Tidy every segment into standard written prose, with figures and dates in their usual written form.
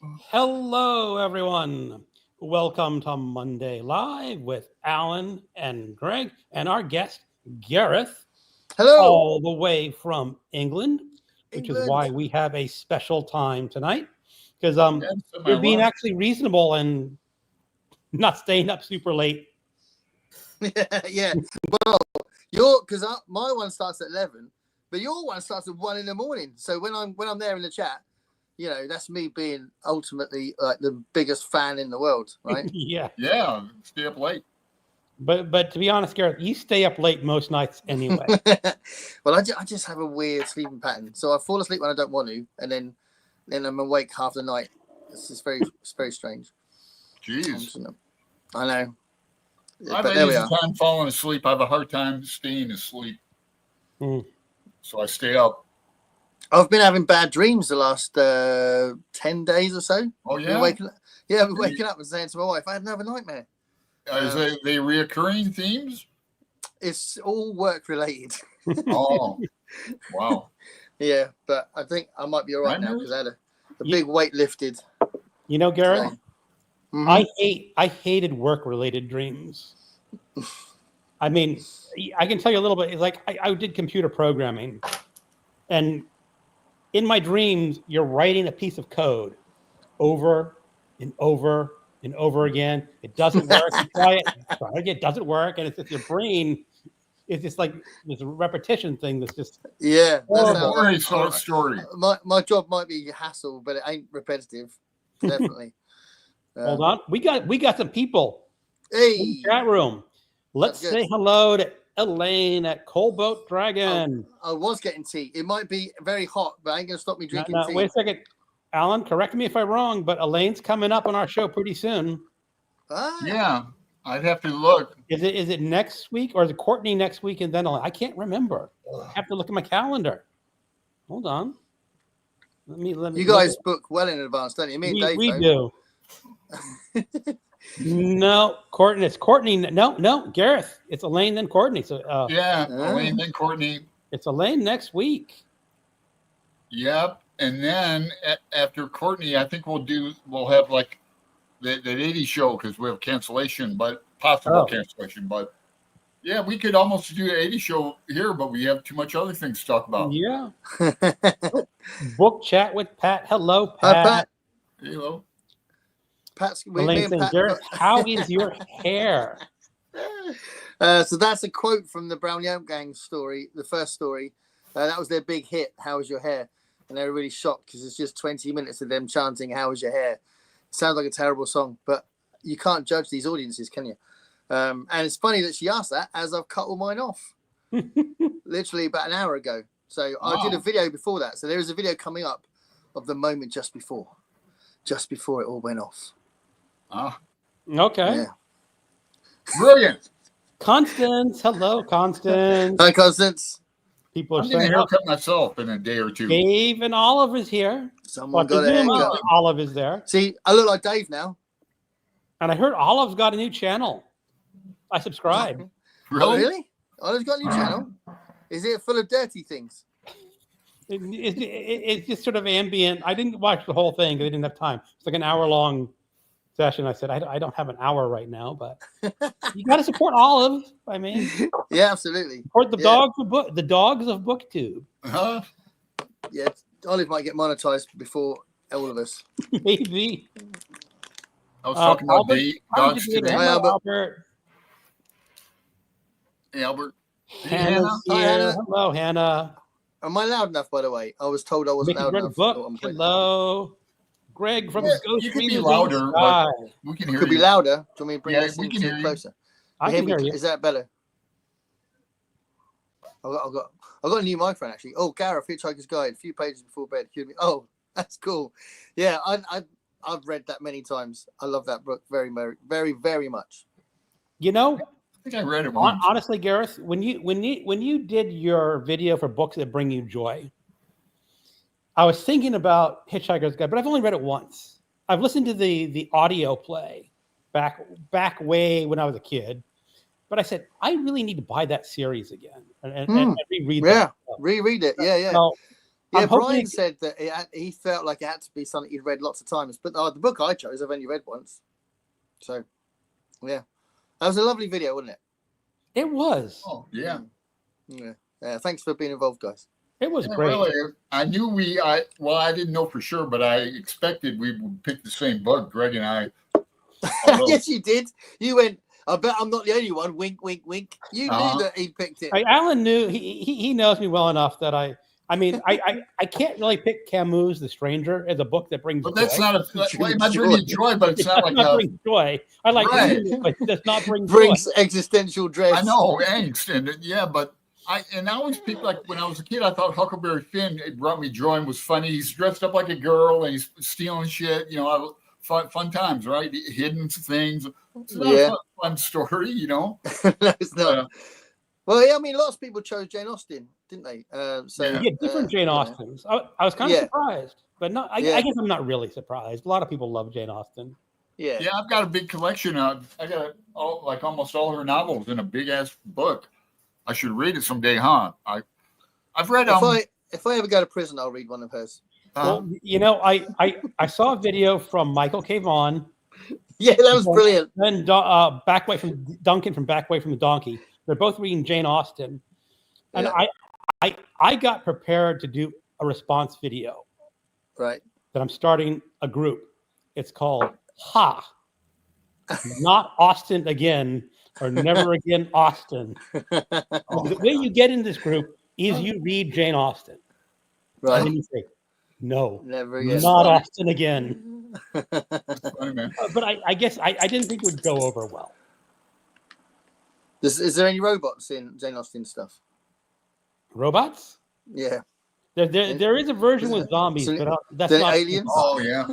Hello, everyone. Welcome to Monday Live with Alan and Greg and our guest, Gareth, Hello, all the way from England, which is England. why we have a special time tonight because That's my you're being lunch. actually reasonable and not staying up super late. Yeah. Well, because my one starts at 11, but your one starts at 1 in the morning. So when I'm there in the chat, that's me being ultimately like the biggest fan in the world, right? Yeah. Yeah, stay up late. But to be honest, Gareth, you stay up late most nights anyway. Well, I just have a weird sleeping pattern. So I fall asleep when I don't want to, and then I'm awake half the night. It's very strange. Jeez. I know. I have But an there we easy are. time falling asleep. I have a hard time staying asleep. Mm. So I stay up. I've been having bad dreams the last 10 days or so. Oh, I've yeah? been waking up and saying to my wife, I had another nightmare. Is they reoccurring themes? It's all work related. Oh, wow. Yeah, but I think I might be all right now because I had a big weight lifted. You know, Gareth, today. Mhm. I hated work-related dreams. I mean, I can tell you a little bit. It's like I did computer programming, and in my dreams, you're writing a piece of code over and over and over again. It doesn't work. You try it, it doesn't work, and it's just your brain. It's just like this repetition thing that's just Yeah, that sounds Boring like story. my job might be hassle, but it ain't repetitive. Definitely. Hold on. We got some people in the Hey, chat room. Let's That's good. say hello to Elaine at Coalboat Dragon. I was getting tea. It might be very hot, but ain't gonna stop me drinking No, tea. wait a second. Alan, correct me if I'm wrong, but Elaine's coming up on our show pretty soon. Ah, Yeah, I'd have to look. Is it next week or is it Courtney next week and then Elaine? I can't remember. I have to look at my calendar. Hold on. Let me. You guys book well in advance, don't you? Me and Dave we don't. do. No, Courtney. It's Courtney. No, Gareth. It's Elaine then Courtney. So Yeah, Elaine, then Courtney. it's Elaine next week. Yep. And then after Courtney, I think we'll have like that 80 show because we have cancellation, but possible cancellation. But yeah, we could almost do an 80 show here, but we have too much other things to talk about. Yeah. Book chat with Pat. Hello, Pat. Hi, Pat. Hello. Pat's Elaine saying, Gareth, how is your hair? So that's a quote from the Brown Yam Gang story, the first story. That was their big hit, How Is Your Hair? And they were really shocked because it's just 20 minutes of them chanting, How is your hair? It sounds like a terrible song, but you can't judge these audiences, can you? And it's funny that she asked that as I've cut all mine off literally about an hour ago. So I did a video before that. So there is a video coming up of the moment just before it all went off. Okay. Yeah. Brilliant. Constance. Hello, Constance. Hi, Constance. People are I'm getting a saying, haircut myself in a day or two. Dave and Olive is here. Someone got a haircut. Olive is there. See, I look like Dave now. And I heard Olive's got a new channel. I subscribed. Really? Oh, really? Olive's got a new channel. Is it full of dirty things? It's just sort of ambient. I didn't watch the whole thing because I didn't have time. It's like an hour-long session. I said, I don't have an hour right now, but you got to support Olive. I mean, yeah, absolutely. Support the dogs of book, the dogs of BookTube. Yeah, Olive might get monetized before all of us. Maybe. I was talking about dogs today. Hi, Albert. Hey, Albert. Hannah. Hi, Hannah. Hello, Hannah. Am I loud enough, by the way? I was told I wasn't loud enough. Hello. Greg from Ghost You can be Readers louder. Sky. We can hear Could you. be louder. Do you want me to bring this we can hear closer? I can hear you. Is that better? I've got a new microphone actually. Oh, Gareth, Hitchhiker's Guide, a few pages before bed. Oh, that's cool. Yeah, I've read that many times. I love that book very, very, very, very much. You know, I think I read it once. Honestly, Gareth, when you did your video for books that bring you joy, I was thinking about Hitchhiker's Guide, but I've only read it once. I've listened to the audio play back way when I was a kid, but I said I really need to buy that series again and reread. Yeah, reread it. Yeah. So Yeah, I'm hoping Brian said that he felt like it had to be something he'd read lots of times. But the book I chose, I've only read once. So, yeah, that was a lovely video, wasn't it? it was. Oh yeah. Yeah. Thanks for being involved, guys. It was Yeah, great. really, I knew I didn't know for sure, but I expected we would pick the same book, Greg and I. Yes, you did. You went, I bet I'm not the only one. Wink, wink, wink. You knew that he picked it. Alan knew he knows me well enough that I can't really pick Camus' The Stranger as a book that brings But joy. that's not it might bring you joy, but it's not like brings joy. I like Right. it, but it does not bring Brings joy. existential dread. I know angst, and yeah, but I always people like when I was a kid, I thought Huckleberry Finn it brought me joy and was funny. He's dressed up like a girl and he's stealing shit. Fun times, right? Hidden things. It's not a fun story, No, it's not. Well, yeah, I mean, lots of people chose Jane Austen, didn't they? Different Jane Austens. I was kind of surprised, but not. I guess I'm not really surprised. A lot of people love Jane Austen. Yeah, I've got a big collection of. I got almost all her novels in a big ass book. I should read it someday, huh? I've read. If I ever go to prison, I'll read one of hers. Well, I saw a video from Michael K. Vaughan. Yeah, that was brilliant. Then Backway from Duncan from Backway from the Donkey. They're both reading Jane Austen, and I got prepared to do a response video. Right. That I'm starting a group. It's called Ha, not Austin again, or never again Austin. The way you get in this group is you read Jane Austen, right? And then you say, "No, never again, not Austin again." That's funny, man. But I guess I didn't think it would go over well. Is there any robots in Jane Austen stuff? Robots? Yeah. There is a version with zombies, but that's not aliens. Oh yeah.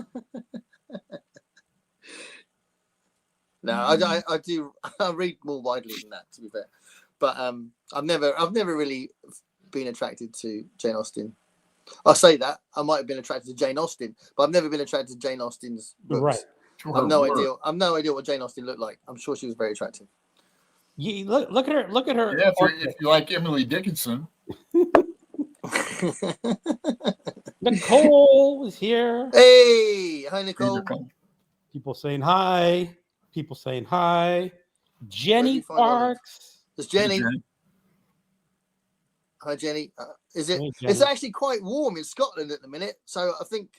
No, I do. I read more widely than that, to be fair. But I've never really been attracted to Jane Austen. I say that I might have been attracted to Jane Austen, but I've never been attracted to Jane Austen's books. Right. I've no idea. I've no idea what Jane Austen looked like. I'm sure she was very attractive. You look at her. Look at her. Yeah, if you like Emily Dickinson. Nicole is here. Hey, hi Nicole. People saying hi. People saying hi. Jenny Parks. There's Jenny. Hey, Jenny. Hi Jenny. It's actually quite warm in Scotland at the minute, so I think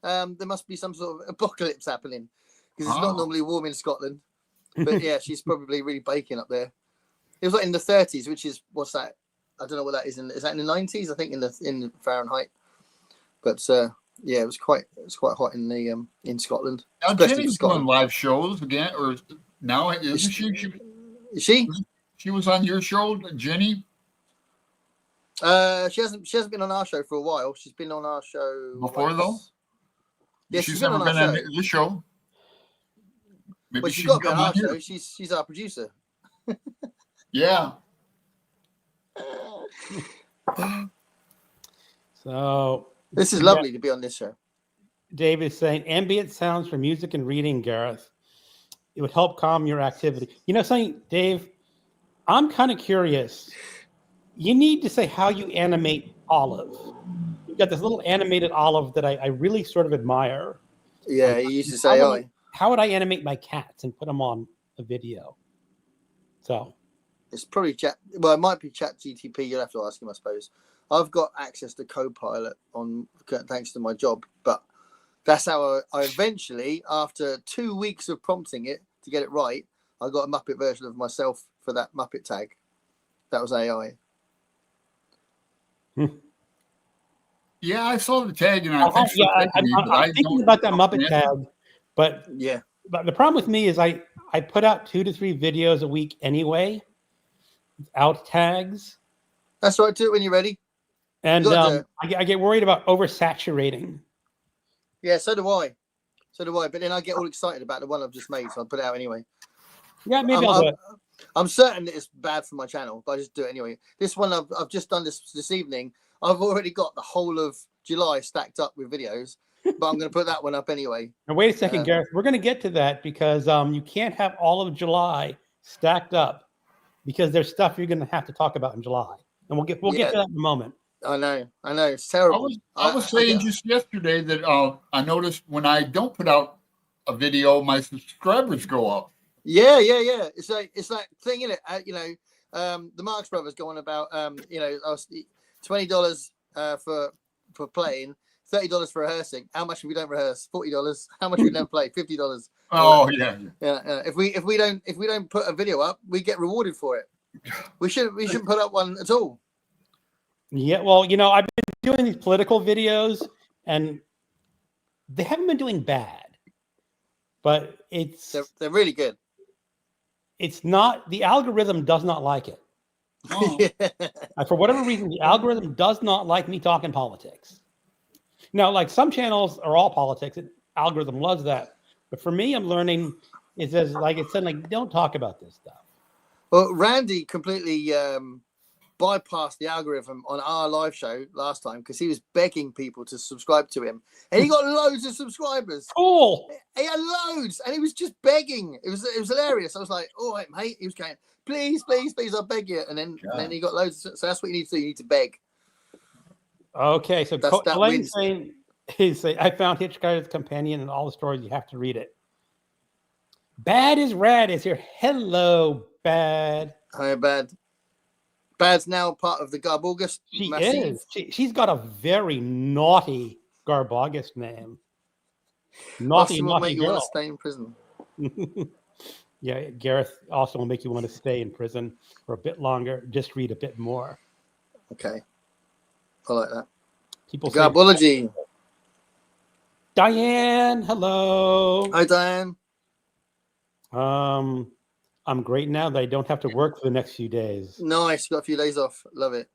there must be some sort of apocalypse happening because it's not normally warm in Scotland. But yeah, she's probably really baking up there. It was like in the 30s, which is what's that? I don't know what that is. Is that in the 90s? I think in Fahrenheit. But yeah, it was quite hot in Scotland. Now Jenny's doing live shows again, or now isn't she? Is she? She was on your show, Jenny. She hasn't been on our show for a while. She's been on our show before though. Yeah, she's never been on this show. Maybe well, she's got to be on our show. She's our producer. Yeah. So this is lovely to be on this show. Dave is saying ambient sounds for music and reading, Gareth. It would help calm your activity. You know something, Dave? I'm kind of curious. You need to say how you animate Olive. You've got this little animated Olive that I really sort of admire. Yeah, he used to say, how would I animate my cats and put them on a video? So it's probably it might be Chat GTP. You'll have to ask him, I suppose. I've got access to Copilot thanks to my job, but that's how I eventually, after 2 weeks of prompting it to get it right, I got a Muppet version of myself for that Muppet tag. That was AI. Yeah, I saw the tag, and I'm thinking about that Muppet tag, but yeah. But the problem with me is I put out 2 to 3 videos a week anyway, without tags. That's right. Do it when you're ready. And I get worried about oversaturating. Yeah, so do I. But then I get all excited about the one I've just made, so I put it out anyway. Yeah, maybe I'll do it. I'm certain that it's bad for my channel, but I just do it anyway. This one I've just done this evening. I've already got the whole of July stacked up with videos, but I'm going to put that one up anyway. Now wait a second, Gareth. We're going to get to that because you can't have all of July stacked up because there's stuff you're going to have to talk about in July, and we'll get to that in a moment. I know, it's terrible. I was saying just yesterday that I noticed when I don't put out a video, my subscribers go up. Yeah. It's like thing in it. The Marx Brothers go on about $20 for playing, $30 for rehearsing. How much if we don't rehearse? $40. How much if we don't play? $50. Oh yeah. If we don't put a video up, we get rewarded for it. We shouldn't put up one at all. Yeah, well, I've been doing these political videos, and they haven't been doing bad, but they're really good. It's not, the algorithm does not like it. Oh. For whatever reason, the algorithm does not like me talking politics. Now, like some channels are all politics, the algorithm loves that. But for me, I'm learning it says don't talk about this stuff. Well, Randy completely bypassed the algorithm on our live show last time because he was begging people to subscribe to him, and he got loads of subscribers. Cool. He had loads, and he was just begging. It was hilarious. I was like, "All right, mate." He was going, "Please, please, please, I beg you." And then he got loads. So that's what you need to do. You need to beg. Okay, so that wins. He's saying, I found Hitchhiker's Companion and all the stories. You have to read it. Bad is Rad is here. Hello, Bad. Hi, Bad. Bad's now part of the Garbogus. She is. She's got a very naughty Garbogus name. Naughty will make you girl. want to stay in prison. Yeah, Gareth also will make you want to stay in prison for a bit longer. Just read a bit more. Okay. I like that. People Garbology. Say, Diane, hello. Hi, Diane. I'm great now that I don't have to work for the next few days. Nice. Got a few days off. Love it.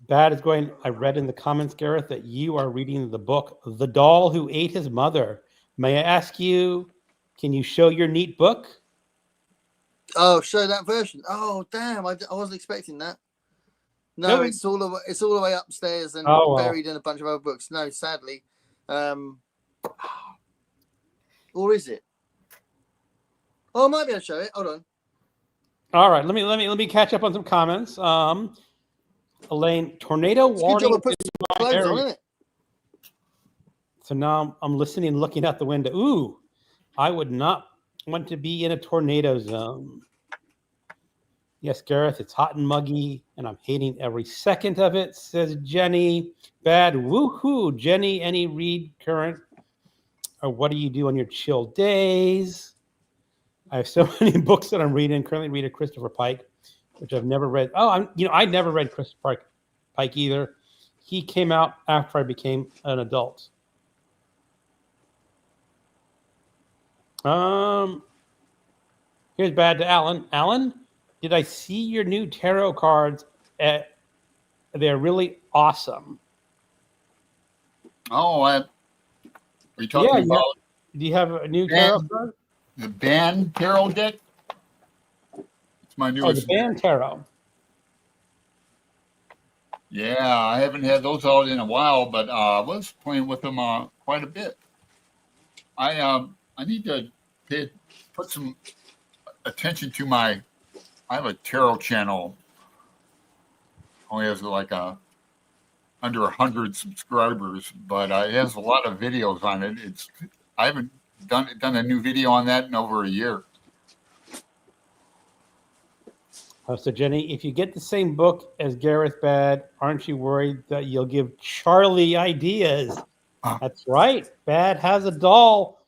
Bad is going. I read in the comments, Gareth, that you are reading the book, The Doll Who Ate His Mother. May I ask you, can you show your neat book? Oh, show that version. Oh, damn. I wasn't expecting that. No, it's all the way upstairs and buried in a bunch of other books. No, sadly. Or is it? Oh, I might be able to show it. Hold on. All right, let me catch up on some comments. Elaine, tornado warning. So now I'm listening and looking out the window. Ooh, I would not want to be in a tornado zone. Yes, Gareth, it's hot and muggy, and I'm hating every second of it, says Jenny. Bad, woohoo. Jenny, any read current? Or what do you do on your chill days? I have so many books that I'm reading. Currently reading Christopher Pike, which I've never read. Oh, I never read Christopher Pike either. He came out after I became an adult. Here's Bad to Alan. Alan, did I see your new tarot cards? They're really awesome. Oh, are you talking about? Do you have a new tarot card? The band tarot deck? It's my newest. Oh, the band tarot. Yeah, I haven't had those out in a while, but I was playing with them quite a bit. I need to put some attention to I have a tarot channel. Only has like under 100 subscribers, but it has a lot of videos on it. I haven't done a new video on that in over a year. So Jenny, if you get the same book as Gareth Bad, aren't you worried that you'll give Charlie ideas? That's right. Bad has a doll.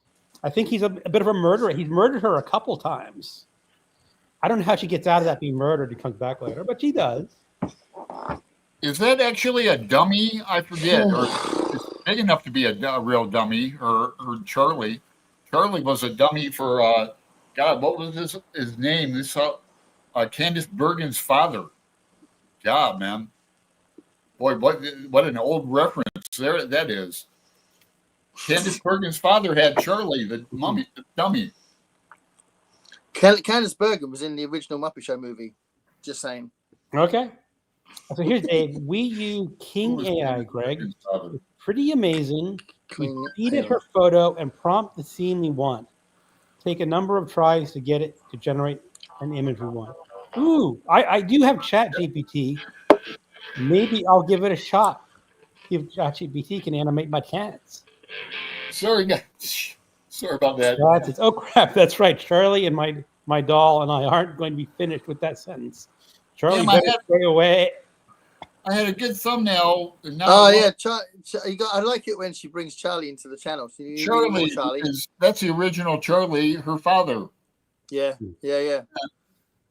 I think he's a bit of a murderer. He's murdered her a couple times. I don't know how she gets out of that being murdered and comes back later, but she does. Is that actually a dummy? I forget. Or it's big enough to be a real dummy. Or Charlie. Charlie was a dummy for God. What was his name? This Candice Bergen's father. God, man. Boy, what an old reference there that is. Candice Bergen's father had Charlie, the dummy. Candice Bergen was in the original Muppet Show movie. Just saying. Okay. So here's Dave. We use King AI, Greg. It's pretty amazing. We feed it her photo and prompt the scene we want. Take a number of tries to get it to generate an image we want. Ooh, I do have Chat GPT. Maybe I'll give it a shot. If ChatGPT can animate my cats. Sorry, guys. Sorry about that. Oh crap! That's right. Charlie and my doll and I aren't going to be finished with that sentence. Charlie, Damn, better stay away. I had a good thumbnail. And now Oh yeah, I like it when she brings Charlie into the channel. So you need more Charlie, Charlie. that's the original Charlie, her father. Yeah. But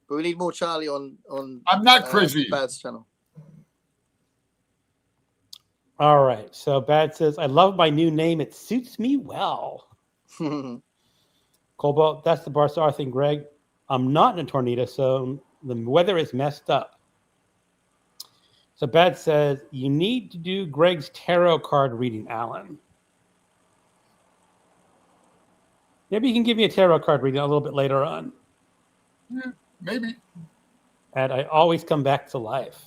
we need more Charlie on. I'm not crazy. Bad's channel. All right. So Bad says, "I love my new name. It suits me well." Cobalt, that's the Barsar thing, Greg. I'm not in a tornado, so the weather is messed up. So Bad says, you need to do Greg's tarot card reading, Alan. Maybe you can give me a tarot card reading a little bit later on. Yeah, maybe. And I always come back to life.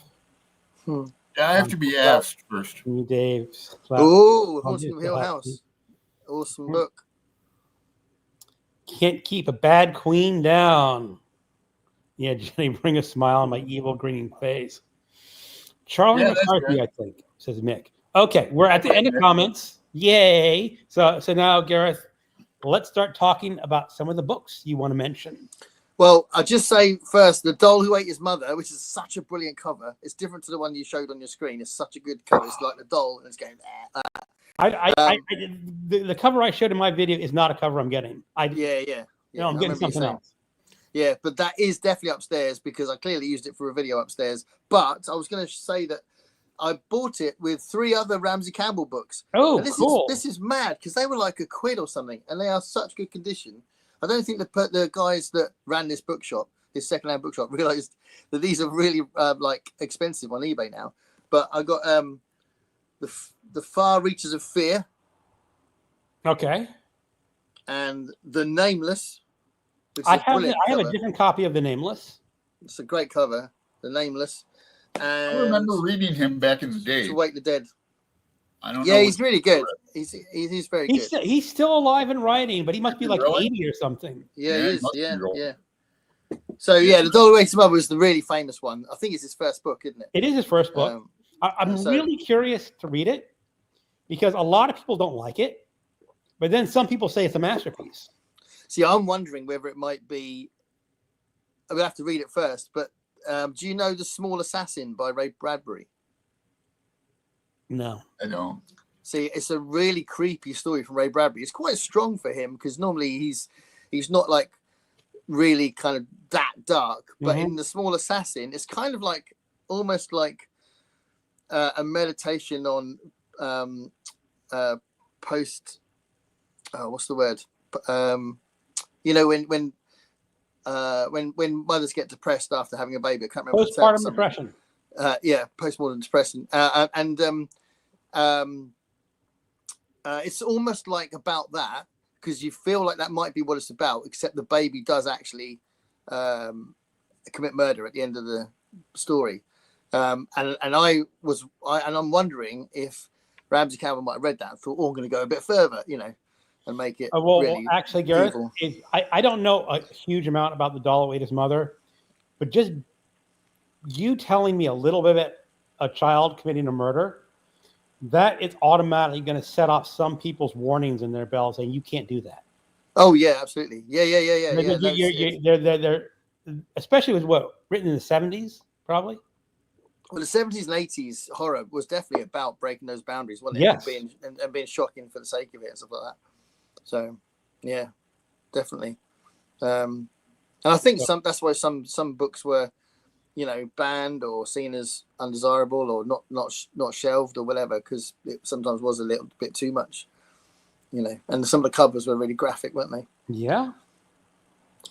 Yeah, I have to be asked first. You, Dave. Oh, Haunting Hill House. Awesome book. Can't keep a bad queen down. Yeah, Jenny, bring a smile on my evil grinning face. Charlie McCarthy, right. I think, says Mick. Okay, we're at the end of comments. Yay. So now, Gareth, let's start talking about some of the books you want to mention. Well, I'll just say first, The Doll Who Ate His Mother, which is such a brilliant cover. It's different to the one you showed on your screen. It's such a good cover. It's like the doll, and it's going, the cover I showed in my video is not a cover I'm getting. Yeah. No, I'm getting something else. Yeah, but that is definitely upstairs because I clearly used it for a video upstairs. But I was going to say that I bought it with 3 other Ramsey Campbell books. Oh, and cool. This is mad because they were like £1 or something, and they are such good condition. I don't think the guys that ran this bookshop, this secondhand bookshop, realized that these are really like expensive on eBay now. But I got the Far Reaches of Fear. Okay. And The Nameless. I have a different copy of The Nameless. It's a great cover. The Nameless. And I remember reading him back in the day. To Wake the Dead. I don't know. Yeah, he's really good. He's very good. He's still alive and writing, but he must be like 80 or something. Yeah, he is. Yeah. So The Doll Who Ate His Mother was the really famous one. I think it's his first book, isn't it? It is his first book. I'm really curious to read it because a lot of people don't like it, but then some people say it's a masterpiece. See, I'm wondering whether it might be. I would have to read it first, but do you know The Small Assassin by Ray Bradbury? No, I don't. See, it's a really creepy story from Ray Bradbury. It's quite strong for him because normally he's not like really kind of that dark. But in The Small Assassin, it's kind of like almost like a meditation on post. What's the word? When mothers get depressed after having a baby. I can't remember. Postpartum depression. Postmortem depression. It's almost like about that because you feel like that might be what it's about, except the baby does actually commit murder at the end of the story. And I'm wondering if Ramsey Campbell might have read that and thought, I'm going to go a bit further, and make it. Really actually, Gareth, I don't know a huge amount about The Doll Who Ate His Mother, but just you telling me a little bit about a child committing a murder, that it's automatically going to set off some people's warnings in their bell saying you can't do that. Oh yeah, absolutely. Yeah. They're especially with what written in the 70s, probably. Well, the 70s and 80s horror was definitely about breaking those boundaries, wasn't it? Yes. And being shocking for the sake of it and stuff like that. So, yeah, definitely. And I think that's why some books were, banned or seen as undesirable or not shelved or whatever, because it sometimes was a little bit too much, and some of the covers were really graphic, weren't they? Yeah.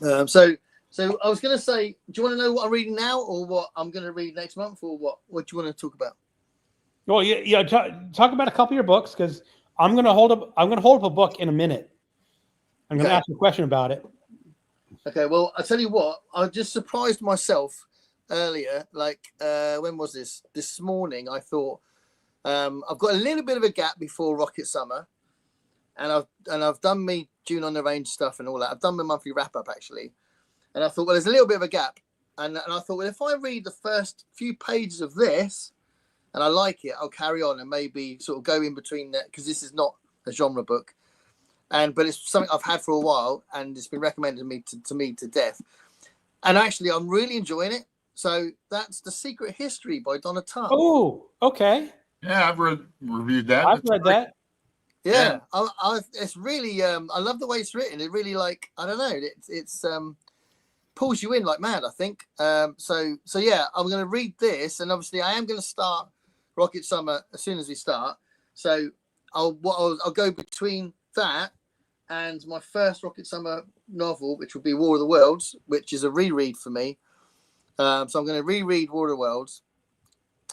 So I was going to say, do you want to know what I'm reading now or what I'm going to read next month or what do you want to talk about? Well, yeah. Talk about a couple of your books because I'm going to hold up a book in a minute. I'm going to ask you a question about it. Okay. Well, I tell you what, I just surprised myself earlier. Like, when was this? This morning, I thought I've got a little bit of a gap before Rocket Summer, and I've done me June on the Range stuff and all that. I've done my monthly wrap up actually, and I thought, well, there's a little bit of a gap, and I thought, well, if I read the first few pages of this, and I like it, I'll carry on and maybe sort of go in between that, because this is not a genre book, but it's something I've had for a while, and it's been recommended to me to death. And actually, I'm really enjoying it. So that's The Secret History by Donna Tartt. Oh, okay. Yeah, I've reviewed that. I've read that. Yeah, it's really I love the way it's written. It really, like, I don't know, it's pulls you in like mad, I think. So yeah, I'm going to read this, and obviously I am going to start Rocket Summer as soon as we start. So I'll go between that and my first Rocket Summer novel, which will be War of the Worlds, which is a reread for me. So I'm going to reread War of the Worlds.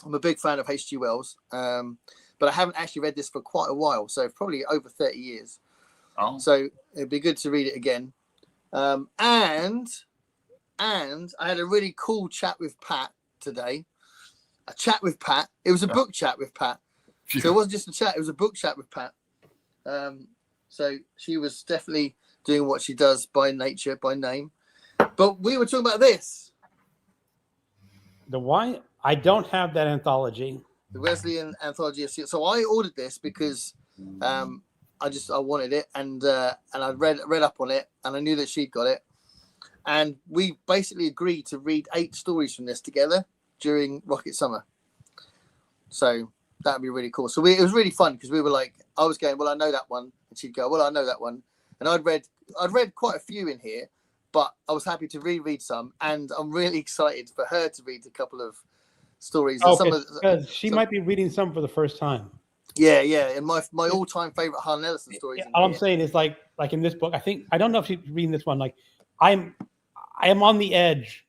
I'm a big fan of H.G. Wells, but I haven't actually read this for quite a while, so probably over 30 years. Oh. So it'd be good to read it again. And I had a really cool chat with Pat today. A chat with Pat. It was a book chat with Pat. So it wasn't just a chat, it was a book chat with Pat. So she was definitely doing what she does by nature, by name. But we were talking about this. The why? I don't have that anthology. The Wesleyan Anthology. So I ordered this because I wanted it, and I read up on it, and I knew that she'd got it. And we basically agreed to read 8 stories from this together during Rocket Summer. So that'd be really cool. So it was really fun, because we were like, I was going, well, I know that one, and she'd go, well, I know that one, and I'd read quite a few in here, but I was happy to reread some, and I'm really excited for her to read a couple of stories. Because she might be reading some for the first time. Yeah, and my all-time favorite Harlan Ellison stories. All I'm saying is, like in this book, I don't know if she's reading this one. Like, I am on the edge.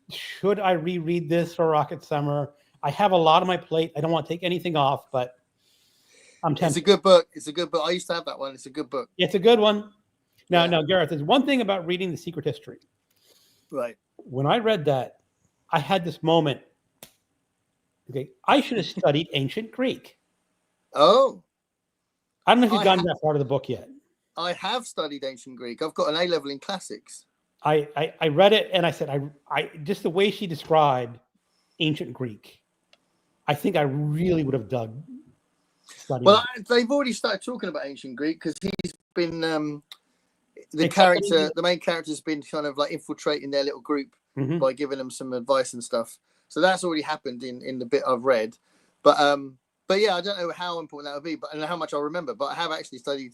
Should I reread this for Rocket Summer? I have a lot on my plate. I don't want to take anything off, but I'm tempted. It's a good book. It's a good book. I used to have that one. It's a good book. It's a good one. Now, Gareth, there's one thing about reading The Secret History. Right. When I read that, I had this moment. Okay, I should have studied ancient Greek. Oh. I don't know if you've gotten that part of the book yet. I have studied ancient Greek. I've got an A-level in classics. I read it, and I said, I just the way she described ancient Greek, I think I really would have dug studying. Well, they've already started talking about ancient Greek, because he's been the main character's been kind of like infiltrating their little group by giving them some advice and stuff. So that's already happened in the bit I've read. But yeah, I don't know how important that would be, and how much I'll remember. But I have actually studied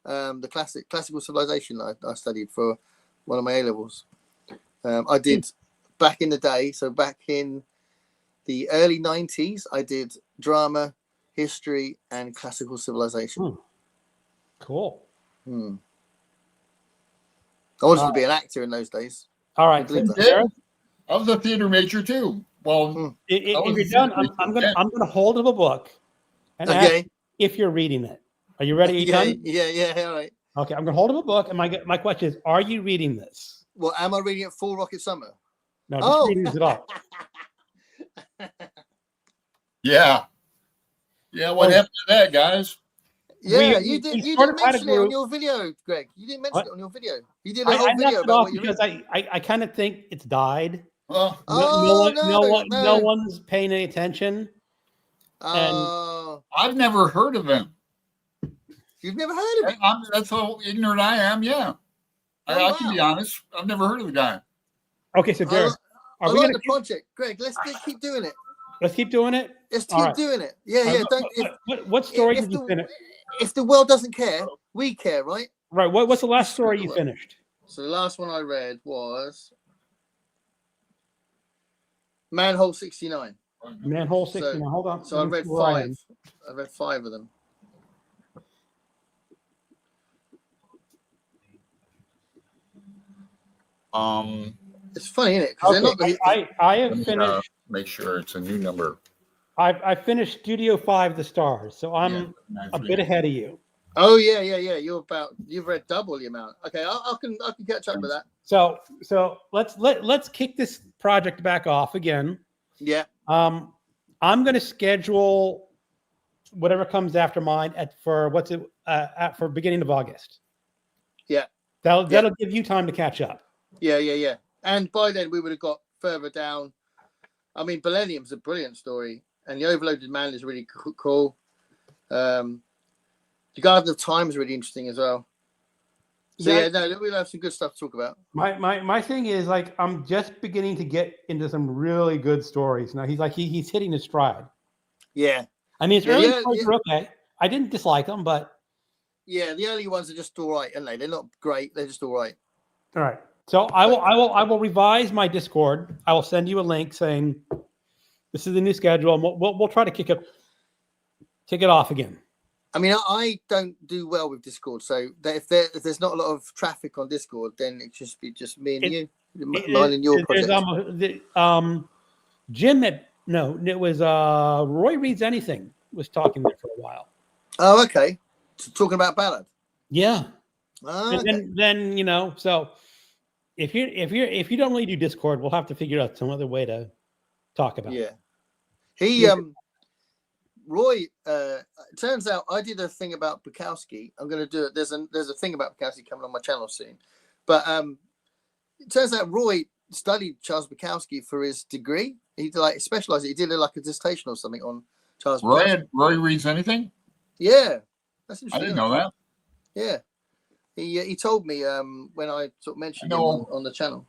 the classical civilization that I studied for one of my A-levels. I did back in the day, so back in the early 90s, I did drama, history, and classical civilization. Cool. I wanted to be an actor in those days. All right. I was a theater major too. Well, if you're done, I'm gonna hold up a book and ask if you're reading it. Are you ready? Are you done? Yeah. All right. Okay, I'm gonna hold up a book, and my question is: are you reading this? Well, am I reading it full Rocket Summer? No, just reading this at all. Yeah. What happened to that, guys? Yeah, you didn't mention it on your video, Greg. You didn't mention it on your video. You did a whole video about what you read. Because I kind of think it's died. Well, no one's paying any attention. I've never heard of him. You've never heard of him? That's how ignorant I am. Yeah, I can be honest. I've never heard of the guy. Okay, so Gareth, I like the project, Greg. Let's keep doing it. Let's keep doing it. Let's keep doing it. Yeah. What story did you finish? If the world doesn't care, we care, right? Right. What's the last story you finished? So the last one I read was Manhole 69. Manhole 69. Hold on. So I read 5. I read 5 of them. It's funny, isn't it? Because I have finished. Make sure it's a new number. I finished Studio 5, The Stars, so I'm a bit ahead of you. Oh yeah. You've read double the amount. Okay, I can catch up with that. So let's kick this project back off again. Yeah. I'm going to schedule whatever comes after mine for beginning of August. Yeah. That'll give you time to catch up. Yeah. And by then we would have got further down. I mean, Millennium's a brilliant story. and the Overloaded Man is really cool. The Garden of Time is really interesting as well. So we'll have some good stuff to talk about. My thing is like I'm just beginning to get into some really good stories now. He's hitting his stride. Yeah, I mean, his early stories are okay. I didn't dislike them, but yeah, the early ones are just all right, aren't they? They're not great. They're just all right. All right. So I will revise my Discord. I will send you a link saying this is the new schedule, and we'll try to kick it off again. I mean, I don't do well with Discord, so if there's not a lot of traffic on Discord, then it just be just me and you, mine and your project. Jim it was Roy Reads Anything was talking there for a while. Oh, okay. Talking about Ballad. Yeah. Oh, okay. And then so if you don't really do Discord, we'll have to figure out some other way to talk about it. Yeah. Roy, it turns out I did a thing about Bukowski. I'm going to do it. There's a thing about Bukowski coming on my channel soon. But it turns out Roy studied Charles Bukowski for his degree. He specialized. He did like a dissertation or something on Charles Bukowski. Roy Reads Anything? Yeah. That's interesting. I didn't know that. Yeah. He told me when I sort of mentioned him on the channel.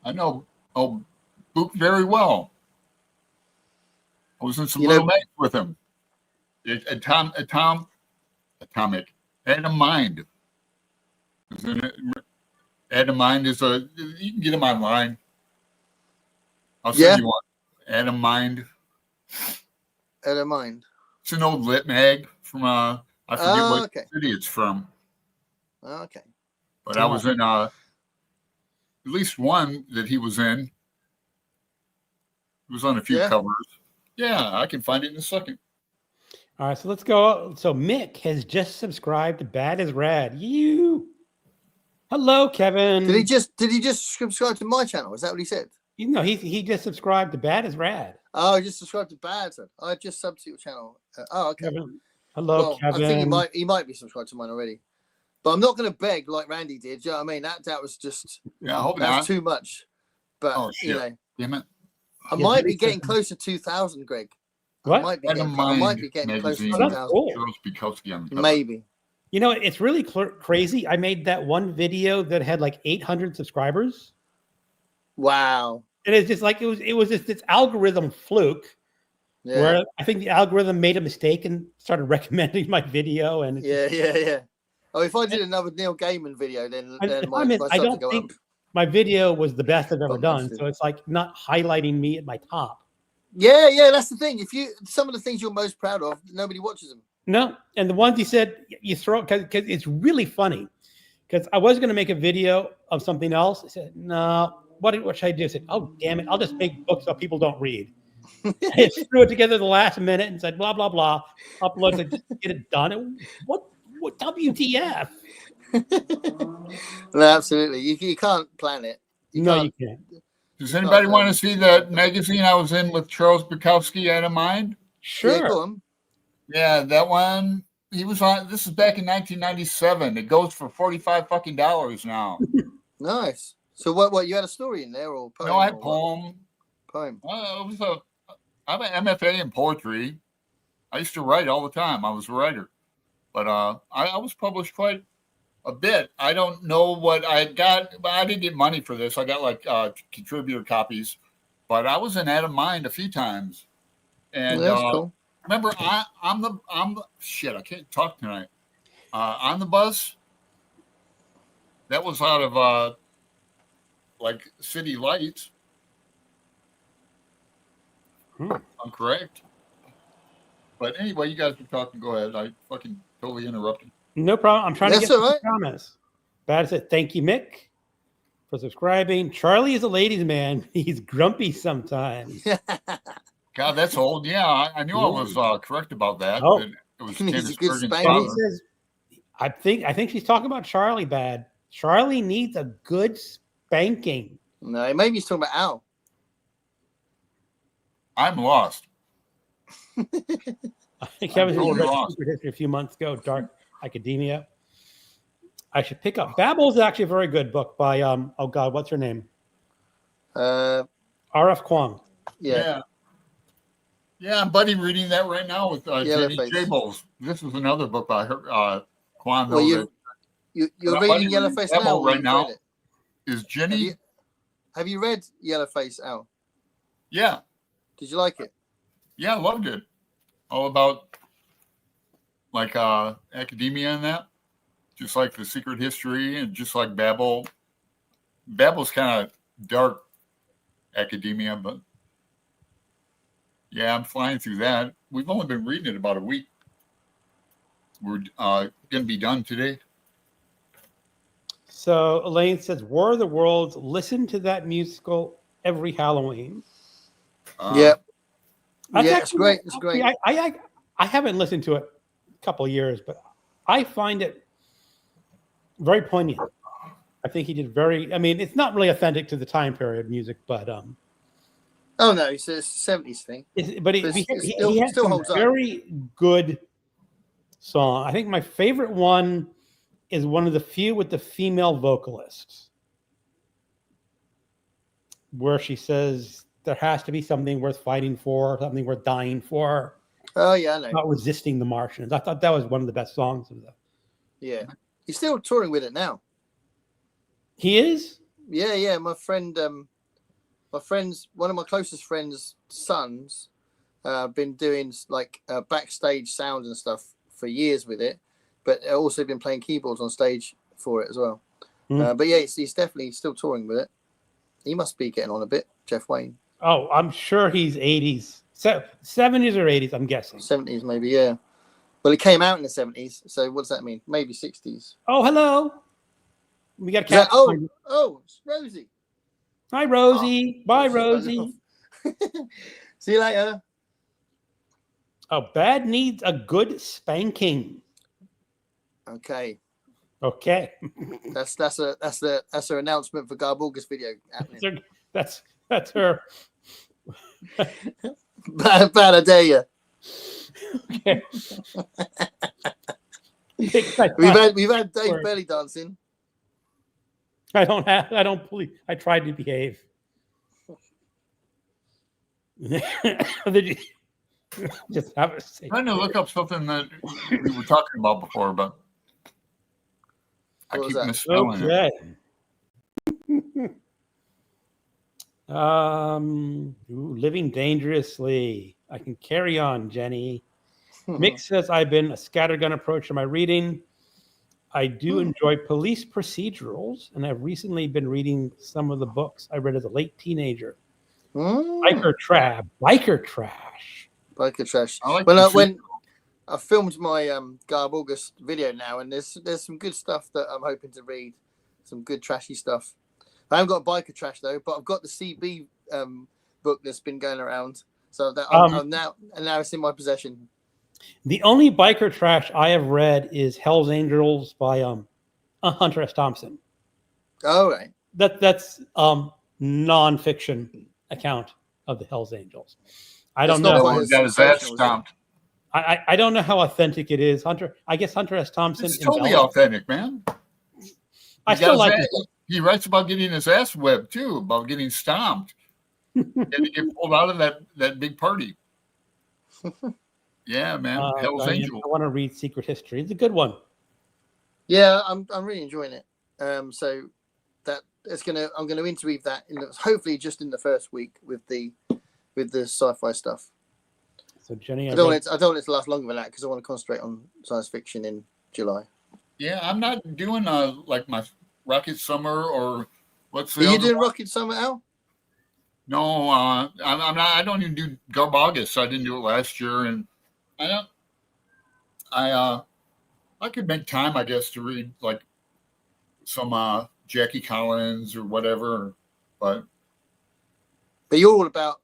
I know Book very well. I was in some little nights with him. Atomic. Adam Mind. Adam Mind is you can get him online. I'll send you one. Adam Mind. Adam Mind. It's an old lit mag from I forget what city it's from. Okay. But I was in at least one that he was in. He was on a few covers. Yeah, I can find it in a second. All right, so let's go. So Mick has just subscribed to Bad is Rad. Hello, Kevin. Did he just subscribe to my channel? Is that what he said? He just subscribed to Bad is Rad. Oh, he just subscribed to Bad. I just subbed to your channel. Okay. Kevin. Hello, Kevin. I think he might be subscribed to mine already. But I'm not going to beg like Randy did. Do you know what I mean? That was just I hope not. Too much. But damn it. I might be getting close to 2,000, Greg. What? I might be getting close to 2,000. Maybe. It's really crazy. I made that one video that had like 800 subscribers. Wow. And it's just like it was just this algorithm fluke where I think the algorithm made a mistake and started recommending my video. And yeah. Oh, if I did another Neil Gaiman video, then I don't think my video was the best I've ever done. So it's like not highlighting me at my top. Yeah, that's the thing. Some of the things you're most proud of, nobody watches them. No, and the ones he said you throw because it's really funny. Because I was going to make a video of something else. I said, no, what should I do? I said, oh damn it, I'll just make books that people don't read. I threw it together the last minute and said blah blah blah. Upload it, just get it done. What WTF? No, absolutely. You can't plan it. You can't. Does anybody want to see that magazine I was in with Charles Bukowski out of mind? Sure. Yeah, go on. Yeah, that one. He was on. This is back in 1997. It goes for $45 now. Nice. So what? You had a story in there or poem? No, I had poem. Poem. I'm an MFA in poetry. I used to write all the time. I was a writer. But I was published quite a bit. I don't know what I got, but I didn't get money for this. I got like contributor copies, but I was in Adam Mind a few times. And cool. Remember, I'm the shit. I can't talk tonight. On the bus. That was out of like City Lights. I'm correct. But anyway, you guys were talking. Go ahead. I fucking totally interrupted. No problem. I'm trying to get some right. comments. Bad said, thank you, Mick, for subscribing. Charlie is a ladies' man. He's grumpy sometimes. God, that's old. Yeah, I knew I was correct about that. Oh. It was He's a good Candace spanker. Bergen's father. I think she's talking about Charlie bad. Charlie needs a good spanking. No, maybe he's talking about Al. I'm lost. I think Kevin totally read lost. Secret History a few months ago, Dark Academia. I should pick up. Babel is actually a very good book by oh God, what's her name? R.F. R.F. Kuang. Yeah. Yeah, I'm buddy reading that right now with Jenny Yellowface. Jables. This is another book by her, Kwon. Well, You're you're reading Yellowface now, or right you've now. read it? Is Jenny? Have you read Yellowface, Al? Yeah. Did you like it? Yeah, I loved it. All about like academia and that. Just like The Secret History and just like Babel. Babel's kind of dark academia, but yeah, I'm flying through that. We've only been reading it about a week. We're going to be done today. So Elaine says, War of the Worlds, listen to that musical every Halloween. Yeah. That's Yeah, actually, it's great. It's great. I haven't listened to it a couple of years, but I find it very poignant. I think he did I mean, it's not really authentic to the time period music, but Oh no, it's a 70s thing. But he has still some holds up. very good song. I think my favorite one is one of the few with the female vocalists, where she says there has to be something worth fighting for, something worth dying for. Oh yeah, I know. Not resisting the Martians. I thought that was one of the best songs of them. Yeah, he's still touring with it now. He is? Yeah. My friend, one of my closest friends' sons, been doing like backstage sound and stuff for years with it, but also been playing keyboards on stage for it as well. But yeah, he's definitely still touring with it. He must be getting on a bit, Jeff Wayne. Oh, I'm sure he's 80s. 70s or 80s, I'm guessing. 70s maybe, yeah. Well, it came out in the 70s, so what does that mean? Maybe 60s. Oh, hello. We got a cat. It's Rosie. Hi, Rosie. Bye, Rosie. See you later. Oh, Bad needs a good spanking. Okay. That's her announcement for Garborga's video happening. That's her. Bad, I dare you. Okay. We've had Dave belly dancing. I don't believe. I tried to behave. Just have a say. Trying to look up something that we were talking about before, but I keep misspelling it. Living dangerously. I can carry on, Jenny. Mick says I've been a scattergun approach to my reading. I do enjoy police procedurals, and I've recently been reading some of the books I read as a late teenager. Biker Trash. Biker Trash. When I filmed my Garborga video now, and there's some good stuff that I'm hoping to read. Some good trashy stuff. I haven't got Biker Trash though, but I've got the CB book that's been going around. So that I'm now it's in my possession. The only Biker Trash I have read is Hell's Angels by Hunter S. Thompson. Oh, right. That's non-fiction account of the Hell's Angels. I don't know. I don't know how authentic it is. I guess Hunter S. Thompson. It's totally authentic, man. I still like it. He writes about getting his ass whipped too, about getting stomped, and to get pulled out of that big party. Yeah, man. Hell's Angel. I want to read Secret History. It's a good one. Yeah, I'm really enjoying it. So I'm gonna interweave that hopefully just in the first week with the sci-fi stuff. So Jenny, I don't want it to last longer than that because I want to concentrate on science fiction in July. Yeah, I'm not doing like my Rocket Summer or what's the. Are you doing Rocket Summer, Al? No, I'm not. I don't even do Garborga. I didn't do it last year, and I could make time, I guess, to read like some Jackie Collins or whatever, but you're all about.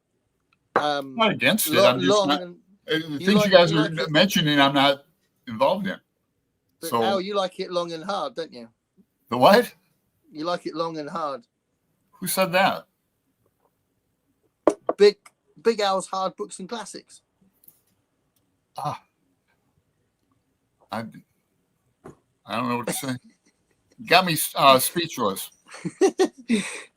I'm not against it. I'm just not. The things you guys are mentioning, I'm not involved in. But so, Al, you like it long and hard, don't you? The what? You like it long and hard. Who said that? Big Al's Hard Books and Classics. I don't know what to say. Got me speechless.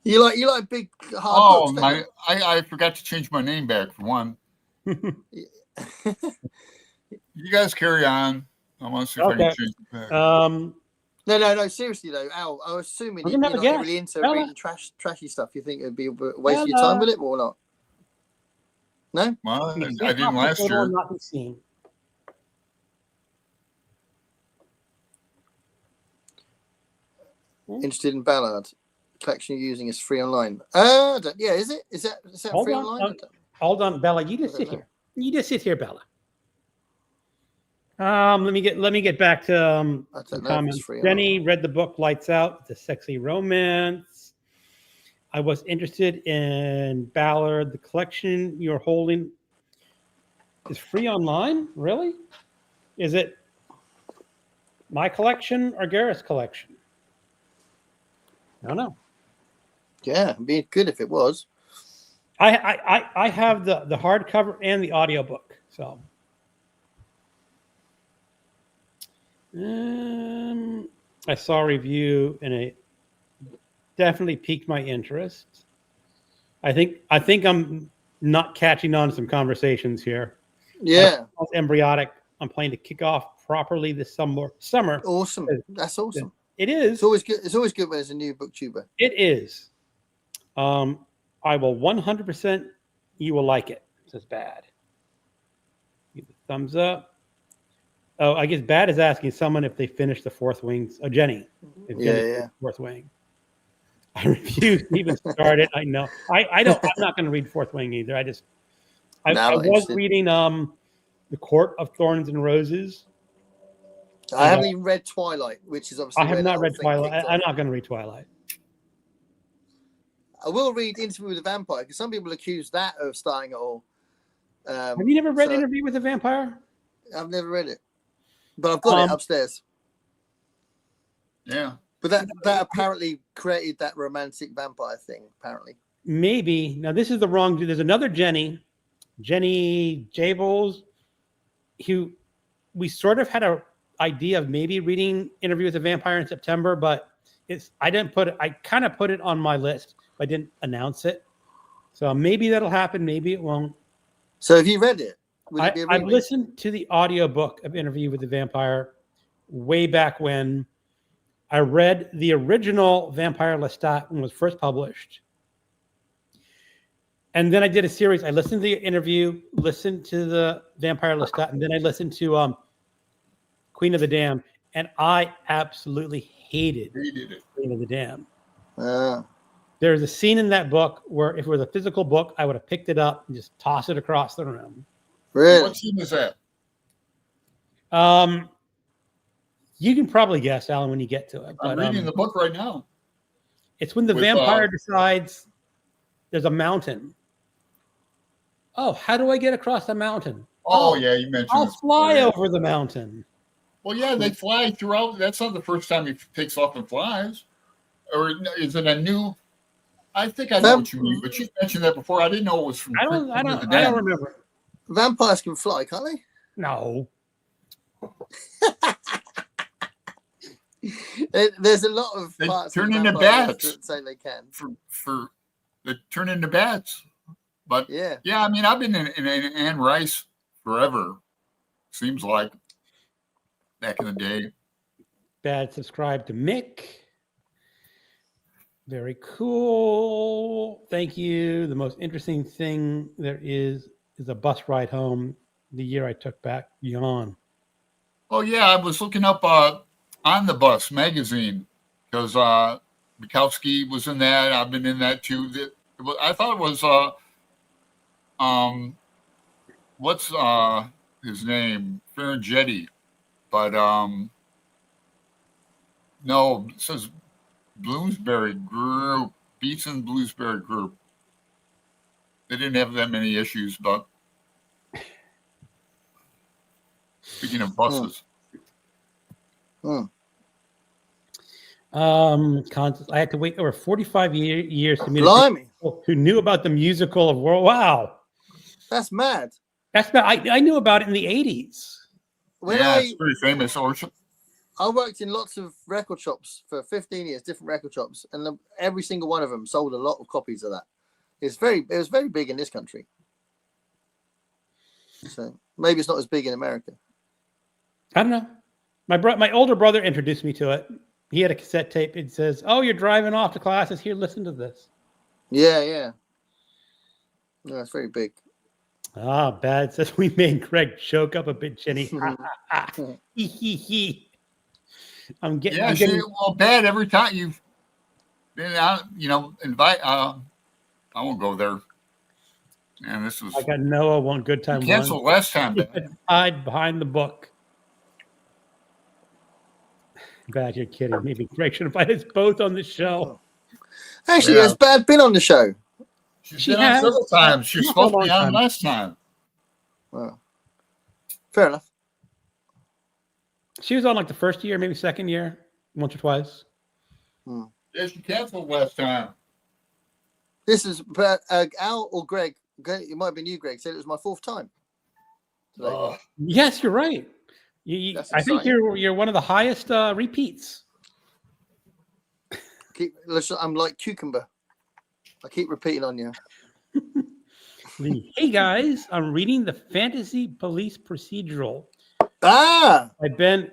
You like big hard books. I forgot to change my name back for one. You guys carry on. I want to see if I Okay. can change it back. No. Seriously though, Al, I was assuming We're you're gonna not have a really guest. into Bella. reading trashy stuff. You think it'd be a waste of your time with it or not? No. Well, You I can't didn't talk to last people year. and not be seen. Interested in Ballard? Collection you're using is free online. Yeah, is it? Is that Hold free on, online? hold on, Bella. You just I sit don't know. here. You just sit here, Bella. Let me get back to I some don't know if comments. it's free or Jenny read the book Lights Out. It's a sexy romance. I was interested in Ballard. The collection you're holding is free online. Really? Is it my collection or Gareth's collection? I don't know. Yeah, it'd be good if it was. I have the hardcover and the audiobook. So I saw a review and it definitely piqued my interest. I think I'm not catching on to some conversations here. Yeah. It's embryonic. I'm planning to kick off properly this summer. Awesome. That's awesome. It is. It's always good. It's always good when there's a new booktuber. It is. I will 100%. You will like it. Says Bad. Give it a thumbs up. Oh, I guess Bad is asking someone if they finished the Fourth Wing. Oh, Jenny. Yeah. Fourth Wing. I refuse to even start it. I know. I don't. I'm not going to read Fourth Wing either. I was reading The Court of Thorns and Roses. I haven't even read Twilight, which is obviously. I have not read Twilight. I'm not going to read Twilight. I will read Interview with a Vampire because some people accuse that of starting it all. Have you never read Interview with a Vampire? I've never read it, but I've got it upstairs. Yeah. But that apparently created that romantic vampire thing, apparently. Maybe. Now, this is the wrong... There's another Jenny Jables, who we sort of had an idea of maybe reading Interview with a Vampire in September, but I kind of put it on my list, but I didn't announce it. So maybe that'll happen. Maybe it won't. So have you read it? I've listened to the audiobook of Interview with the Vampire way back when. I read the original Vampire Lestat when it was first published. And then I did a series. I listened to the interview, listened to the Vampire Lestat, and then I listened to Queen of the Damned. And I absolutely hated it. Queen of the Damned. There's a scene in that book where if it was a physical book, I would have picked it up and just tossed it across the room. Really? What scene is that? You can probably guess, Alan, when you get to it. I'm reading the book right now. It's when the vampire decides there's a mountain. Oh, how do I get across the mountain? Oh yeah, you mentioned I'll fly over the mountain. Well, yeah, they fly throughout. That's not the first time he takes off and flies. Or is it a new? I think I know what you mean, but you mentioned that before. I didn't know it was from. I don't remember. Vampires can fly, can't they? No. There's a lot of they parts turn of into bats that say they can. They turn into bats. But yeah, I mean, I've been in Anne Rice forever. Seems like back in the day. Bad. Subscribe to Mick. Very cool. Thank you. The most interesting thing there is a bus ride home. The year I took back Yawn. Oh yeah, I was looking up On the Bus magazine because Bukowski was in that. I've been in that too. I thought it was what's his name? Ferrangetti. But no, it says Bloomsbury Group, Beeson Bloomsbury Group. They didn't have that many issues, but speaking of buses. I had to wait over 45 years to meet people who knew about the musical of World. Wow, that's mad. That's mad. I knew about it in the 80s. It's pretty famous. I worked in lots of record shops for 15 years, different record shops, and every single one of them sold a lot of copies of that. It was very big in this country. So maybe it's not as big in America. I don't know. My older brother introduced me to it. He had a cassette tape. It says, "Oh, you're driving off to classes. Here, listen to this." Yeah. No, it's very big. Ah, Bad says we made Greg choke up a bit, Jenny. Ha, ha, ha. Hee, hee, hee. I'm getting. Well, Bad, every time you've been out, invite. I won't go there. And this was. I got Noah one good time. Canceled last time. Hide behind the book. Bad, you're kidding. Maybe Greg should invite us both on the show. Actually, has Bad been on the show? She's been on several times. She was supposed to be on last time. Wow. Fair enough. She was on like the first year, maybe second year, once or twice. Yeah, she canceled last time. This is Al or Greg. It might have been you, Greg. Said it was my 4th time. Yes, you're right. I think you're one of the highest repeats. I'm like cucumber. I keep repeating on you. Hey guys, I'm reading the Fantasy Police Procedural. By Ben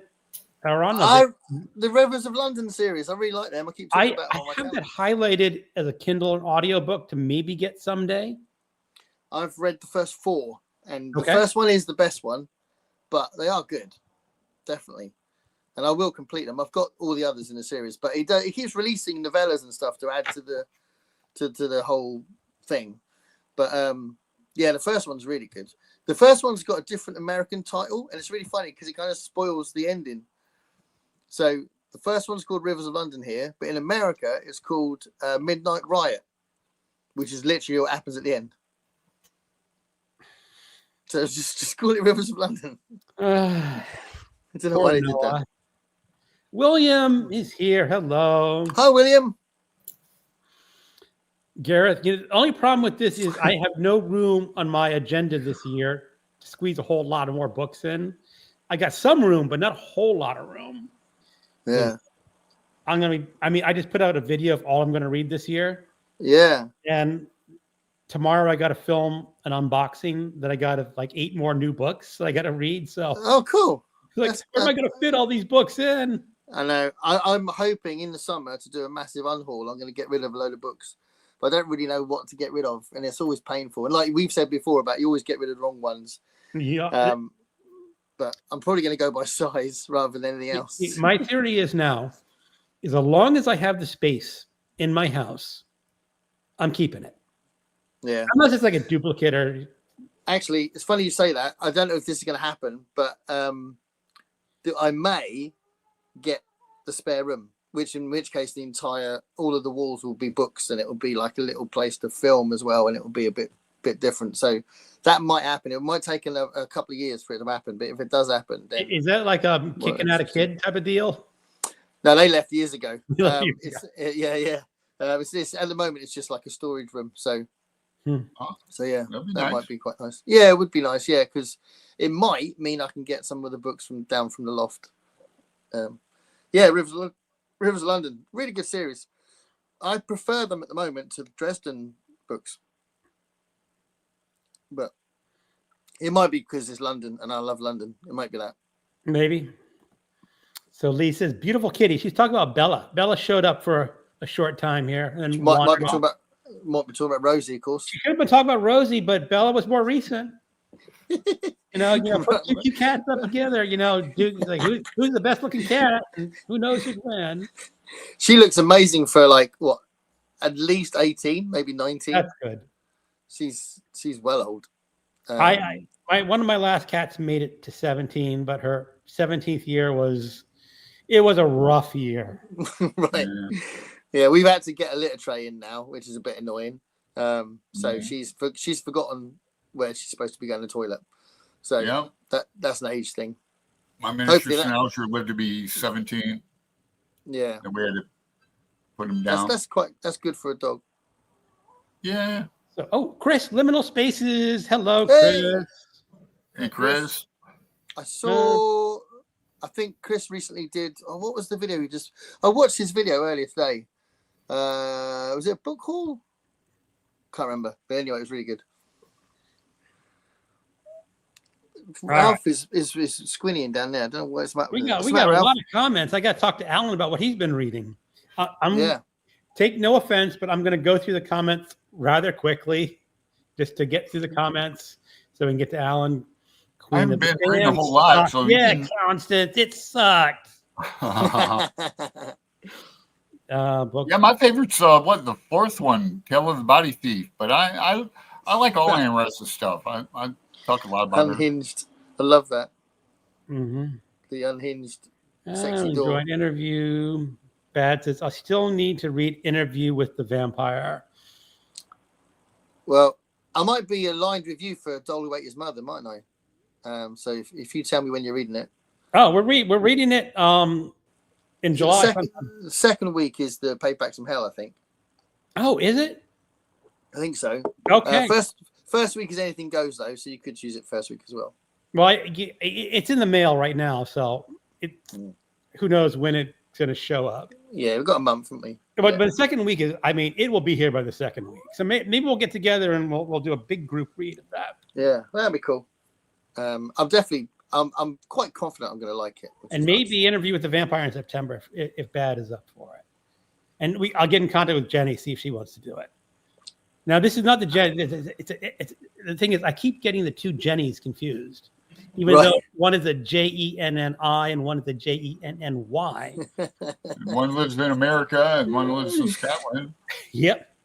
Aronovich. The Rivers of London series. I really like them. I keep talking about them. I have that highlighted as a Kindle and audiobook to maybe get someday. I've read the first 4, and the first one is the best one, but they are good, definitely. And I will complete them. I've got all the others in the series, but he keeps releasing novellas and stuff to add to the whole thing. But the first one's really good. The first one's got a different American title, and it's really funny because it kind of spoils the ending. So the first one's called Rivers of London here, but in America it's called Midnight Riot, which is literally what happens at the end. So just call it Rivers of London. I don't know why they did that. William is here. Hello. Hi, William. Gareth, the only problem with this is I have no room on my agenda this year to squeeze a whole lot of more books in. I got some room, but not a whole lot of room. Yeah. I just put out a video of all I'm going to read this year. Yeah. And tomorrow I got to film an unboxing that I got like 8 more new books that I got to read. So, cool. Like, where am I going to fit all these books in? I know. I'm hoping in the summer to do a massive unhaul. I'm going to get rid of a load of books, but I don't really know what to get rid of, and it's always painful. And like we've said before about, you always get rid of the wrong ones. Yeah. But I'm probably going to go by size rather than anything else. My theory is as long as I have the space in my house, I'm keeping it. Yeah. Unless it's like a duplicate or. Actually, it's funny you say that. I don't know if this is going to happen, but I may get the spare room, in which case all of the walls will be books, and it will be like a little place to film as well, and it will be a bit different. So that might happen. It might take a couple of years for it to happen, but if it does happen, then is that like a kicking out a kid type of deal? No, they left years ago. Yeah. It's at the moment it's just like a storage room. So yeah, that might be quite nice. Yeah, it would be nice. Yeah, because it might mean I can get some of the books down from the loft. Rivers of London, really good series. I prefer them at the moment to Dresden books, but it might be because it's London and I love London. It might be that. Maybe. So Lee says, beautiful kitty. She's talking about Bella. Bella showed up for a short time here. And might be talking about Rosie, of course. She could have been talking about Rosie, but Bella was more recent. Put two cats up together, like who's the best looking cat? And who knows who'd win? She looks amazing for like what, at least 18, maybe 19. That's good. She's well old. One of my last cats made it to 17, but her 17th year was a rough year. Right. Yeah, we've had to get a litter tray in now, which is a bit annoying. So she's forgotten where she's supposed to be going to the toilet. So that's an age thing. My miniature schnauzer lived to be 17. Yeah. And we had to put him down. That's good for a dog. Yeah. So, Chris, Liminal Spaces. Hello, Chris. Hey, Chris. I saw. I think Chris recently did. Oh, what was the video? I watched his video earlier today. Was it a book haul? Can't remember. But anyway, it was really good. Ralph is squinnying down there. I don't know what it's about. We got What's a the matter, Ralph? lot of comments. I got to talk to Alan about what he's been reading. Yeah. Take no offense, but I'm going to go through the comments rather quickly, just to get through the comments, so we can get to Alan. I haven't been reading a whole lot, so yeah, you can... Constance, it sucked. Yeah, my favorite's the fourth one, Tale of the Body Thief. But I like all Anne Rice's stuff. I talk a lot about Unhinged. I love that. Mm-hmm. The Unhinged sexy door. Joint interview. Bad says, I still need to read Interview with the Vampire. Well, I might be aligned with you for Dolly Waiter's Mother, mightn't I? So if you tell me when you're reading it. Oh, we're reading it in July. The second week is the Paperbacks from Hell, I think. Oh, is it? I think so. Okay. First week is Anything Goes, though, so you could choose it first week as well. Well, it's in the mail right now, so who knows when it's going to show up. Yeah, we've got a month, haven't we? But the second week is, it will be here by the second week. So maybe we'll get together and we'll do a big group read of that. Yeah, that'd be cool. I'm quite confident I'm going to like it. And maybe Interview with the Vampire in September if Bad is up for it. And I'll get in contact with Jenny, see if she wants to do it. Now, this is not the Jenny. The thing is, I keep getting the two Jennys confused. Even though one is a Jenni and one is a Jenny. One lives in America and one lives in Scotland. Yep.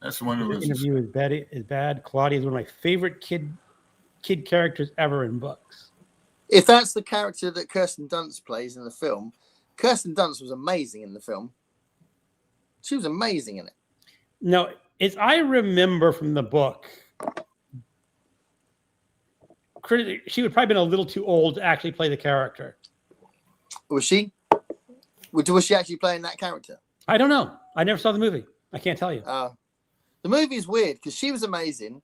That's the one who lives. Interview is bad. Claudia is one of my favorite kid characters ever in books. If that's the character that Kirsten Dunst plays in the film, Kirsten Dunst was amazing in the film. She was amazing in it. No, as I remember from the book, she would probably been a little too old to actually play the character. Was she? Was she actually playing that character? I don't know. I never saw the movie. I can't tell you. The movie is weird because she was amazing,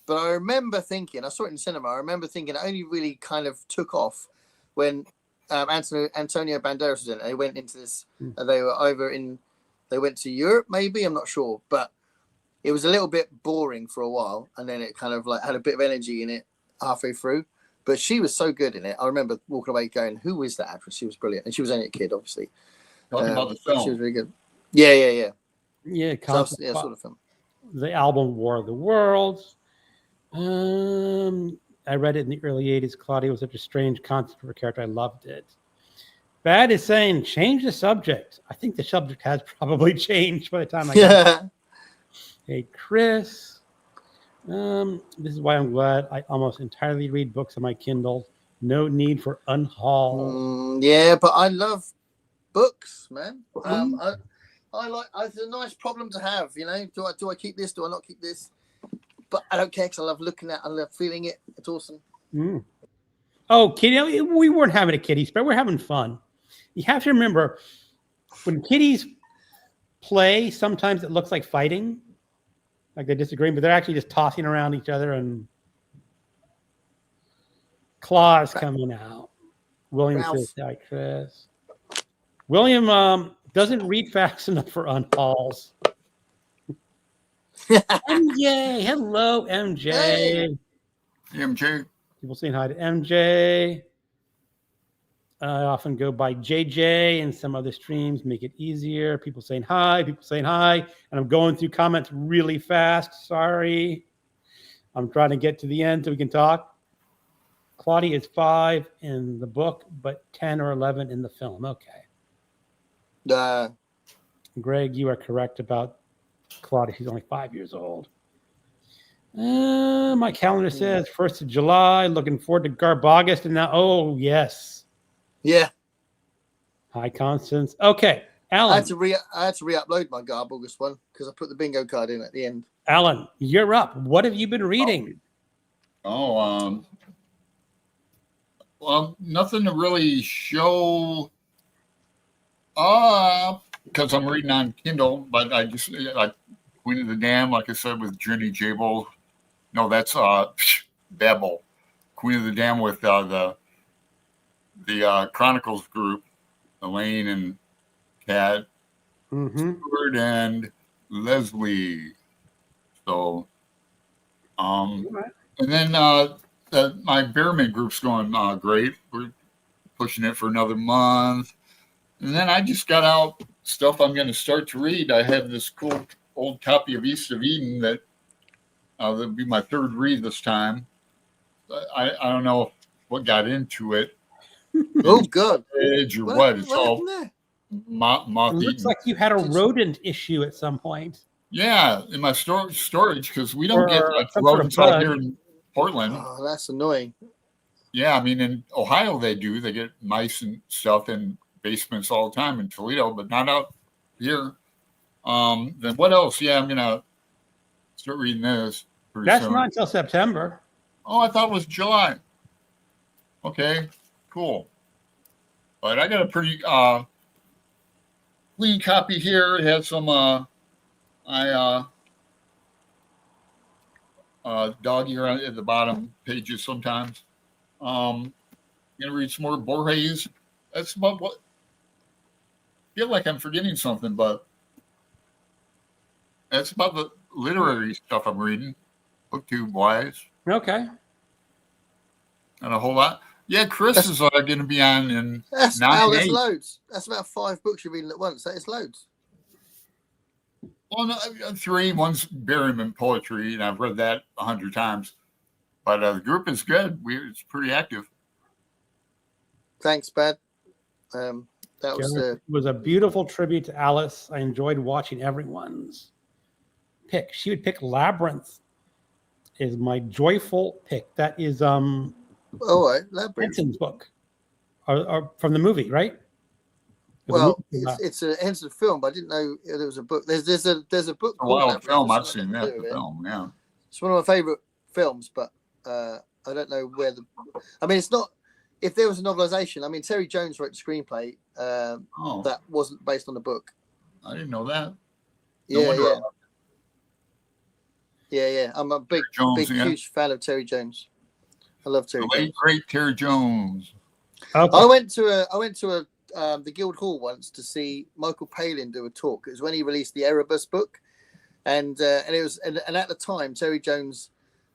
but I remember thinking, I saw it in cinema, I remember thinking it only really kind of took off when Antonio Banderas was in it. They went into this, they went to Europe, maybe, I'm not sure, but it was a little bit boring for a while, and then it kind of like had a bit of energy in it halfway through. But she was so good in it. I remember walking away going, "Who is that actress?" She was brilliant, and she was only a kid, obviously. Talking about the film, she was really good. Yeah. Sort of film. The album War of the Worlds. I read it in the early 80s. Claudia was such a strange concept of a character. I loved it. Bad is saying, change the subject. I think the subject has probably changed by the time I got it. Hey, Chris. This is why I'm glad I almost entirely read books on my Kindle. No need for unhaul. Yeah, but I love books, man. I like. It's a nice problem to have. You know, do I keep this? Do I not keep this? But I don't care because I love looking at. I love feeling it. It's awesome. Oh, kitty! We weren't having a kitty spread. We're having fun. You have to remember when kitties play. Sometimes it looks like fighting, like they're disagreeing, but they're actually just tossing around each other and claws coming out. William says, "Hi, Chris." William doesn't read fast enough for unhauls. MJ, hello, MJ. Hey, MJ. People saying hi to MJ. I often go by JJ and some other streams, make it easier. People saying hi, and I'm going through comments really fast. Sorry. I'm trying to get to the end so we can talk. Claudia is 5 in the book, but 10 or 11 in the film. Okay. Greg, you are correct about Claudia. She's only 5 years old. My calendar says 1st of July. Looking forward to Garb August. And now, oh, yes. Yeah. Hi, Constance. Okay, Alan. I had to re-upload my Garb August one because I put the bingo card in at the end. Alan, you're up. What have you been reading? Well, nothing to really show because I'm reading on Kindle, but I just like Queen of the Dam, like I said, with Jenny Jable. No, that's Babel. Queen of the Dam with the Chronicles group, Elaine and Kat, Stuart and Leslie. So, And then my Bearman group's going great. We're pushing it for another month. And then I just got out stuff I'm going to start to read. I have this cool old copy of East of Eden that that'll be my third read this time. I don't know what got into it. Oh, God. Edge or what? It's all happened there? moth It looks eaten. like you had a rodent issue at some point. Yeah, in my storage because we don't get like some sort of rodents out bug. here in Portland. Oh, that's annoying. Yeah, I mean in Ohio they do. They get mice and stuff in basements all the time in Toledo, but not out here. Then what else? Yeah, I'm gonna start reading this pretty That's soon. not until September. Oh, I thought it was July. Okay, cool. But I got a pretty clean copy here. It has some dog ear at the bottom pages sometimes. Gonna read some more Borges. That's about what. I feel like I'm forgetting something, but that's about the literary stuff I'm reading. Booktube wise, Okay. not a whole lot. Yeah, Chris is going to be on in That's 9/8. loads. That's about 5 books you're reading at once. That is loads. Well, no, 3. One's Berryman poetry, and I've read that 100 times. But the group is good. It's pretty active. Thanks, Bad. That Was a beautiful tribute to Alice. I enjoyed watching everyone's pick. She would pick Labyrinth is my joyful pick. That is all right, Labyrinth. Henson's book, or from the movie, right? Well, it's a Henson film, but I didn't know there was a book. There's a book. A wild film. I've It's seen that film. Yeah, it's one of my favorite films, but I don't know where the. I mean, it's not. If there was a novelization, I mean, Terry Jones wrote the screenplay that wasn't based on the book. I didn't know that. Yeah. I'm a big, huge fan of Terry Jones. I love Terry Jones. Great Terry Jones. Okay. I went to the Guildhall once to see Michael Palin do a talk. It was when he released the Erebus book, and at the time Terry Jones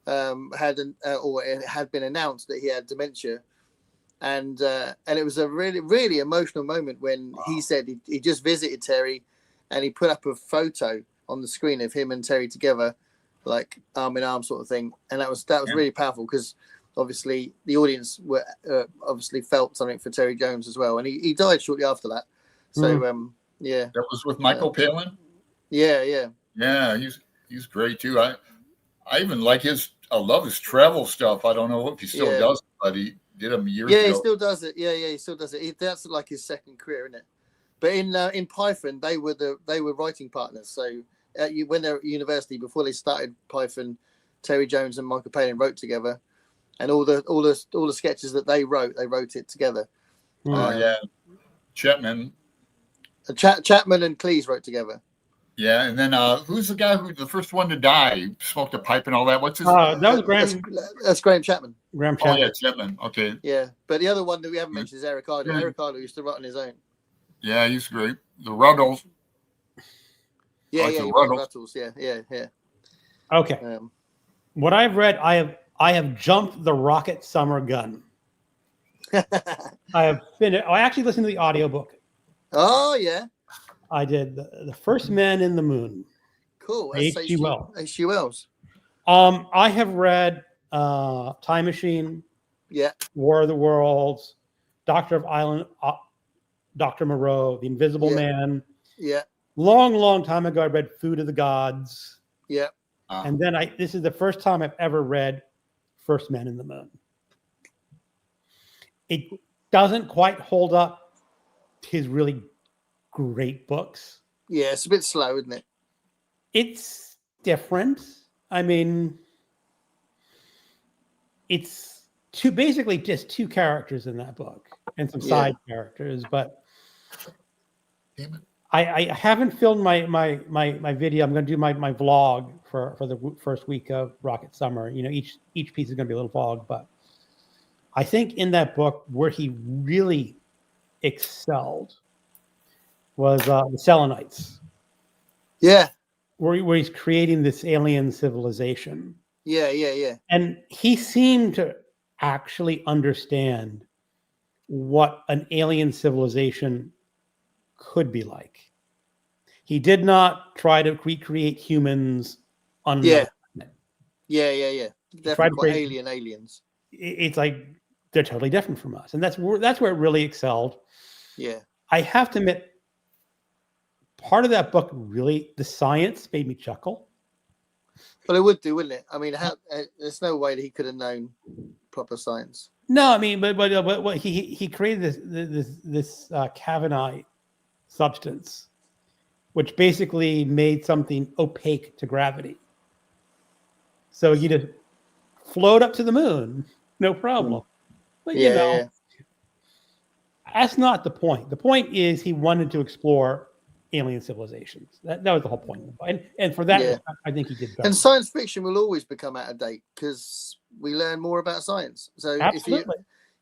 it had been announced that he had dementia, and it was a really, really emotional moment when he said he just visited Terry, and he put up a photo on the screen of him and Terry together, like arm in arm sort of thing, and that was really powerful because obviously the audience were obviously felt something for Terry Jones as well, and he died shortly after that. So that was with Michael Palin. Yeah. He's great too. I even like I love his travel stuff. I don't know if he still does it, but he did them years ago. Yeah, he still does it. Yeah, he still does it. That's like his second career, isn't it? But in Python, they were writing partners. So when they were at university, before they started Python, Terry Jones and Michael Palin wrote together, and all the sketches that they wrote it together. Chapman and Cleese wrote together. Yeah, and then who's the guy who the first one to die? He smoked a pipe and all that. What's his? That was Graham. That's Graham Chapman. Graham Chapman. Oh yeah, Chapman. Okay. Yeah, but the other one that we haven't mentioned is Eric Idle. Eric Idle used to write on his own. Yeah, he's great. The Ruddles. Yeah, Ruddles. Yeah. Okay. What I've read, I have jumped the Rocket Summer Gun. I have finished. I actually listened to the audiobook. Oh yeah. I did the First Man in the Moon. Cool. H.G. Wells. H.G. Wells. I have read Time Machine. Yeah. War of the Worlds, Doctor of Island, Dr. Moreau, The Invisible Man. Yeah. Long time ago, I read Food of the Gods. Yeah. And then this is the first time I've ever read First Man in the Moon. It doesn't quite hold up to his really great books. Yeah, it's a bit slow, isn't it? It's different. I mean, it's basically just two characters in that book and some side characters, but I haven't filmed my video. I'm going to do my vlog for the first week of Rocket Summer. You know, each piece is going to be a little vlog, but I think in that book where he really excelled was the Selenites. Yeah. Where he's creating this alien civilization. Yeah. And he seemed to actually understand what an alien civilization could be like. He did not try to recreate humans on another planet. Yeah. Definitely quite aliens. It's like they're totally different from us, and that's where it really excelled. Yeah. I have to admit, part of that book really, the science made me chuckle. But it would do, wouldn't it? I mean, there's no way that he could have known proper science. No, I mean, but he created this cavernite substance, which basically made something opaque to gravity. So you just float up to the moon, no problem. But Yeah. that's not the point. The point is he wanted to explore alien civilizations. That was the whole point. And for that, I think he did better. And science fiction will always become out of date because we learn more about science. So Absolutely.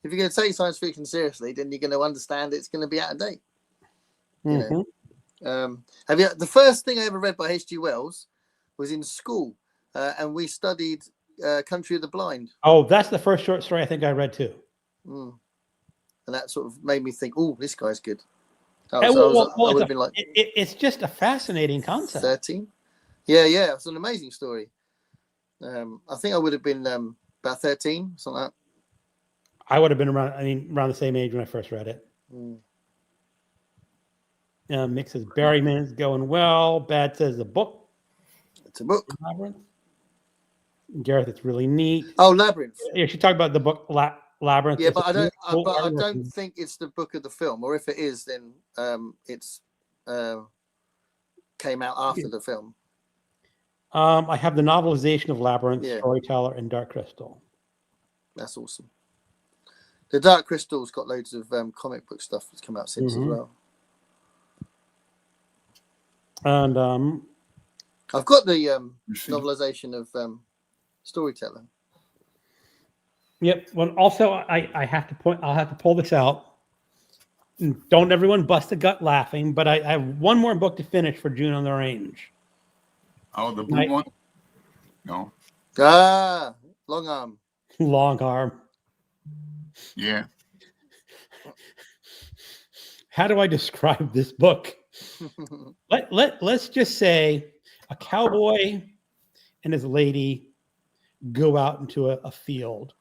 if you're going to take science fiction seriously, then you're going to understand it's going to be out of date. You know? The first thing I ever read by H.G. Wells was in school, and we studied Country of the Blind. Oh, that's the first short story I think I read too. And that sort of made me think, oh, this guy's good. I would have been like, it's just a fascinating concept. 13. Yeah. It's an amazing story. I think I would have been about 13, something like that. I would have been around the same age when I first read it. Mick says Berryman's going well. Bad says the book. It's a book. Labyrinth. Gareth, it's really neat. Oh, Labyrinth. Yeah, she talked about the book Labyrinth. Yeah, but I don't think it's the book of the film. Or if it is, then it's came out after the film. I have the novelization of Labyrinth, Storyteller, and Dark Crystal. That's awesome. The Dark Crystal's got loads of comic book stuff that's come out since as well. And I've got the novelization of Storyteller. Yep. Well, also, I have to point. I'll have to pull this out. Don't everyone bust a gut laughing. But I have one more book to finish for June on the Range. Oh, the blue one? No. Long Arm. Long Arm. Yeah. How do I describe this book? Let's just say a cowboy and his lady go out into a field,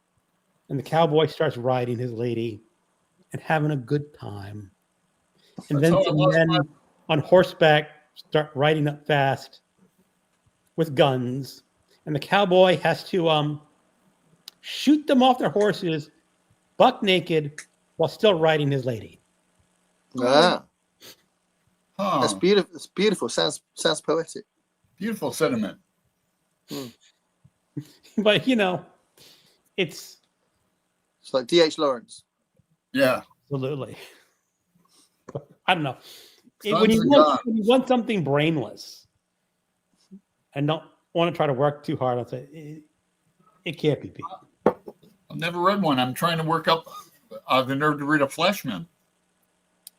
and the cowboy starts riding his lady and having a good time. And then some men on horseback start riding up fast with guns, and the cowboy has to shoot them off their horses, buck naked, while still riding his lady. That's beautiful. It's beautiful. Sounds poetic. Beautiful sentiment. But it's like D.H. Lawrence. Yeah, absolutely. I don't know. When you want something brainless and don't want to try to work too hard, I'll say it can't be beat. I've never read one. I'm trying to work up the nerve to read a Flashman.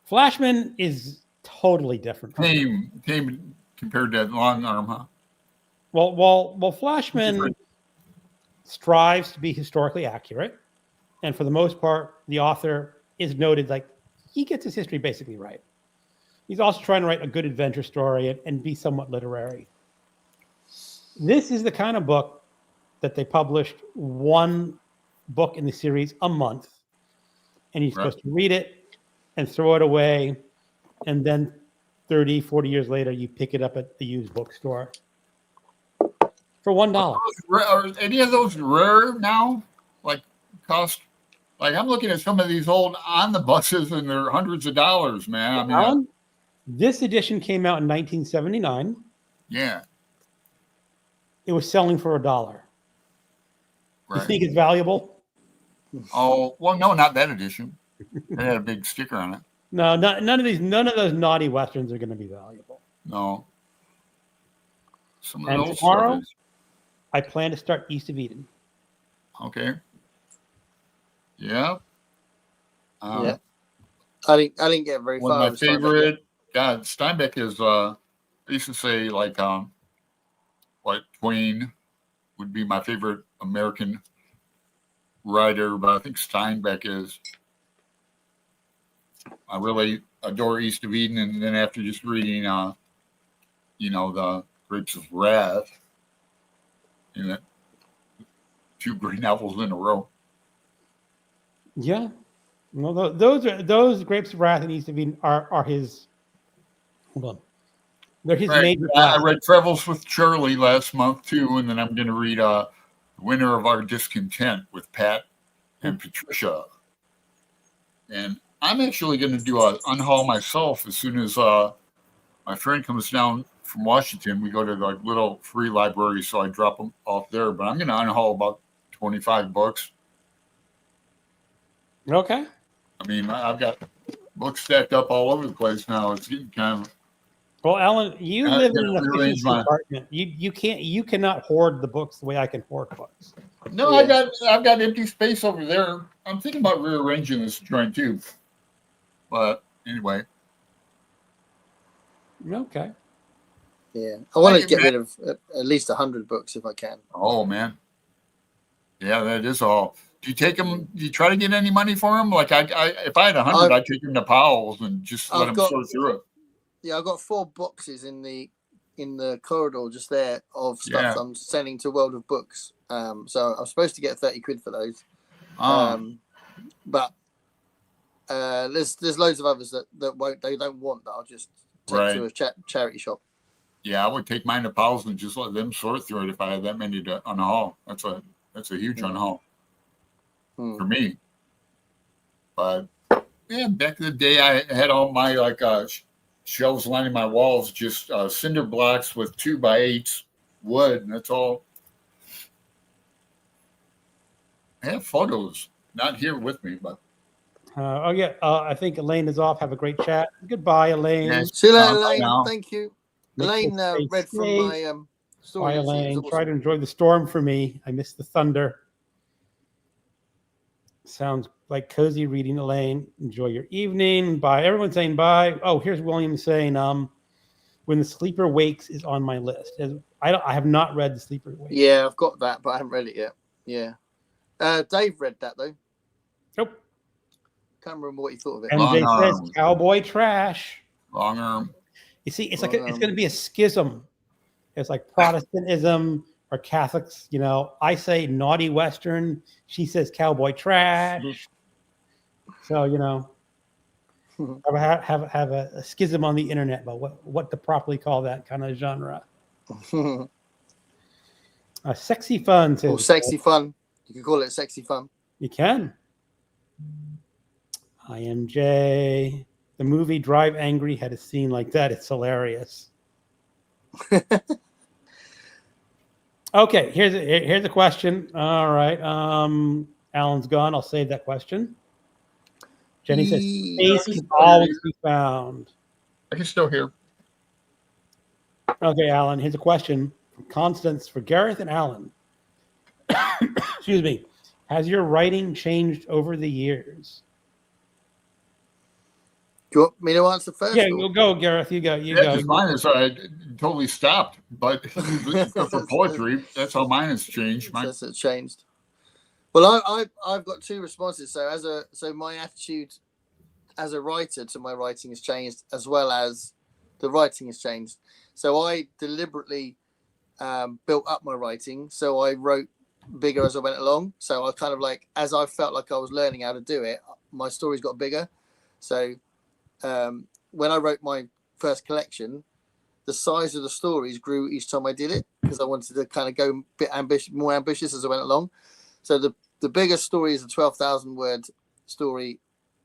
Flashman is totally different. Tame compared to Long Arm, huh? Well, Flashman strives to be historically accurate, and for the most part, the author is noted like he gets his history basically right. He's also trying to write a good adventure story and be somewhat literary. This is the kind of book that they published one book in the series a month, and you're supposed to read it and throw it away, and then 30, 40 years later, you pick it up at the used bookstore for $1. Are any of those rare now? Like cost? Like I'm looking at some of these old omnibuses, and they're hundreds of dollars, man. I mean, this edition came out in 1979. Yeah. It was selling for $1. Right. You think it's valuable? Oh well, no, not that edition. It had a big sticker on it. No, none of those naughty westerns are going to be valuable. No. And tomorrow, I plan to start East of Eden. Okay. Yeah. Yeah. I didn't get very far. One of my favorite. God, Steinbeck is. I used to say like, what Twain would be my favorite American writer, but I think Steinbeck is. I really adore East of Eden, and then after just reading, the Grapes of Wrath, and 2 great novels in a row. Yeah. Well, those Grapes of Wrath and East of Eden are his. Hold on. They're his major. I read Travels with Charlie last month too, and then I'm going to read Winter of Our Discontent with Pat and Patricia. And I'm actually going to do an unhaul myself as soon as my friend comes down from Washington. We go to the little free library, so I drop them off there. But I'm going to unhaul about 25 books. Okay. I mean, I've got books stacked up all over the place now. It's getting kind of. Well, Alan, you live in an efficiency apartment. You cannot hoard the books the way I can hoard books. No, yeah. I've got empty space over there. I'm thinking about rearranging this joint too. But anyway. Okay. Yeah, I want to get rid of at least 100 books if I can. Oh man. Yeah, that is all. Do you take them? Do you try to get any money for them? Like if I had 100, I'd take them to Powell's and just let them sort through it. Yeah, I've got 4 boxes in the corridor just there of stuff I'm sending to World of Books. So I'm supposed to get 30 quid for those. But there's loads of others that don't want that. I'll just take to a charity shop. Yeah, I would take mine to Powell's and just let them sort through it if I had that many to unhaul. That's a huge unhaul for me. But yeah, back in the day, I had all my shelves lining my walls, just cinder blocks with 2x8 wood, and that's all. I have photos, not here with me, but. I think Elaine is off. Have a great chat. Goodbye, Elaine. Yeah. See you later, Elaine. Thank you. Elaine read from my story. Bye, Elaine. Awesome. Try to enjoy the storm for me. I miss the thunder. Sounds like cozy reading, Elaine. Enjoy your evening. Bye. Everyone's saying bye. Oh, here's William saying, When the Sleeper Wakes is on my list. I have not read The Sleeper Wakes. Yeah, I've got that, but I haven't read it yet. Yeah. Dave read that, though. Nope. Can't remember what he thought of it. And they says cowboy trash. Long arm. You see, it's like it's going to be a schism. It's like Protestantism or Catholics. I say naughty Western. She says cowboy trash. So have a schism on the internet about what to properly call that kind of genre. Sexy fun. Or sexy fun. You can call it sexy fun. You can. IMJ. The movie Drive Angry had a scene like that. It's hilarious. Okay, here's a question. All right. Alan's gone. I'll save that question. Jenny says space can always be found. I can still hear. Okay, Alan, here's a question from Constance for Gareth and Alan. Excuse me. Has your writing changed over the years? Do you want me to answer first? Yeah, you'll go, Gareth. You go. Mine is totally stopped, but for poetry, that's how mine has changed. That's it changed. Well, I've got 2 responses. So my attitude as a writer to my writing has changed, as well as the writing has changed. So I deliberately built up my writing. So I wrote bigger as I went along. So I kind of as I felt like I was learning how to do it, my stories got bigger. So when I wrote my first collection, the size of the stories grew each time I did it, because I wanted to kind of go a bit more ambitious as I went along. So the biggest story is a 12,000 word story,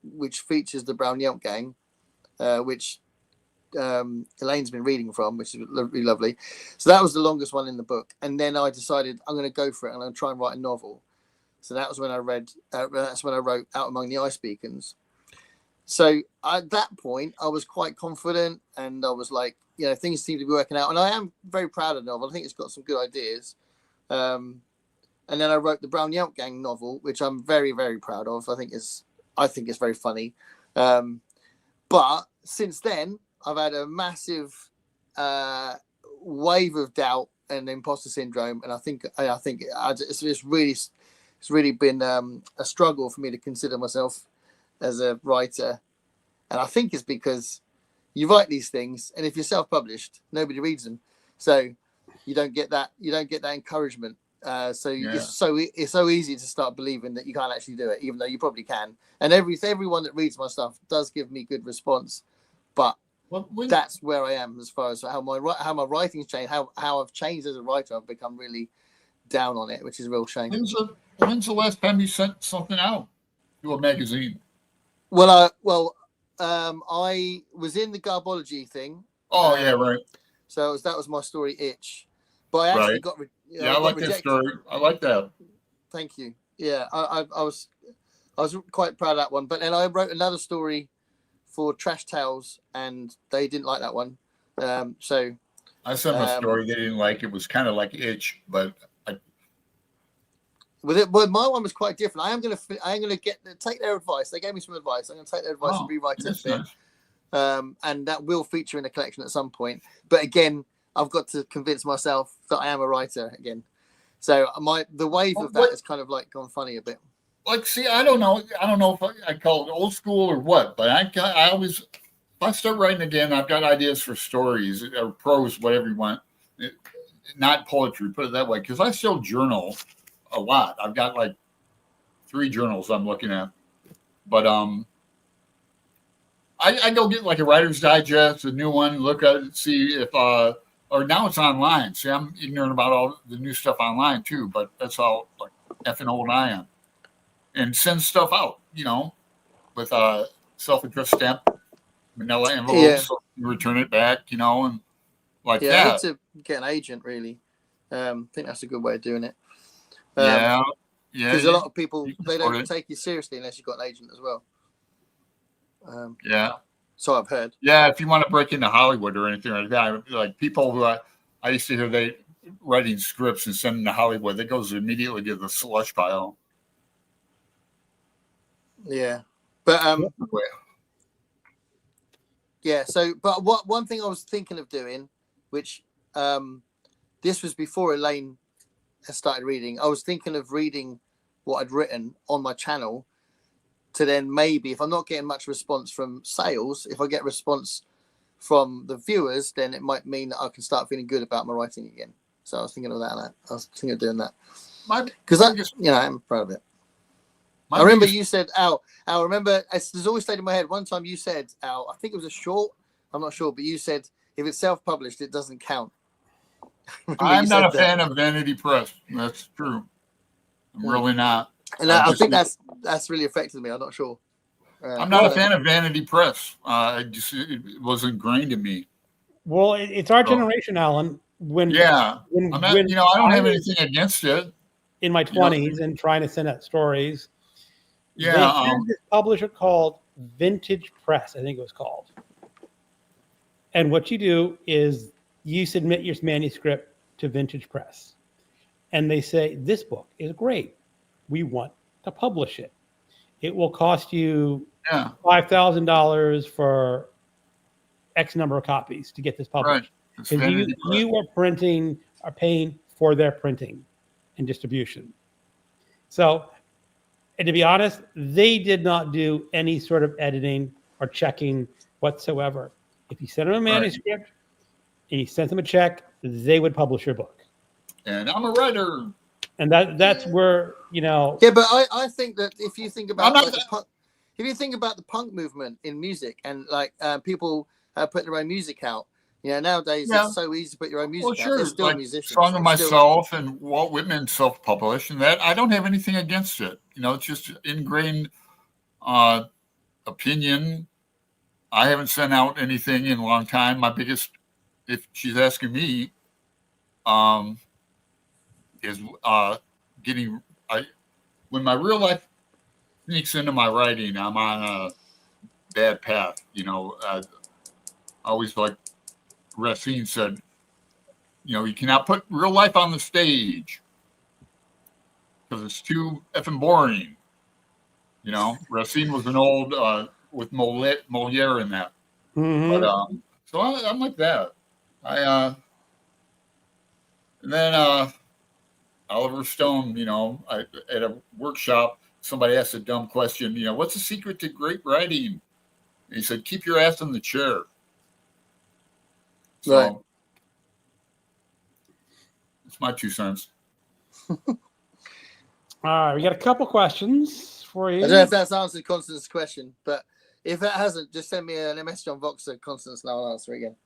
which features the Brown Yelp Gang, which Elaine's been reading from, which is really lovely. So that was the longest one in the book. And then I decided I'm going to go for it. I'm going to try and write a novel. So that was when I read. That's when I wrote Out Among the Ice Beacons. So at that point, I was quite confident, and I was like, things seem to be working out. And I am very proud of the novel. I think it's got some good ideas. And then I wrote the Brown Yelp Gang novel, which I'm very, very proud of. I think it's very funny. But since then, I've had a massive wave of doubt and imposter syndrome, and I think it's really been a struggle for me to consider myself as a writer, and I think it's because you write these things, and if you're self-published, nobody reads them, so you don't get that encouragement. It's so easy to start believing that you can't actually do it, even though you probably can. And everyone that reads my stuff does give me good response, but that's where I am as far as how my writing's changed, how I've changed as a writer. I've become really down on it, which is a real shame. When's the last time you sent something out to a magazine? I was in the Garbology thing. Oh yeah, right. So that was my story, Itch. But I actually got I like that story. I like that. Thank you. Yeah, I was quite proud of that one. But then I wrote another story for Trash Tales, and they didn't like that one. So I sent them a story they didn't like. It was kind of like Itch, but my one was quite different. I'm gonna take their advice. They gave me some advice. I'm gonna take their advice and rewrite it a bit. Nice. And that will feature in the collection at some point. But again, I've got to convince myself that I am a writer again. So the wave of that has kind of like gone funny a bit. Like, see, I don't know if I call it old school or what, but I always, if I start writing again, I've got ideas for stories or prose, whatever you want. Not poetry, put it that way, because I still journal a lot. I've got like 3 journals I'm looking at, but I go get like a Writer's Digest, a new one, look at it, see if or now it's online. See, I'm ignorant about all the new stuff online too, but that's how like effing old I am. And send stuff out, with a self-addressed stamp, manila envelope, so you return it back, and like that. I need to get an agent, really. I think that's a good way of doing it. Yeah. Because a lot of people, they don't take you seriously unless you've got an agent as well. So I've heard. Yeah, if you want to break into Hollywood or anything like that, like people who I used to hear they writing scripts and sending to Hollywood, that goes immediately to the slush pile. Yeah, but So, but one thing I was thinking of doing, which this was before Elaine has started reading. I was thinking of reading what I'd written on my channel, to then maybe, if I'm not getting much response from sales, if I get response from the viewers, then it might mean that I can start feeling good about my writing again. So I was thinking of that. I was thinking of doing that because I'm proud of it. I remember you said, Al, remember, it's always stayed in my head. One time you said, Al, I think it was a short, I'm not sure, but you said, if it's self-published, it doesn't count. I'm not a fan of Vanity Press. That's true. I'm really not. And I think that's really affected me. I'm not sure. I'm not a fan of Vanity Press. It was ingrained in me. Well, it's our generation, Alan. I'm not, I don't have anything against it. In my 20s and trying to send out stories. Yeah. They had this publisher called Vintage Press, I think it was called. And what you do is you submit your manuscript to Vintage Press. And they say, this book is great. We want to publish it. It will cost you $5,000 for X number of copies to get this published. Because you are paying for their printing and distribution. So, and to be honest, they did not do any sort of editing or checking whatsoever. If you sent them a manuscript and you sent them a check, they would publish your book. And I'm a writer. And that's where, Yeah, but I think that if you think about the punk movement in music and like people putting their own music out, nowadays it's so easy to put your own music out. There's still musicians. Song of Myself and Walt Whitman self-published, and that I don't have anything against it. It's just ingrained opinion. I haven't sent out anything in a long time. My biggest, if she's asking me, is when my real life sneaks into my writing, I'm on a bad path. I always like Racine said, you cannot put real life on the stage because it's too effing boring. Racine was an old with Moliere in that. Mm-hmm. But, so I'm like that. And then Oliver Stone, at a workshop, somebody asked a dumb question, what's the secret to great writing? And he said, keep your ass in the chair. So Right. it's my 2 cents. All right, we got a couple questions for you. I don't know if that's answered Constance's question, but if it hasn't, just send me a message on Voxer, Constance, and I'll answer again.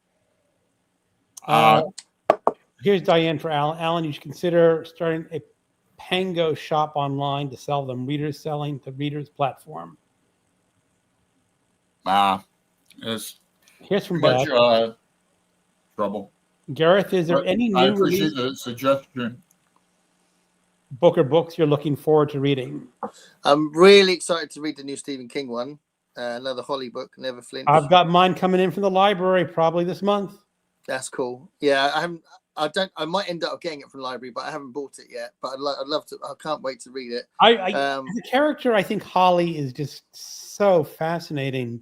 Here's Diane for Alan. Alan, you should consider starting a Pango shop online to sell them. Readers selling to readers platform. It's Here's from much Beth. trouble. Gareth, is there But any I new appreciate release the suggestion. book or books you're looking forward to reading? I'm really excited to read the new Stephen King one, another Holly book, Never Flinch. I've got mine coming in from the library probably this month. That's cool. Yeah, I might end up getting it from the library, but I haven't bought it yet. But I'd love to. I can't wait to read it. The character, I think Holly is just so fascinating.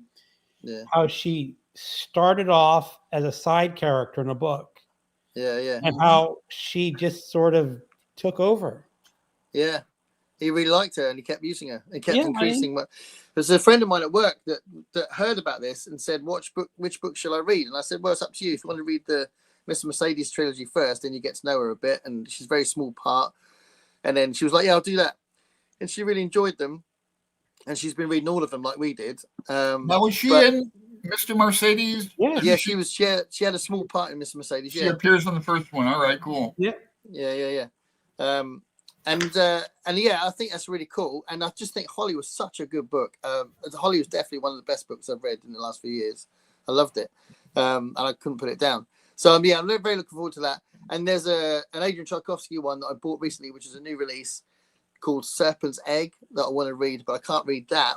Yeah. How she started off as a side character in a book. Yeah. And how she just sort of took over. Yeah. He really liked her and he kept using her. He kept increasing. There's a friend of mine at work that heard about this and said, which book shall I read? And I said, well, it's up to you. If you want to read the Mr. Mercedes trilogy first, then you get to know her a bit. And she's a very small part. And then she was like, yeah, I'll do that. And she really enjoyed them. And she's been reading all of them like we did. Now, was she in Mr. Mercedes? Yeah, she was. She had a small part in Mr. Mercedes. She appears in the first one. All right, cool. Yeah. And yeah, I think that's really cool. And I just think Holly was such a good book. Holly was definitely one of the best books I've read in the last few years. I loved it, and I couldn't put it down. So I'm very looking forward to that. And there's an Adrian Tchaikovsky one that I bought recently, which is a new release called Serpent's Egg that I want to read, but I can't read that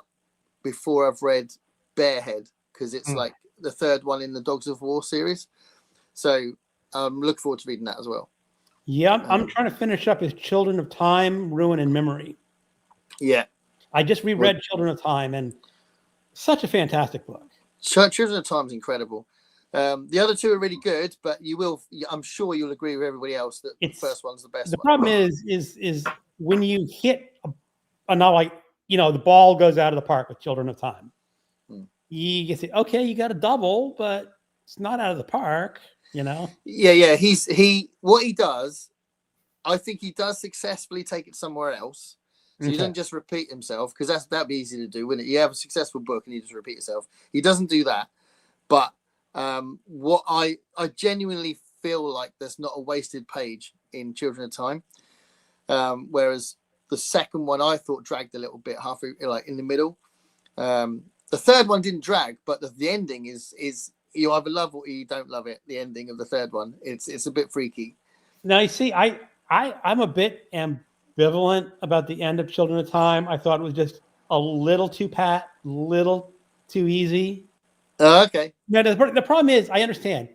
before I've read Bearhead because it's like the third one in the Dogs of War series. So I'm looking forward to reading that as well. Yeah, I'm trying to finish up his Children of Time, Ruin and Memory. Yeah. I just reread Children of Time and such a fantastic book. Children of Time is incredible. The other two are really good, but I'm sure you'll agree with everybody else that the first one's the best. The problem is when you hit a novel, like, the ball goes out of the park with Children of Time. You can say, okay, you got a double, but it's not out of the park, Yeah. What he does, I think he does successfully take it somewhere else. So he doesn't just repeat himself, because that'd be easy to do, wouldn't it? You have a successful book and you just repeat yourself. He doesn't do that. But what I genuinely feel like there's not a wasted page in Children of Time. Whereas the second one I thought dragged a little bit halfway, like in the middle. The third one didn't drag, but the ending is you either love or you don't love it. The ending of the third one, it's a bit freaky. Now you see, I'm a bit ambivalent about the end of Children of Time. I thought it was just a little too pat, little too easy. Okay. Now the problem is, I understand.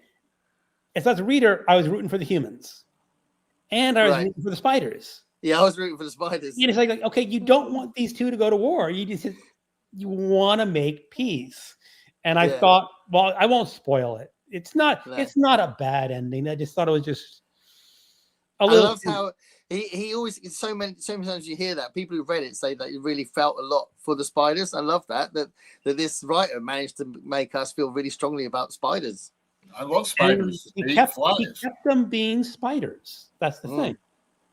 As a reader, I was rooting for the humans, and I was rooting for the spiders. Yeah, I was rooting for the spiders. It's like, okay, you don't want these two to go to war. You want to make peace. And I thought, well, I won't spoil it. It's not a bad ending. I just thought it was just a little. I loved how he always, so many times you hear that people who've read it say that you really felt a lot for the spiders. I love that this writer managed to make us feel really strongly about spiders. I love spiders. He kept them being spiders. That's the thing.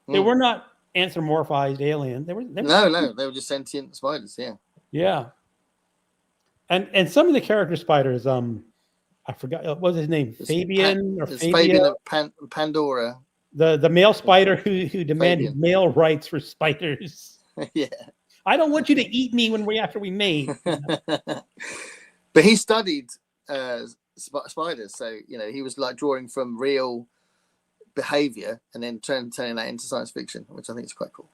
They were not anthropomorphized aliens. They were they were just sentient spiders. Yeah. And some of the character spiders, I forgot, what was his name? Fabian Fabian of Pandora. The male spider who demanded male rights for spiders. Yeah. I don't want you to eat me after we mate. But he studied spiders, so he was like drawing from real behavior and then turning that into science fiction, which I think is quite cool.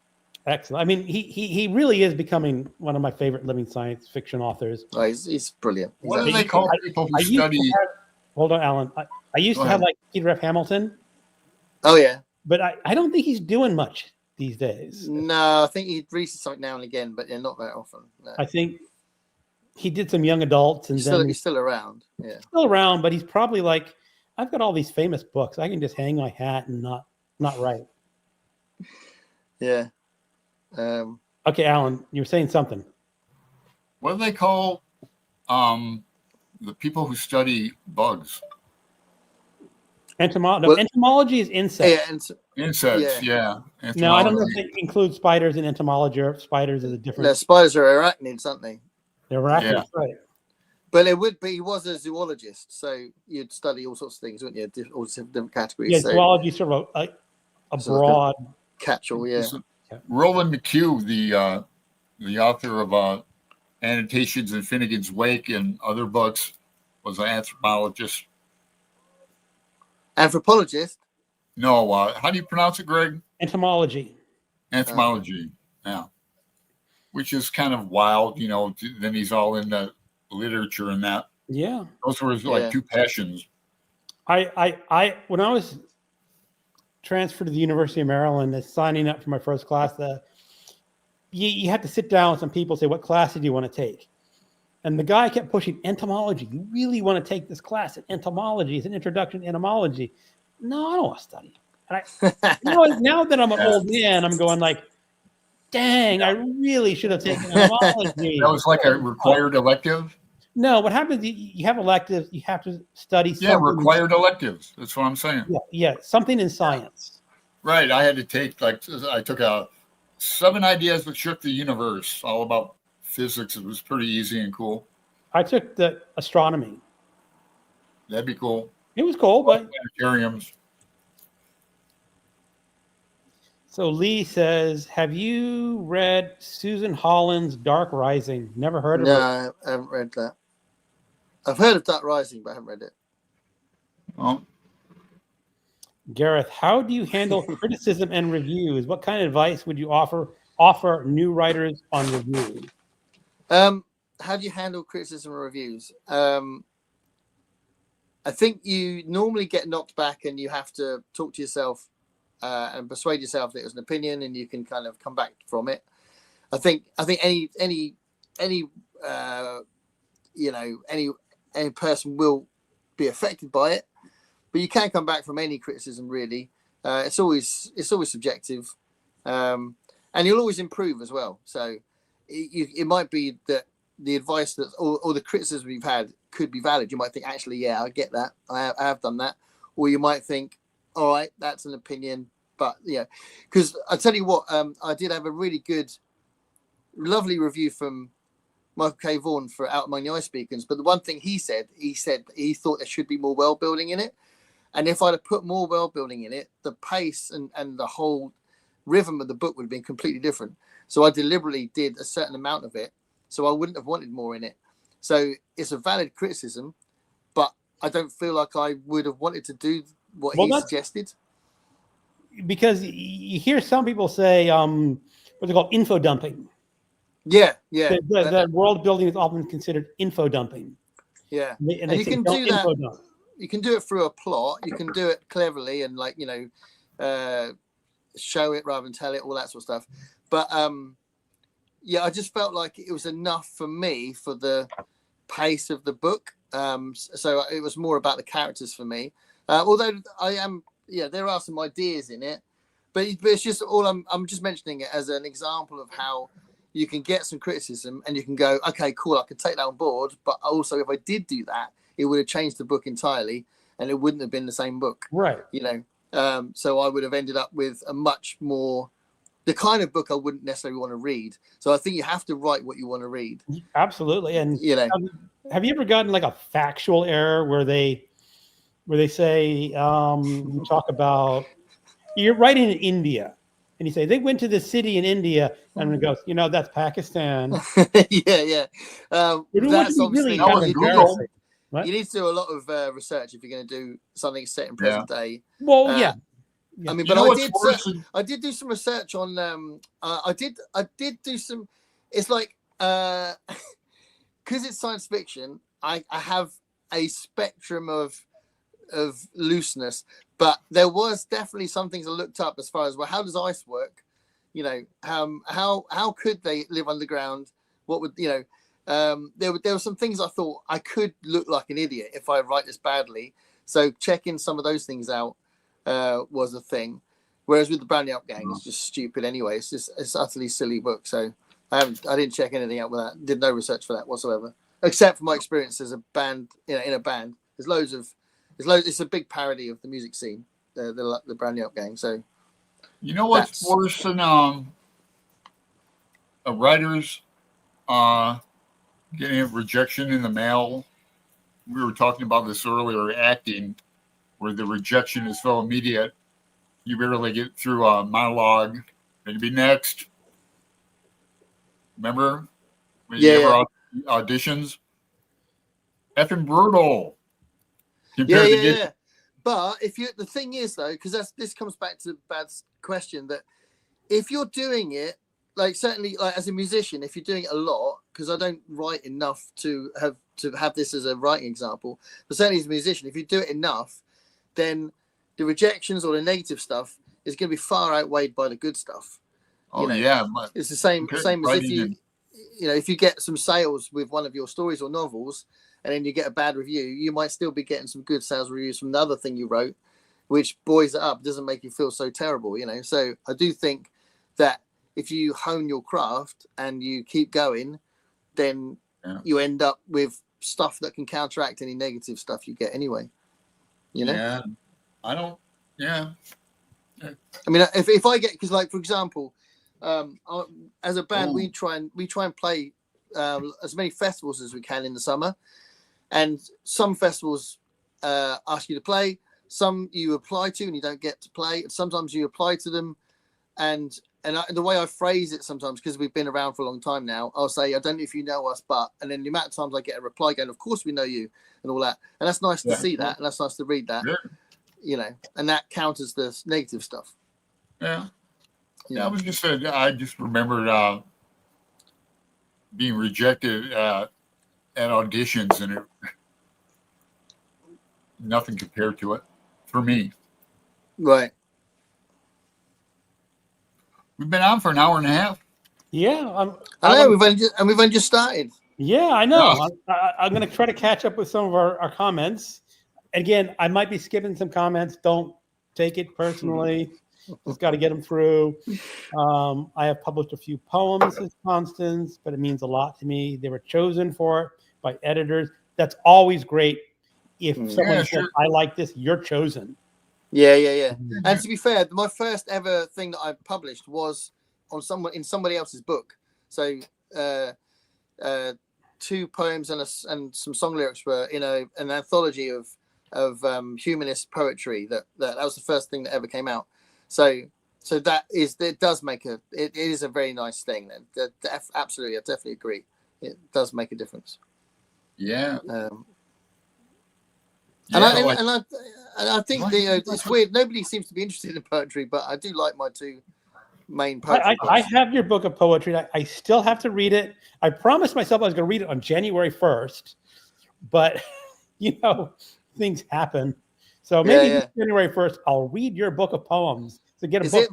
Excellent. I mean, he really is becoming one of my favorite living science fiction authors. Oh, he's brilliant. What do they call people who study? Hold on, Alan. I used to have like Peter F. Hamilton. Oh yeah. But I don't think he's doing much these days. No, I think he reads something now and again, but not very often. No. I think he did some young adults, and he's still around. Yeah, still around, but he's probably like, I've got all these famous books. I can just hang my hat and not not right. Yeah. Okay, Alan, you were saying something. What do they call the people who study bugs? Entomology is insects. Yeah, and Insects, yeah. No, I don't know if Entomology. they include spiders in entomology, or if spiders is a different. no, spiders are arachnids, aren't they? They're arachnids, Yeah. right? But it would be. He was a zoologist, so you'd study all sorts of things, wouldn't you? All different categories. Yeah, so zoology is sort of a sort of broad. catch-all. Yeah. Roland McHugh, the author of Annotations in Finnegan's Wake and other books, was an anthropologist. Anthropologist. No, how do you pronounce it, Greg? Entomology. Entomology, yeah. Which is kind of wild, you know. Then he's all into literature and that. Yeah. Those were his two passions. I when I was transferred to the University of Maryland, signing up for my first class, you had to sit down with some people and say, what class did you want to take? And the guy kept pushing entomology. You really want to take this class at entomology? It's an introduction to entomology. No, I don't want to study. And now that I'm an old man, I'm going like, dang, I really should have taken entomology. That was like a required elective? No, what happens, you have electives, you have to study something. Yeah, required electives. That's what I'm saying. Yeah, something in science. Right. I had to take, I took 7 ideas that shook the universe, all about physics. It was pretty easy and cool. I took the astronomy. That'd be cool. It was cool, but planetariums. So Lee says, have you read Susan Holland's Dark Rising? Never heard of it. No, I haven't read that. I've heard of Dark Rising, but I haven't read it. Oh. Gareth, how do you handle criticism and reviews? What kind of advice would you offer new writers on review? How do you handle criticism and reviews? I think you normally get knocked back and you have to talk to yourself and persuade yourself that it was an opinion and you can kind of come back from it. I think any person will be affected by it, but you can't come back from any criticism really. It's always subjective, and you'll always improve as well. So it might be that the advice that or the criticism you've had could be valid. You might think, actually, yeah, I get that. I have done that. Or you might think, all right, that's an opinion. But yeah, because I tell you what, I did have a really good, lovely review from Michael K. Vaughan for Out Among the Ice Beacons. But the one thing he said he thought there should be more world building in it. And if I'd have put more world building in it, the pace and the whole rhythm of the book would have been completely different. So I deliberately did a certain amount of it. So I wouldn't have wanted more in it. So it's a valid criticism, but I don't feel like I would have wanted to do what he suggested. Because you hear some people say, what's it called, info dumping. Yeah. That world building is often considered info dumping. Yeah. And you can do that. You can do it through a plot. You can do it cleverly and show it rather than tell it, all that sort of stuff. But yeah, I just felt like it was enough for me for the pace of the book. So it was more about the characters for me. Although there are some ideas in it, but it's just I'm just mentioning it as an example of how you can get some criticism and you can go, okay, cool, I can take that on board. But also, if I did do that, it would have changed the book entirely, and it wouldn't have been the same book, right? So I would have ended up with a much more the kind of book I wouldn't necessarily want to read. So I think you have to write what you want to read. Absolutely, and have you ever gotten like a factual error where they say you talk about you're writing in India and you say they went to the city in India and it goes, that's Pakistan. yeah. That's obviously Google. What? You need to do a lot of research if you're going to do something set in present day. Well, yeah. I mean, but I did do some research on. I did do some. It's like because it's science fiction. I have a spectrum of looseness, but there was definitely some things I looked up as far as how does ice work? How could they live underground? What would there were some things I thought I could look like an idiot if I write this badly. So checking some of those things out was a thing. Whereas with the Brown Yelp Gang, it's just stupid anyway. It's utterly silly book. So I didn't check anything out with that. Did no research for that whatsoever, except for my experience as a band, in a band. It's a big parody of the music scene, the Brown Yelp Gang. So you know what's worse than a writer's getting a rejection in the mail? We were talking about this earlier, acting, where the rejection is so immediate. You barely get through a monologue. Maybe next. Remember? When you ever auditions? Effing brutal. Yeah. But the thing is though, because this comes back to Bad's question, that if you're doing it, like certainly like as a musician, if you're doing it a lot, because I don't write enough to have this as a writing example, but certainly as a musician, if you do it enough, then the rejections or the negative stuff is going to be far outweighed by the good stuff. It's the same as if you get some sales with one of your stories or novels, and then you get a bad review, you might still be getting some good sales reviews from the other thing you wrote, which buoys it up, doesn't make you feel so terrible, So I do think that if you hone your craft and you keep going, then you end up with stuff that can counteract any negative stuff you get anyway. Yeah, I don't. Yeah. I mean, if I get, because like for example, as a band, we try and play as many festivals as we can in the summer, and some festivals ask you to play, some you apply to and you don't get to play, and sometimes you apply to them, and the way I phrase it sometimes, because we've been around for a long time now, I'll say, I don't know if you know us, but, and then the amount of times I get a reply going, of course we know you, and all that, and that's nice to see that, and that's nice to read that. And that counters the negative stuff. Yeah. I just remembered being rejected at auditions, and nothing compared to it for me. Right. We've been on for an hour and a half. Yeah. I know, we've only just started. Yeah, I know. I'm going to try to catch up with some of our comments. Again, I might be skipping some comments. Don't take it personally. Just got to get them through. I have published a few poems as Constance, but it means a lot to me. They were chosen for it by editors. That's always great. If someone says, I like this, you're chosen. Yeah. And to be fair, my first ever thing that I published was in somebody else's book. So 2 poems and some song lyrics were in an anthology of humanist poetry. That was the first thing that ever came out. So it is a very nice thing. Then absolutely, I definitely agree. It does make a difference. Yeah. And I think it's weird. Nobody seems to be interested in poetry, but I do like my 2 main poetry books. I have your book of poetry. I still have to read it. I promised myself I was going to read it on January 1st, but things happen. So maybe January 1st, I'll read your book of poems. So get a book.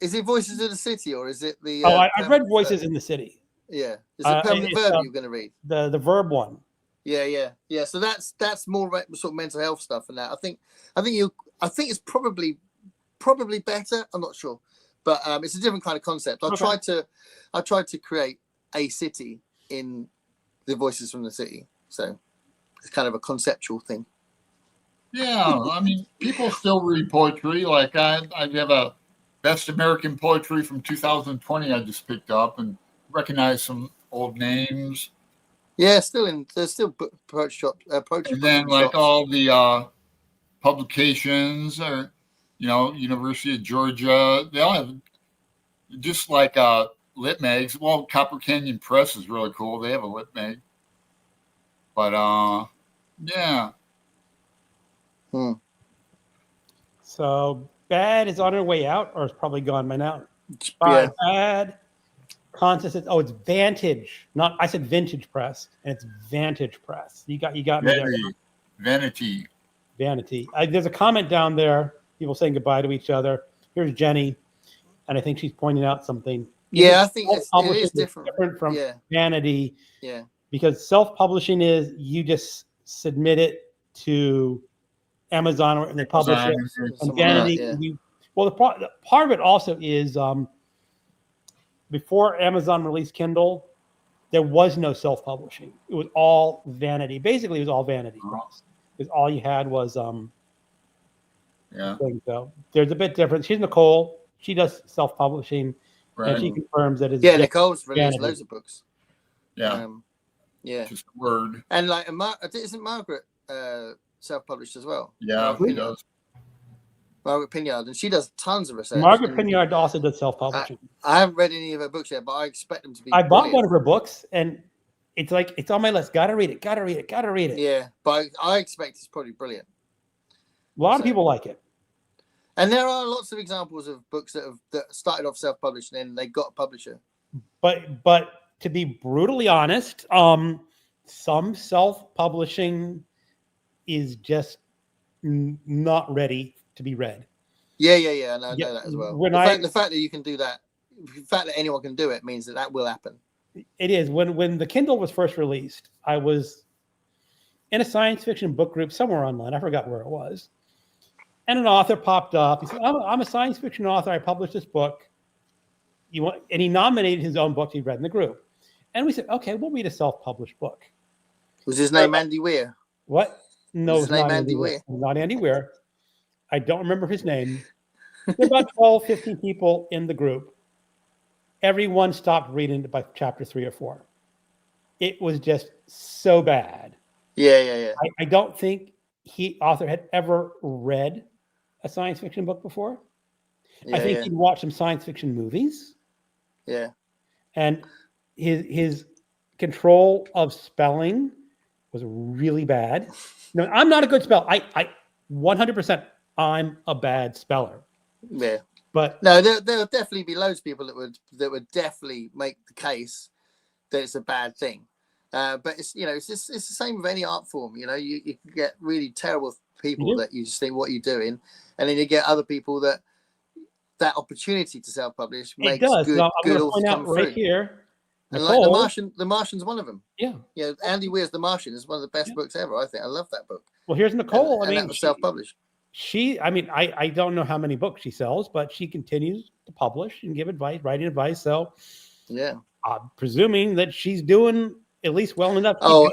Is it Voices of the City, or is it the? I read Voices in the City. Yeah, is it Permanent Verb you're going to read? The verb one. Yeah. So that's more sort of mental health stuff, and that I think it's probably better. I'm not sure, but it's a different kind of concept. I tried to create a city in the Voices from the City, so it's kind of a conceptual thing. Yeah, I mean, people still read poetry. Like I have a Best American Poetry from 2020 I just picked up and recognized some old names. Yeah, there's still poetry shops. And then like all the publications, or University of Georgia, they all have just like lit mags. Well, Copper Canyon Press is really cool. They have a lit mag. But yeah. So Bad is on her way out, or it's probably gone by now. Bad. Constance says, "Oh, it's Vantage." I said Vintage Press, and it's Vantage Press. You got me there. Vanity. There's a comment down there. People saying goodbye to each other. Here's Jenny, and I think she's pointing out something. Yeah, I think it is different from Vanity. Yeah. Because self-publishing is you just submit it to Amazon and they publish it. And Vanity, Well, the part of it also is before Amazon released Kindle, there was no self-publishing. It was all vanity. Basically, it was all vanity press. Because all you had was Yeah. So there's a bit different. She's Nicole. She does self-publishing, Right. and she confirms that it's Yeah, Nicole's released vanity. loads of books. Yeah. Yeah. Just a word. And like, isn't Margaret self-published as well? Yeah, Margaret he does. Margaret Pinyard, and she does tons of research. Margaret Pinyard also does self-publishing. I haven't read any of her books yet, but I expect them to be. I bought one of her books, and it's like it's on my list. Gotta read it. Gotta read it. Gotta read it. Yeah, but I expect it's probably brilliant. A lot of people like it. And there are lots of examples of books that started off self-published and then they got a publisher. But to be brutally honest, some self-publishing is just not ready to be read. Yeah. I know that as well. The fact that you can do that, the fact that anyone can do it means that will happen. It is. When the Kindle was first released, I was in a science fiction book group somewhere online. I forgot where it was. And an author popped up. He said, I'm a science fiction author. I published this book. And he nominated his own book he read in the group. And we said, okay, we'll read a self-published book. Was his name Andy Weir? What? No, was his name Andy Weir? Not Andy Weir. I don't remember his name. There were about 12, 15 people in the group. Everyone stopped reading by chapter 3 or 4. It was just so bad. Yeah. I don't think author had ever read a science fiction book before. I think he'd watched some science fiction movies. Yeah. And his control of spelling was really bad. No, I'm not a good speller. I 100% I'm a bad speller. Yeah. But no, there'll definitely be loads of people that would definitely make the case that it's a bad thing. But it's it's the same with any art form. You can get really terrible people that you just think, what are you doing? And then you get other people that opportunity to self-publish makes good authors come through. Here, and Nicole, like The Martian's one of them. Yeah. Andy Weir's The Martian is one of the best books ever. I think I love that book. Well, here's Nicole. And that was self-published. I don't know how many books she sells, but she continues to publish and give advice, writing advice. So yeah, I'm presuming that she's doing at least well enough. And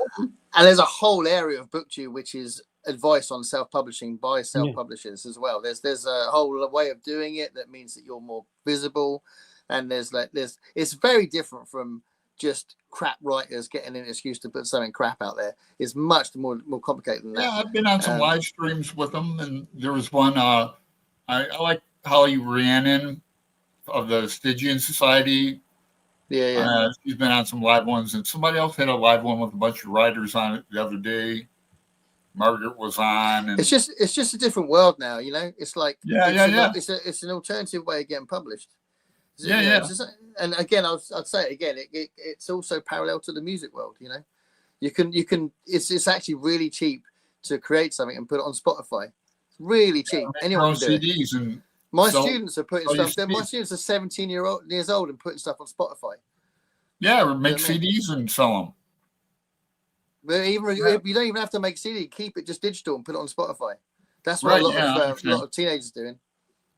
there's a whole area of BookTube which is advice on self-publishing by self-publishers as well. There's a whole way of doing it that means that you're more visible, and it's very different from just crap writers getting an excuse to put something crap out there. It's much more complicated than that. Yeah, I've been on some live streams with them, and there was one. I like Holly Rhiannon of the Stygian Society. Yeah. She's been on some live ones, and somebody else had a live one with a bunch of writers on it the other day. Margaret was on. And it's just a different world now, It's like it's an alternative way of getting published. And again, I'd say it again. It's also parallel to the music world. You can. It's actually really cheap to create something and put it on Spotify. It's really cheap. Anyone can do CDs it. And my students are putting stuff. My students are 17 years old and putting stuff on Spotify. Yeah, or make CDs and sell them. But you don't even have to make CD. Keep it just digital and put it on Spotify. That's what a lot of teenagers are doing.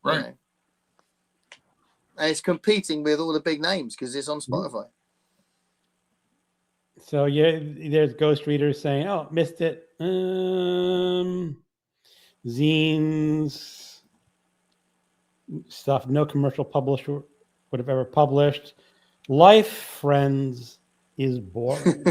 Right. And it's competing with all the big names because it's on Spotify. So there's ghost readers saying, "Oh, missed it." Zines stuff. No commercial publisher would have ever published. Life Friends is boring.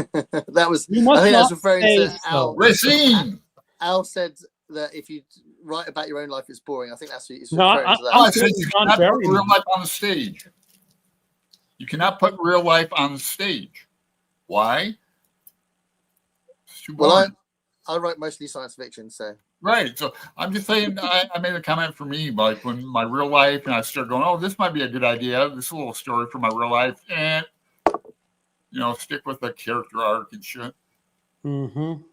That was. I think that's referring to Al. Racine. Al said that if you write about your own life, it's boring. I think that's what he's referring to. That. I said you cannot put real life on the stage. You cannot put real life on the stage. Why? Well, I write mostly science fiction, so. Right. So I'm just saying, I made a comment for me, like when my real life, and I start going, oh, this might be a good idea. This is a little story for my real life. And, stick with the character arc and shit. Mm-hmm.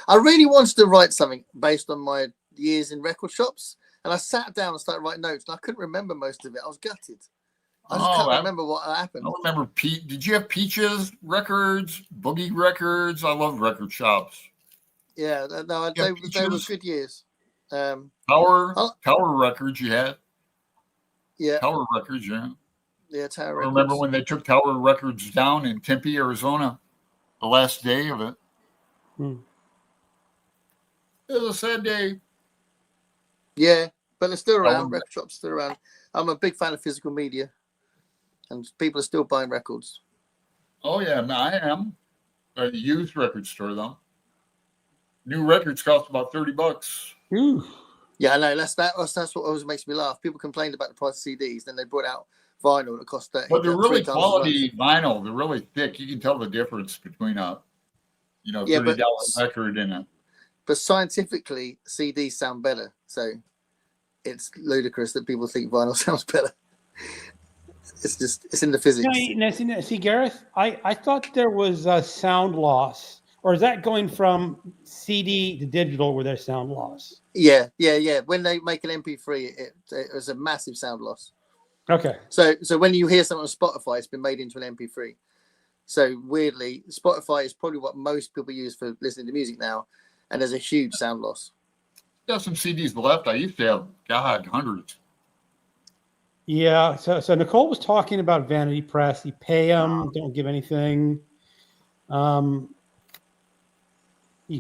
I really wanted to write something based on my years in record shops. And I sat down and started writing notes, and I couldn't remember most of it. I was gutted. I just can't remember what happened. I don't remember Pete. Did you have Peaches Records, Boogie Records? I love record shops. Yeah, no, they were good years. Tower Records you had. Yeah. Tower Records, yeah. Yeah, Tower I Records. remember when they took Tower Records down in Tempe, Arizona, the last day of it. Hmm. It was a sad day. Yeah, but they're still Oh, around. Record shops still around. I'm a big fan of physical media, and people are still buying records. Oh yeah, I am. At a used record store though. New records cost about $30. Ooh. Yeah, I know. That's what always makes me laugh. People complained about the price of CDs, then they brought out vinyl that cost 30. But they're three really times as much. quality vinyl. They're really thick. You can tell the difference between a, Yeah, $30 record and a. But scientifically, CDs sound better. So it's ludicrous that people think vinyl sounds better. It's in the physics. See, Gareth, I thought there was a sound loss, or is that going from CD to digital where there's sound loss? Yeah. When they make an MP3, it was a massive sound loss. Okay. So when you hear something on Spotify, it's been made into an MP3. So weirdly, Spotify is probably what most people use for listening to music now, and there's a huge sound loss. Got some CDs left. I used to have, God, hundreds. Yeah. So Nicole was talking about Vanity Press. You pay them, don't give anything. You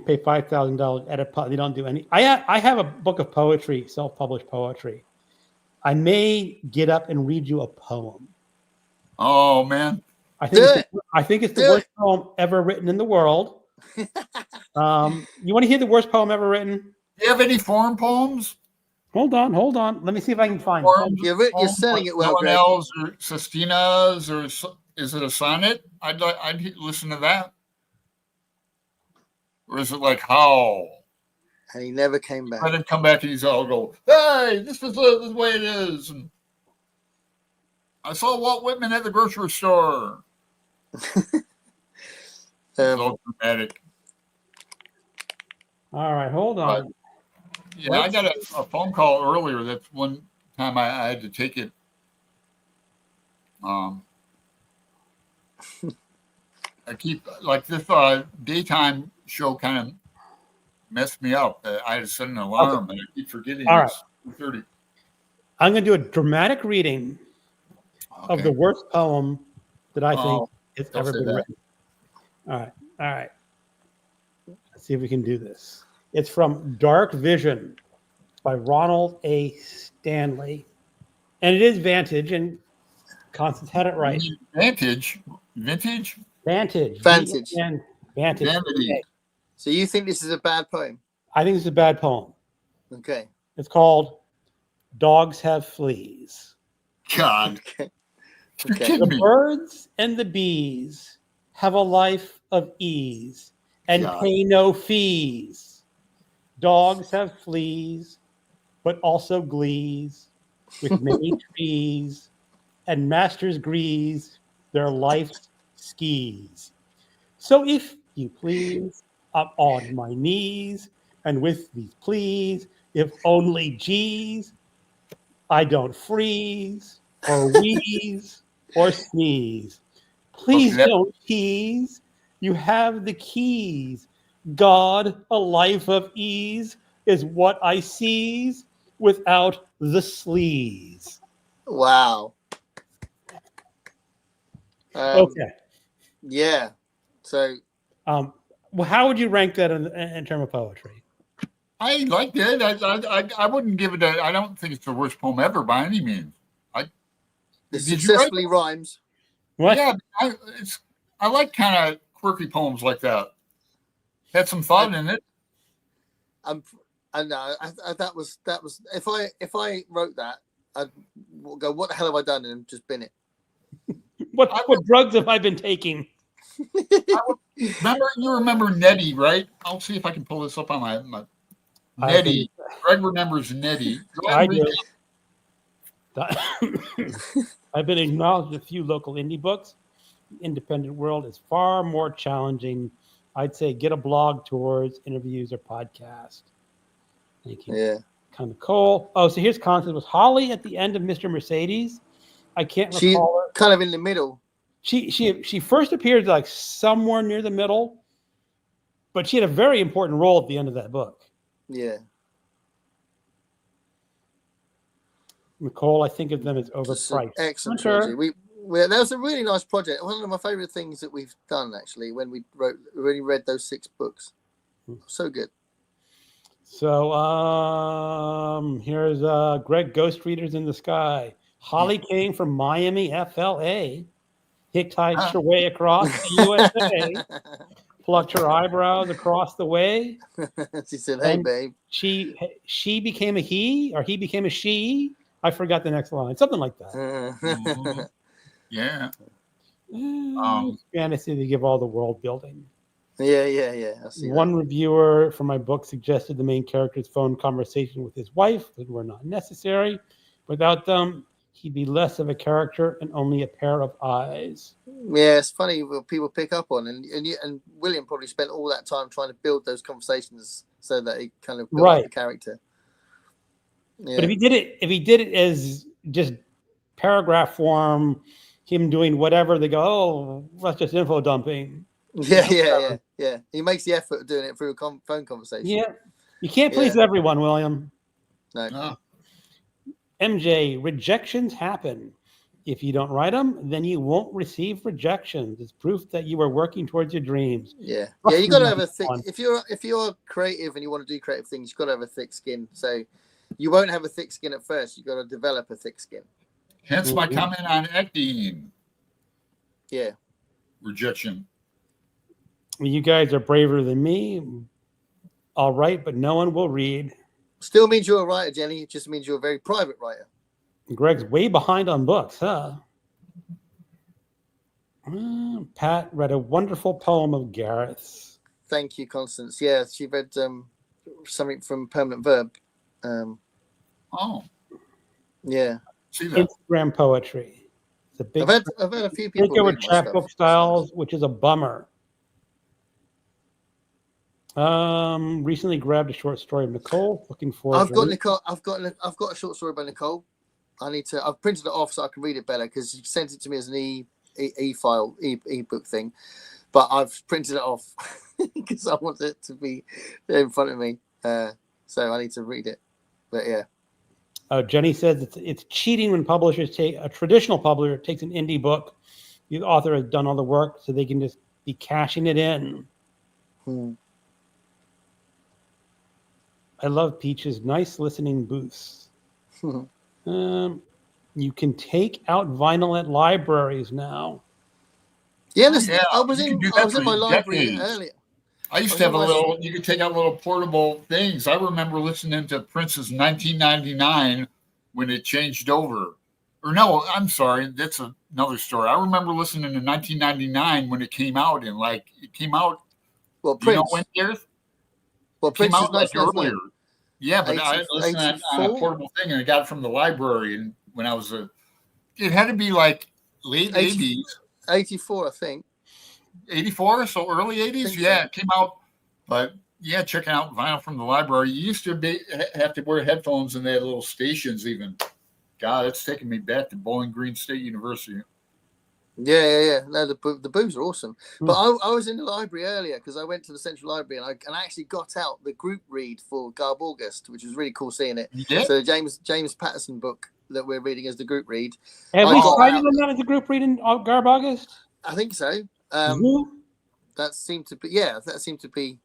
pay $5,000 edit. They don't do any. I have a book of poetry, self-published poetry. I may get up and read you a poem. Oh man, I think it's the worst poem ever written in the world. You want to hear the worst poem ever written? Do you have any foreign poems? Hold on. Let me see if I can find it. You're selling it well, Greg. Or Sestina's, or is it a sonnet? I'd listen to that. Or is it like how? And he never came back. Let him come back and he's all go, hey, this is the way it is. And I saw Walt Whitman at the grocery store. So dramatic. All right, hold on. But, yeah, I got a phone call earlier. That's one time I had to take it. I keep like this daytime show kind of messed me up. I had to set an alarm, and I keep forgetting. All right. 2:30. I'm going to do a dramatic reading of the worst poem that I think has ever been written. All right. Let's see if we can do this. It's from Dark Vision by Ronald A. Stanley. And it is Vantage, and Constance had it right. Vintage. Vantage. Vanity. So you think this is a bad poem? I think it's a bad poem. Okay. It's called Dogs Have Fleas. God. Okay. You're kidding me. The birds and the bees have a life of ease and pay no fees. Dogs have fleas, but also glees with many trees, and masters grease their life's skis. So if you please, up on my knees, and with these pleas, if only G's, I don't freeze or wheeze or sneeze. Please don't tease. You have the keys. God, a life of ease is what I seize without the sleaze. Wow. Okay. Yeah. So. Well, how would you rank that in terms of poetry? I liked it. I wouldn't give it I don't think it's the worst poem ever by any means. It successfully rhymes. What? Yeah, I like kind of quirky poems like that. Had some thought in it. I know that was if I wrote that, I'd go, what the hell have I done, and just bin it. What drugs have I been taking? You remember Nettie, right? I'll see if I can pull this up on my Nettie. Greg remembers Nettie. I do. I've been acknowledged in a few local indie books. The independent world is far more challenging. I'd say get a blog, tours, interviews, or podcast. Thank you. Yeah. Kind of cool. Oh, so here's content. Was Holly at the end of Mr. Mercedes? I can't recall her. Kind of in the middle. She first appeared like somewhere near the middle, but she had a very important role at the end of that book. Yeah. Nicole, I think of them as Just an overpriced. excellent Hunter. trilogy. That was a really nice project. One of my favorite things that we've done actually when we really read those 6 books. So good. So here's Greg Ghost Readers in the Sky. Holly came from Miami, FLA, hitchhiked her way across the USA, plucked her eyebrows across the way. She said, "Hey, and babe." She became a he, or he became a she. I forgot the next line. Something like that. Mhm. Yeah. Fantasy to give all the world building. Yeah. I see One reviewer for my book suggested the main character's phone conversation with his wife that were not necessary. Without them, he'd be less of a character and only a pair of eyes. Yeah, it's funny what people pick up on, and William probably spent all that time trying to build those conversations so that he kind of built up the character. Yeah. But if he did it as just paragraph form, him doing whatever, they go, oh, that's just info dumping. Yeah. He makes the effort of doing it through a phone conversation. Yeah, you can't please everyone, William. No. MJ, rejections happen. If you don't write them, then you won't receive rejections. It's proof that you are working towards your dreams. Yeah. You got to have a thick. If you're creative and you want to do creative things, you've got to have a thick skin. So you won't have a thick skin at first. You've got to develop a thick skin. Hence my comment on acting. Yeah. Rejection. You guys are braver than me. I'll write, but no one will read. Still means you're a writer, Jenny. It just means you're a very private writer. Greg's way behind on books, huh? Pat read a wonderful poem of Gareth's. Thank you, Constance. Yeah, she read something from Permanent Verb. Yeah. See that? Instagram poetry. It's a big. I've had a few people over read my chapbook stuff. styles, which is a bummer. Recently grabbed a short story of Nicole. Looking forward. I've got a short story by Nicole. I've printed it off so I can read it better because she sent it to me as an e-file, e-book thing. But I've printed it off because I want it to be in front of me. So I need to read it. But yeah. Jenny says it's cheating when publishers a traditional publisher takes an indie book. The author has done all the work, so they can just be cashing it in. I love Peach's nice listening booths. You can take out vinyl at libraries now. Yeah, I was in my library earlier. I used to have you could take out little portable things. I remember listening to Prince's 1999 when it changed over. Or no, I'm sorry, that's another story. I remember listening to 1999 when it came out, and it came out. Well, Prince. You know when, Gareth? Well, Prince came out was earlier. Yeah, but 80, I listened on a portable thing, and I got it from the library. And when I was it had to be late 80s. 84, I think. 84, so early 80s. Yeah, it came out. But yeah, checking out vinyl from the library. You used to have to wear headphones, and they had little stations even. God, it's taking me back to Bowling Green State University. Yeah. No, the booths are awesome. But I was in the library earlier because I went to the Central Library and I actually got out the group read for Garb August, which was really cool seeing it. So the James Patterson book that we're reading as the group read. Have we decided on that as a group read in Garb August? I think so. That seemed to be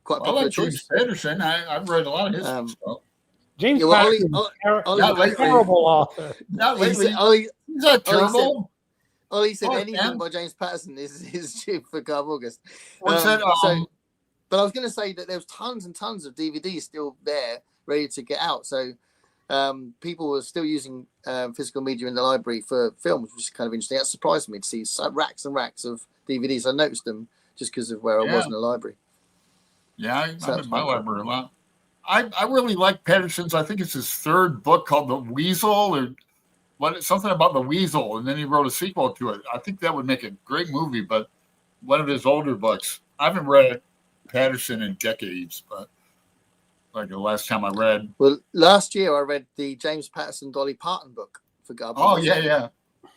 quite popular. I like James Patterson. I've read a lot of his stuff. James Patterson, terrible author. Not lately. He's not terrible. Ollie said anything by James Patterson is cheap for Garb August. What's that? But I was going to say that there was tons and tons of DVDs still there, ready to get out. So people were still using physical media in the library for films, which is kind of interesting. That surprised me to see racks and racks of DVDs. I noticed them just because of where I was in the library. Yeah, I'm in my library a lot. I really like Patterson's. I think it's his third book called The Weasel or something about the weasel, and then he wrote a sequel to it. I think that would make a great movie, but one of his older books. I haven't read Patterson in decades, but the last time I read. Well, last year I read the James Patterson Dolly Parton book for Garb. Oh, yeah.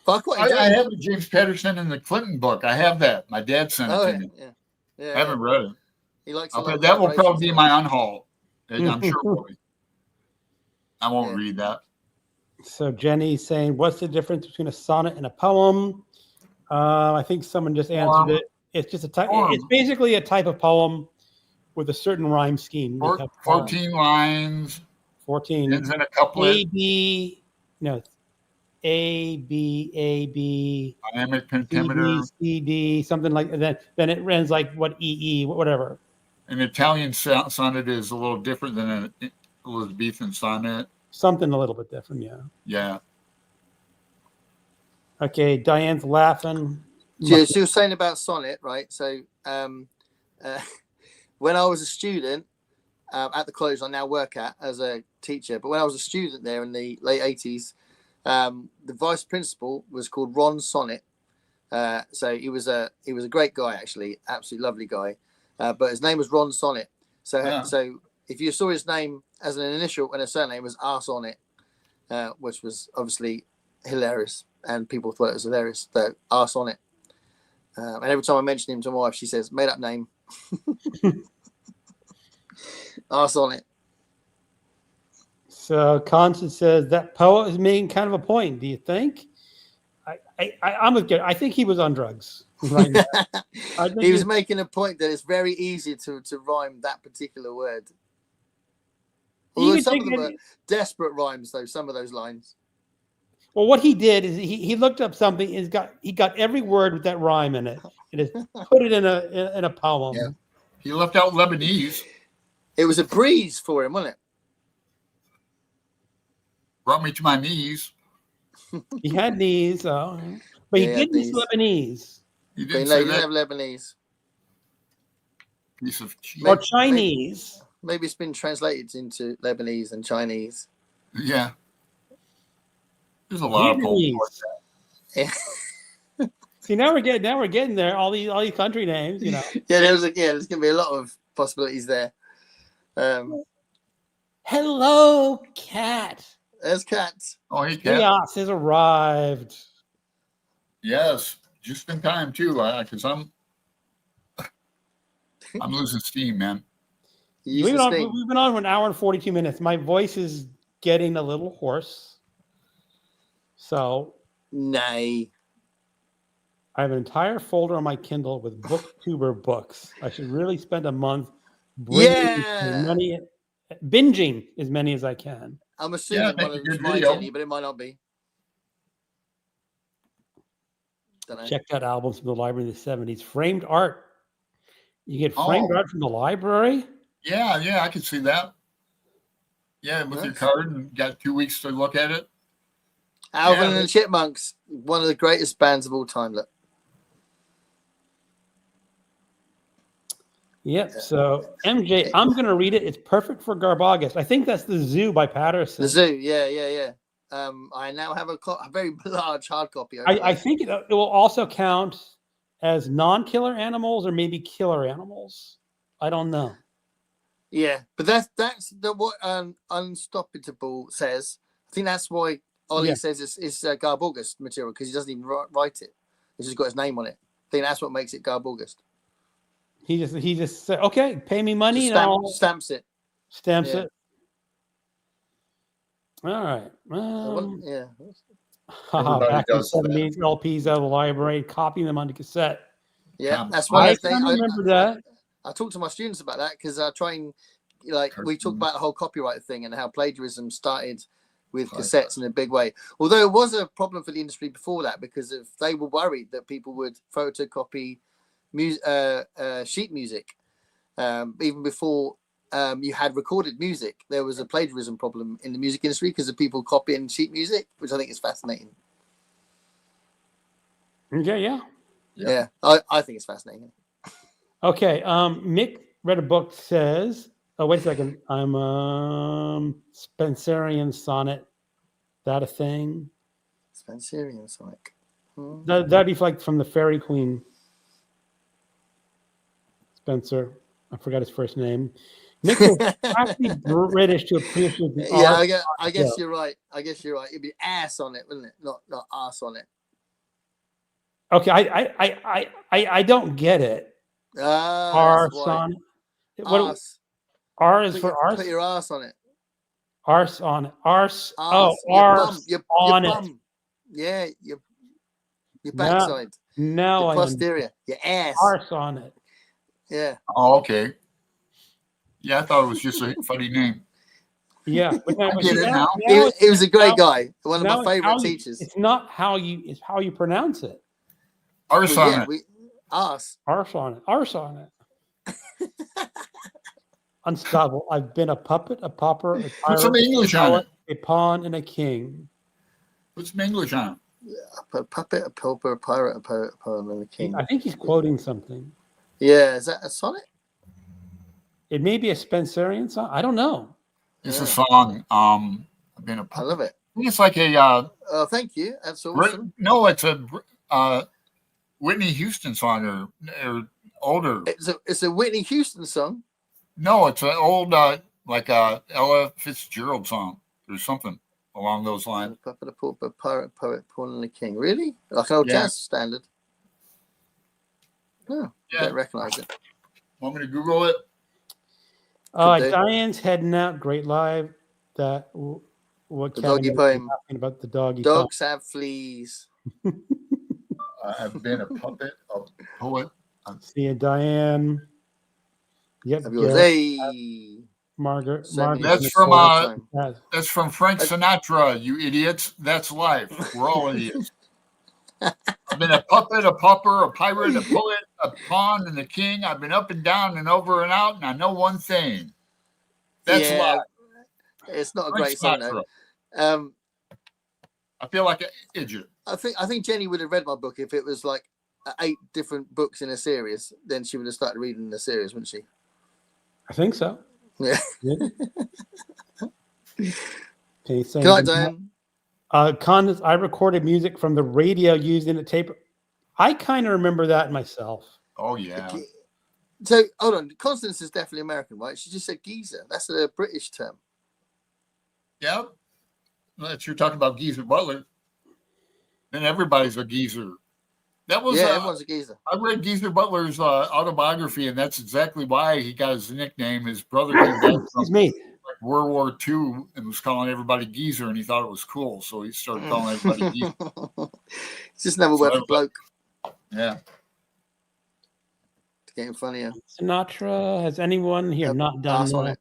But I have the James Patterson and the Clinton book. I have that. My dad sent it to me. Yeah. I haven't read it. He likes that will probably be my unhaul. I'm sure it will be. I won't read that. So Jenny's saying, what's the difference between a sonnet and a poem? I think someone just answered it. It's just a type. It's basically a type of poem with a certain rhyme scheme. 14 lines. 14. Ends in a couplet. A, B, no, A, B, A, B. Dynamic pentameter. C, D, C, D, something like that. Then it ends like what, E, E, whatever. An Italian sonnet is a little different than an Elizabethan sonnet. Something a little bit different, yeah. Yeah. Okay, Diane's laughing. She was saying about sonnet, right? So when I was a student at the college I now work at as a teacher, but when I was a student there in the late 80s, the vice principal was called Ron Sonnet. So he was a great guy, actually, absolutely lovely guy. But his name was Ron Sonnet. So so if you saw his name as an initial and a surname, it was R Sonnet, which was obviously hilarious, and people thought it was hilarious. So R Sonnet. And every time I mention him to my wife, she says, "Made up name." R Sonnet. So Constance says that poet is making kind of a point. Do you think? I'm with Gareth. I think he was on drugs. Right now. He was making a point that it's very easy to rhyme that particular word. Although some of them are desperate rhymes, though, some of those lines. Well, what he did is he looked up something. He got every word with that rhyme in it, and just put it in a poem. Yeah. He left out Lebanese. It was a breeze for him, wasn't it? Brought me to my knees. He had knees, but he didn't use Lebanese. He didn't have Lebanese. Piece of cheese. Or Chinese. Maybe it's been translated into Lebanese and Chinese. Yeah. There's a lot of poems like that. See, now we're getting there. All these country names, you know. There's gonna be a lot of possibilities there. Hello, cat. There's cats. Oh, hey, cat. Chaos has arrived. Yes, just in time too, because I'm losing steam, man. We've been on for an hour and 42 minutes. My voice is getting a little hoarse. So, nay. I have an entire folder on my Kindle with booktuber books. I should really spend a month binging as many as I can. I'm assuming one of them's my Jenny, but it might not be. Check out albums from the library in the 70s. Framed art. You get framed art from the library? Yeah, I can see that. Yeah, with your card and got 2 weeks to look at it. Alvin and the Chipmunks, one of the greatest bands of all time. Look. Yep. So MJ, I'm going to read it. It's perfect for Garbagus. I think that's The Zoo by Patterson. The Zoo. Yeah. I now have a very large hard copy. I think it will also count as non-killer animals or maybe killer animals. I don't know. Yeah, but that's what Unstoppable says. I think that's why Ollie says it's Garb August material, because he doesn't even write it. He's just got his name on it. I think that's what makes it Garb August. He just said, okay, pay me money. Stamps it. Stamps it. All right. Back in the 70s, LPs out of the library, copying them onto cassette. Yeah, that's why I remember that. I talk to my students about that because I try and we talk about the whole copyright thing and how plagiarism started with cassettes in a big way. Although it was a problem for the industry before that, because if they were worried that people would photocopy sheet music, even before you had recorded music, there was a plagiarism problem in the music industry because of people copying sheet music, which I think is fascinating. Yeah. I think it's fascinating. Okay, Mick read a book, says, oh, wait a second. I'm Spencerian sonnet. That a thing? Spencerian sonnet. That'd be like from the Fairy Queen. Spencer. I forgot his first name. Mick was actually British to appreciate the art. I guess you're right. It'd be ass on it, wouldn't it? Not ass on it. Okay, I don't get it. R sonnet. What R is for arse? Put your ass on it. Arse on it. Arse. Arse, Oh, your bum, arse your on it. bum. Yeah, your No, backside, no, your I posterior, your ass. arse on it. Yeah. Oh, okay. Yeah, I thought it was just a funny name. Yeah, but no, I but get see, it now. He was a great now- guy. One of now my it's favorite how you- teachers. It's not how you. It's how you pronounce it. Arse Well, on yeah, it. we arse. Arse on it. Arse on it. Unstoppable. I've been a puppet, a pauper, a Put some pirate, English a on poet, it. a pawn, and a king. Put some English on it. A puppet, a pauper, a pirate, a poet, a poem, and a king. I think he's quoting something. Yeah, is that a sonnet? It may be a Spencerian song. I don't know. It's Yeah. a song. I've been a I puppet. love it. I think it's like a Oh, thank you. That's awesome. no, it's a Whitney Houston song or older. It's a Whitney Houston song. No, it's an old like a Ella Fitzgerald song or something along those A lines. puppet, a pauper, a pirate, a poet, a pawn, and a king. Really? Like an old Yeah. jazz standard. No, Yeah. I don't recognize it. Want me to Google it? do. Diane's heading out. Great live. What The Kevin doggy was poem. talking about the doggy Dogs have fleas. I've been a puppet, a poet. poem. See you, Diane. Yep. Of yours. Gareth, Hey. Margaret. Send me That's the from, time. That's from Frank Sinatra, you idiots. That's life. We're all idiots. I've been a puppet, a pauper, a pirate, a poet, a pawn, and a king. I've been up and down and over and out, and I know one thing. That's life. It's not a Frank great song Sinatra. though. I feel like an idiot. I think Jenny would have read my book if it was like 8 different books in a series. Then she would have started reading the series, wouldn't she? I think so. Yeah. Okay, saying Good night, good Diane. Constance, I recorded music from the radio used in a tape. I kind of remember that myself. Oh, yeah. Okay. So hold on, Constance is definitely American, right? She just said geezer. That's a British term. Yeah. Unless you're talking about Geezer Butler, then everybody's a geezer. That was Everyone's a geezer. I read Geezer Butler's autobiography, and that's exactly why he got his nickname. His brother came back from Excuse me. World War II and was calling everybody geezer, and he thought it was cool, so he started calling everybody geezer. It's just another word for bloke. Yeah. It's getting funnier. Sinatra. Has anyone here not done Pass on that? it.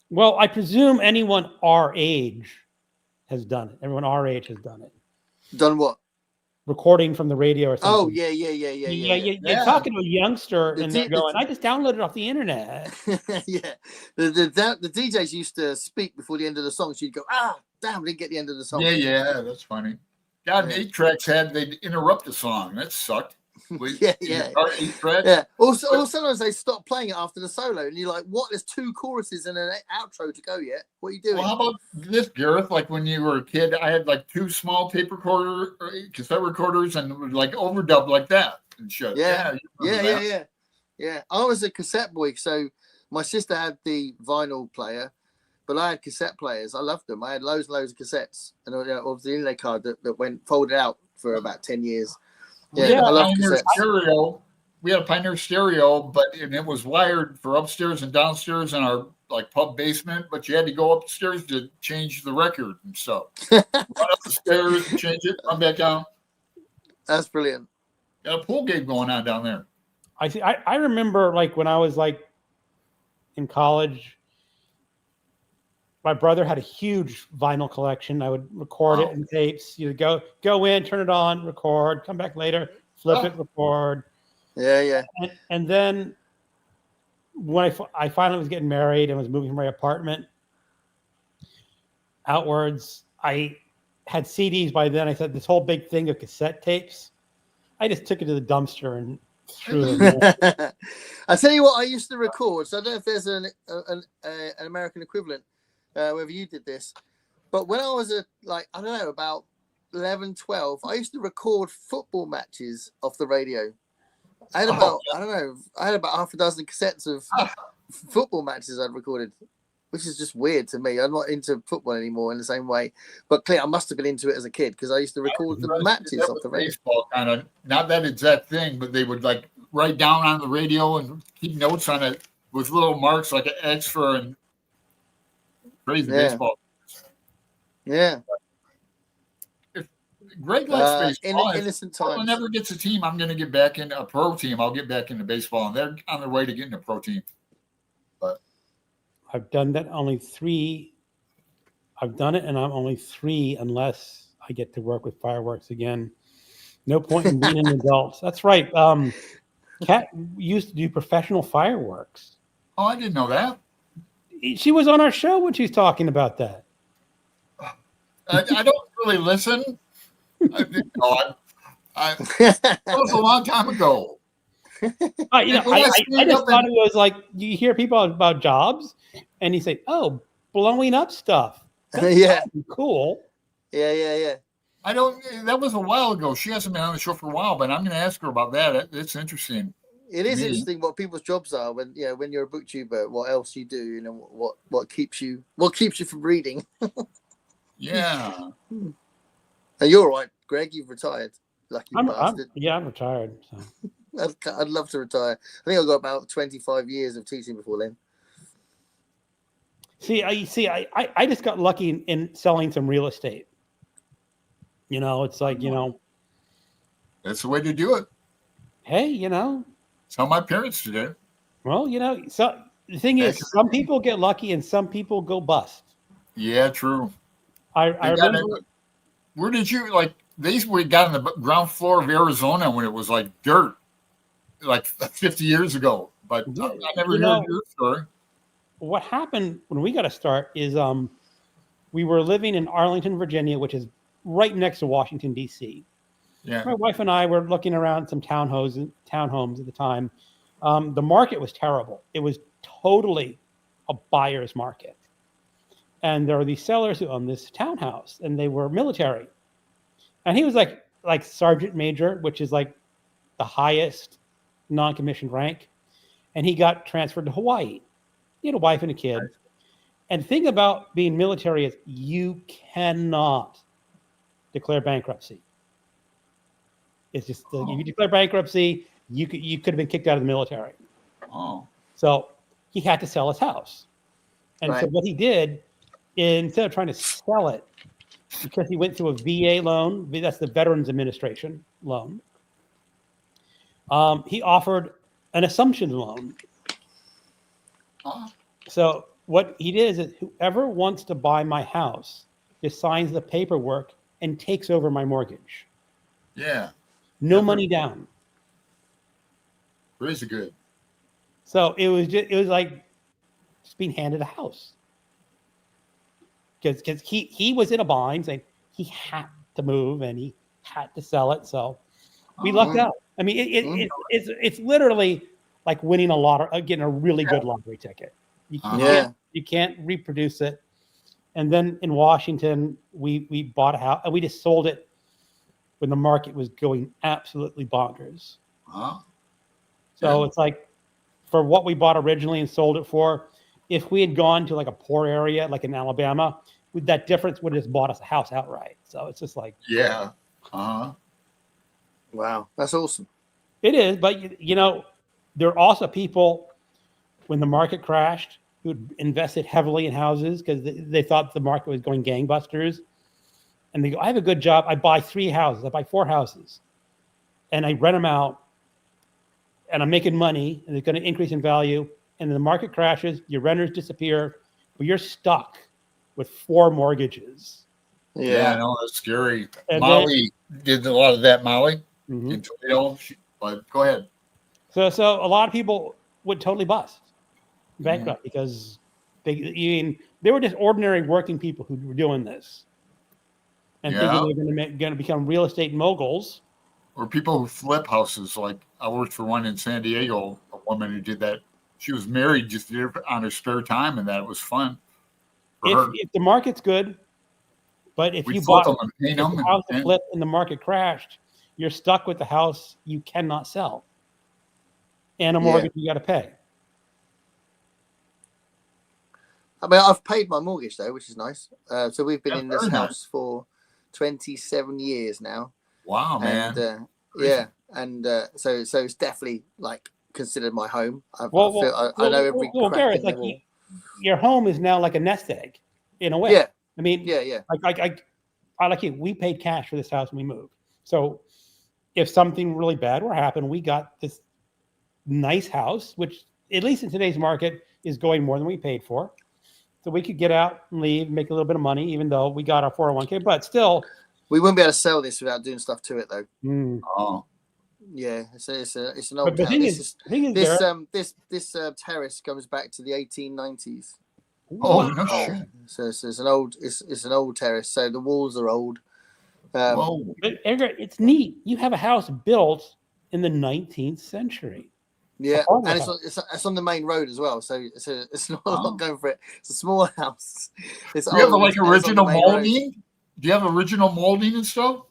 Well, I presume anyone our age has done it. Everyone our age has done it. Done what? Recording from the radio or something. Oh yeah. You're talking to a youngster and they're going, I just downloaded it off the internet. Yeah. The DJs used to speak before the end of the song. So you'd go, damn, we didn't get the end of the song. Yeah, that's funny. God, Yeah. 8 tracks they'd interrupt the song. That sucked. Yeah. 8 tracks? Yeah. Also, sometimes they stop playing it after the solo, and you're like, "What? There's 2 choruses and an outro to go yet. What are you doing?" Well, how about this, Gareth? Like when you were a kid, I had like 2 small tape recorder, cassette recorders, and would like overdub like that and shit. Yeah. you remember that. Yeah. I was a cassette boy, so my sister had the vinyl player, but I had cassette players. I loved them. I had loads and loads of cassettes, and obviously the inlay card that went folded out for about 10 years. Yeah, I love Pioneer cassettes. stereo. We had a Pioneer stereo, but it was wired for upstairs and downstairs in our like pub basement. But you had to go upstairs to change the record and stuff. Run up the stairs, change it, run back down. That's brilliant. Got a pool game going on down there. I remember like when I was like in college, my brother had a huge vinyl collection. I would record it in tapes. You go in, turn it on, record, come back later, flip it, record. Yeah. And then when I finally was getting married and was moving from my apartment outwards, I had CDs by then. I said this whole big thing of cassette tapes. I just took it to the dumpster and threw it. I tell you what, I used to record. So I don't know if there's an American equivalent, whether you did this, but when I was about 11, 12, I used to record football matches off the radio. I had about half a dozen cassettes of football matches I'd recorded, which is just weird to me. I'm not into football anymore in the same way, but clearly I must have been into it as a kid because I used to record the matches off the radio. Baseball kind of, not that exact thing, but they would like write down on the radio and keep notes on it with little marks like an X for Crazy Yeah. baseball. Yeah. If Greg likes baseball, if Innocent Portland times. never gets a team, I'm going to get back into a pro team. I'll get back into baseball, and they're on their way to getting a pro team. But I've done that only 3. I've done it, and I'm only 3 unless I get to work with fireworks again. No point in being an adult. That's right. Kat used to do professional fireworks. oh, I didn't know that. She was on our show when she was talking about that. I don't really listen. That was a long time ago. I And when just stand up thought and- it was like you hear people about jobs, and you say, "Oh, blowing up stuff." That's Yeah. cool. Yeah. I don't. That was a while ago. She hasn't been on the show for a while, but I'm going to ask her about that. It's interesting. It is Me. interesting what people's jobs are when when you're a booktuber, what else you do, what keeps you from reading. Yeah. And you're all right, Greg. You've retired. Lucky bastard. I'm retired. So. I'd love to retire. I think I've got about 25 years of teaching before then. I just got lucky in selling some real estate. It's like, That's the way to do it. hey, That's how my parents did it. well, so the thing is, some people get lucky and some people go bust. Yeah, true. I remember. Where did you we got on the ground floor of Arizona when it was like dirt, like 50 years ago. But Yeah, I never heard your story. What happened when we got to start is we were living in Arlington, Virginia, which is right next to Washington, D.C. Yeah. My wife and I were looking around some townhomes at the time. The market was terrible. It was totally a buyer's market. And there were these sellers who owned this townhouse, and they were military. And he was like sergeant major, which is like the highest non-commissioned rank. And he got transferred to Hawaii. He had a wife and a kid. Right. And the thing about being military is you cannot declare bankruptcy. It's just if you declare bankruptcy, you could have been kicked out of the military. Oh. So he had to sell his house. And right. So what he did, instead of trying to sell it, because he went through a VA loan, that's the Veterans Administration loan, he offered an assumption loan. So what he did is whoever wants to buy my house just signs the paperwork and takes over my mortgage. Yeah. No money down. Pretty good. So it was like just being handed a house. Because he was in a bind, saying he had to move and he had to sell it. So we lucked out. I mean, it's literally like winning a lottery, getting a really good lottery ticket. You can't reproduce it. And then in Washington, we bought a house and we just sold it when the market was going absolutely bonkers. So it's like for what we bought originally and sold it for, if we had gone to like a poor area, like in Alabama, that difference would have just bought us a house outright. So it's just like, yeah. Wow. That's awesome. It is. But, there are also people when the market crashed who invested heavily in houses because they thought the market was going gangbusters. And they go, I have a good job. I buy 3 houses. I buy 4 houses. And I rent them out. And I'm making money. And it's going to increase in value. And the market crashes. Your renters disappear. But you're stuck with 4 mortgages. Yeah, I know. That's scary. And Molly did a lot of that, Molly. Mm-hmm. In Toledo. But go ahead. So a lot of people would totally bust bankrupt because they were just ordinary working people who were doing this and thinking they're going to become real estate moguls. Or people who flip houses. Like I worked for one in San Diego, a woman who did that. She was married, just did it on her spare time, and that was fun. If the market's good, but if you bought the house to flip and the market crashed, you're stuck with the house you cannot sell and a mortgage you got to pay. I mean, I've paid my mortgage though, which is nice. So we've been in this house for 27 years now. Wow, man. And so it's definitely like considered my home. I know every crack Gareth, in the wall. your home is now like a nest egg. in a way. Yeah. I mean, Yeah. I like it. We paid cash for this house when we moved. So if something really bad were to happen, we got this nice house, which at least in today's market is going more than we paid for. So we could get out and leave, make a little bit of money, even though we got our 401k, but still. We wouldn't be able to sell this without doing stuff to it, though. Oh. Yeah, it's an old But the house. This terrace goes back to the 1890s. Oh, no shit. So it's an old terrace. So the walls are old. Whoa. But it's neat. You have a house built in the 19th century. Yeah, and it's on the main road as well. So it's not a lot going for it. It's a small house. It's Do you have like original molding? Do you have original molding and stuff?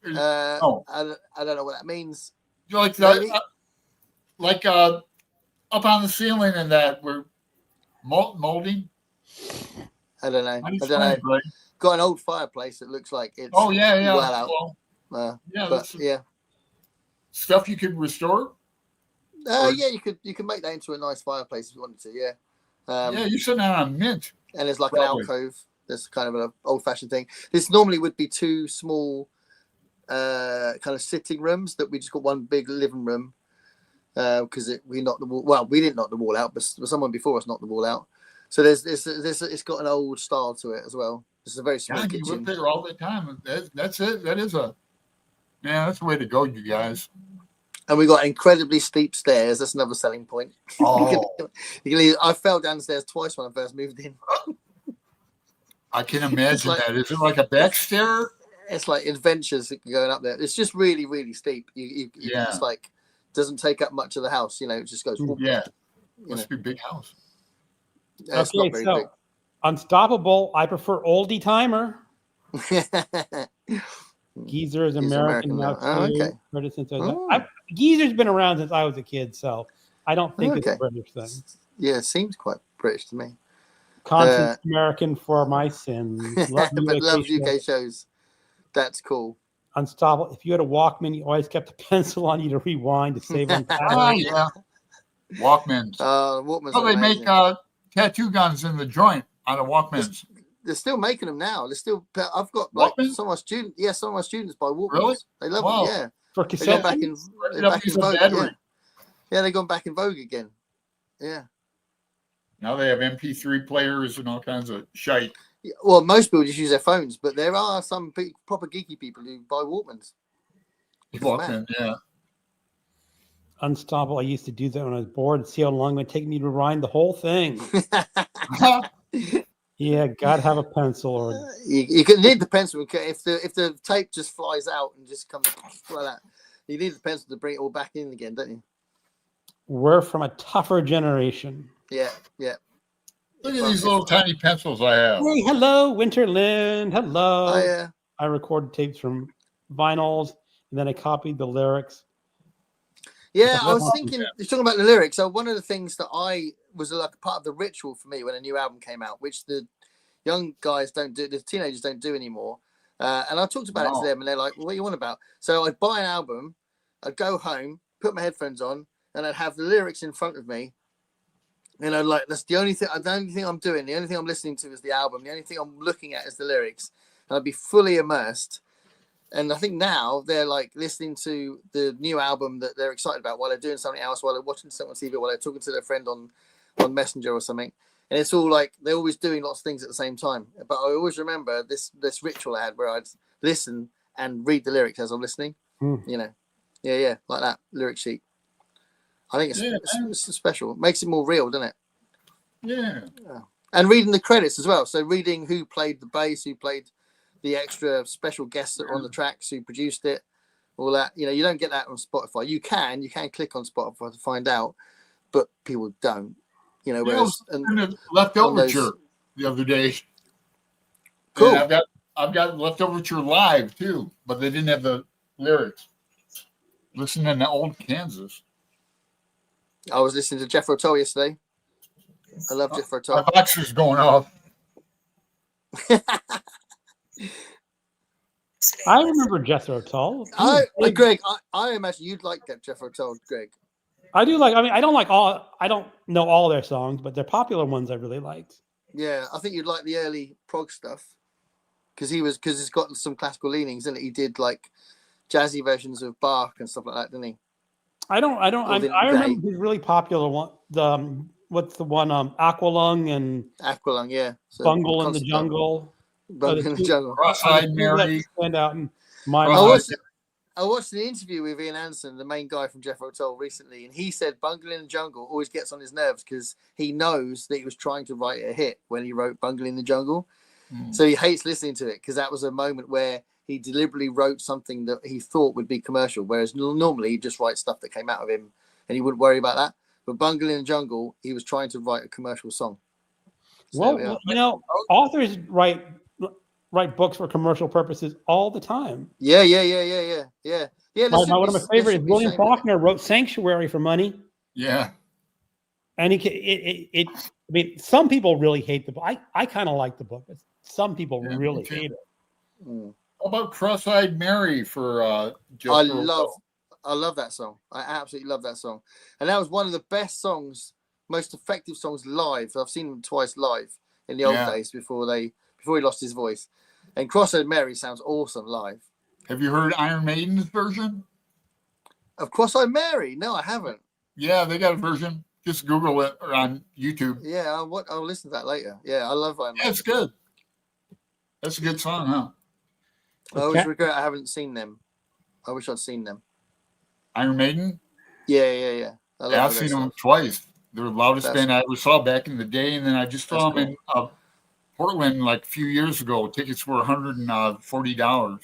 No. I don't know what that means. Like that, like up on the ceiling and that we're molding. I don't know. I don't know. Right? Got an old fireplace that looks like it's well out. Well, yeah. Stuff you could restore. Yeah, you could make that into a nice fireplace if you wanted to. Yeah. Yeah, you sitting on a mint. And there's like an alcove. That's kind of an old-fashioned thing. This normally would be two small, kind of sitting rooms that we just got one big living room because we knocked the wall. Well, we didn't knock the wall out, but someone before us knocked the wall out. So there's it's got an old style to it as well. It's a very small kitchen. You live there all the time. That's it. That's the way to go, you guys. And we got incredibly steep stairs. That's another selling point. Oh. I fell down the stairs twice when I first moved in. I can imagine that. Is it like a back stair? It's like adventures going up there. It's just really, really steep. It's like doesn't take up much of the house. It just goes. Yeah, must be a big house. It's not very big. Unstoppable. I prefer oldie timer. Geezer is American now too. Oh, okay. Geezer's been around since I was a kid, so I don't think it's a British thing. Yeah, it seems quite British to me. Constant American for my sins. Love UK shows. That's cool. Unstoppable. If you had a Walkman, you always kept a pencil on you to rewind to save on time. Oh, yeah. Walkmans. Walkmans. Oh, they make tattoo guns in the joint on the Walkmans. They're still making them now. They're still. I've got like some of my students. Yeah, some of my students buy Walkmans. Really? They love them. Yeah. For cassette. They're back in vogue. Yeah, they've gone back in vogue again. Yeah. Now they have MP3 players and all kinds of shite. Yeah, well, most people just use their phones, but there are some proper geeky people who buy Walkmans. Walkman, yeah. Unstoppable. I used to do that when I was bored. See how long it would take me to rewind the whole thing. Yeah, gotta have a pencil or you can need the pencil if the tape just flies out and just comes like that. You need the pencil to bring it all back in again, don't you? We're from a tougher generation. Yeah. Look at these little tiny pencils I have. Hey, hello, Winterland. Hello. Oh, yeah. I recorded tapes from vinyls, and then I copied the lyrics. Yeah, I was thinking, you're talking about the lyrics. So one of the things that I was like part of the ritual for me when a new album came out, which the young guys don't do, the teenagers don't do anymore. And I talked about it to them, and they're like, well, "What are you on about?" So I'd buy an album, I'd go home, put my headphones on, and I'd have the lyrics in front of me. And I'd like, that's the only thing I'm doing. The only thing I'm listening to is the album. The only thing I'm looking at is the lyrics. And I'd be fully immersed. And I think now they're like listening to the new album that they're excited about while they're doing something else, while they're watching something on TV, while they're talking to their friend on Messenger or something. And it's all like they're always doing lots of things at the same time. But I always remember this ritual I had where I'd listen and read the lyrics as I'm listening. Yeah, like that lyric sheet. I think it's special. It makes it more real, doesn't it? Yeah. And reading the credits as well. So reading who played the bass, who played the extra special guests that were on the tracks, who produced it, all that. You don't get that on Spotify. You can click on Spotify to find out, but people don't. Whereas Leftoverture the other day. Cool. And I've got Leftoverture live too, but they didn't have the lyrics. Listening to old Kansas. I was listening to Jethro Tull yesterday. I love Jethro Tull. My boxer's going off. I remember Jethro Tull. Greg, I imagine you'd like that Jethro Tull, Greg. I do like. I mean, I don't know all their songs, but their popular ones I really liked. Yeah, I think you'd like the early prog stuff because it's got some classical leanings, and he did like jazzy versions of Bach and stuff like that, didn't he? I don't. I remember his really popular one. What's the one? Aqualung and Aqualung, yeah. So Bungle in the Jungle. Bungle in the Jungle. Cross-eyed Mary. Stand out in my mind. I watched an interview with Ian Anderson, the main guy from Jethro Tull, recently, and he said Bungle in the Jungle always gets on his nerves because he knows that he was trying to write a hit when he wrote Bungle in the Jungle. So he hates listening to it because that was a moment where he deliberately wrote something that he thought would be commercial, whereas normally he'd just write stuff that came out of him and he wouldn't worry about that. But Bungle in the Jungle, he was trying to write a commercial song. So well, authors write books for commercial purposes all the time. Yeah. One of my favorites is William Faulkner wrote Sanctuary for money. Yeah. And I mean, some people really hate the book. I kind of like the book. Some people really hate it. Mm. How about Cross-Eyed Mary for I love that song. I absolutely love that song. And that was one of the best songs, most effective songs live. I've seen him twice live in the old days before he lost his voice. And Cross-Eyed Mary sounds awesome live. Have you heard Iron Maiden's version of Cross-Eyed Mary? No, I haven't. Yeah, they got a version. Just Google it on YouTube. Yeah, I'll listen to that later. Yeah, I love Iron Maiden. Yeah, it's good. That's a good song, huh? I always regret I haven't seen them. I wish I'd seen them. Iron Maiden? Yeah. I've seen them twice. They're the loudest band I ever saw back in the day, and then I just saw them in Portland like a few years ago. Tickets were $140.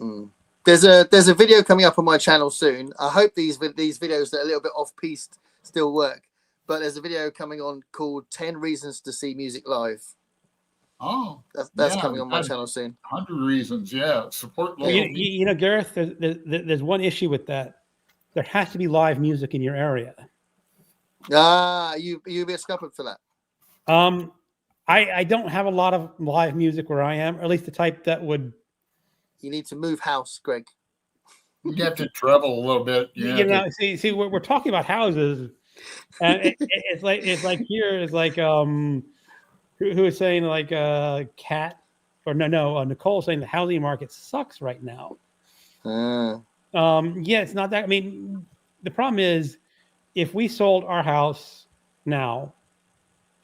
Mm. There's a video coming up on my channel soon. I hope these videos that are a little bit off-piste still work. But there's a video coming on called 10 Reasons to See Music Live. Oh, that's coming on my channel soon. 100 reasons, support local. You know, Gareth, there's one issue with that. There has to be live music in your area. You a bit scuppered for that. I don't have a lot of live music where I am, or at least the type that would. You need to move house, Greg. You have to travel a little bit. You know, see, we're talking about houses, and it's like here is like who is saying like Cat or no Nicole saying the housing market sucks right now. Yeah, it's not that. I mean, the problem is if we sold our house now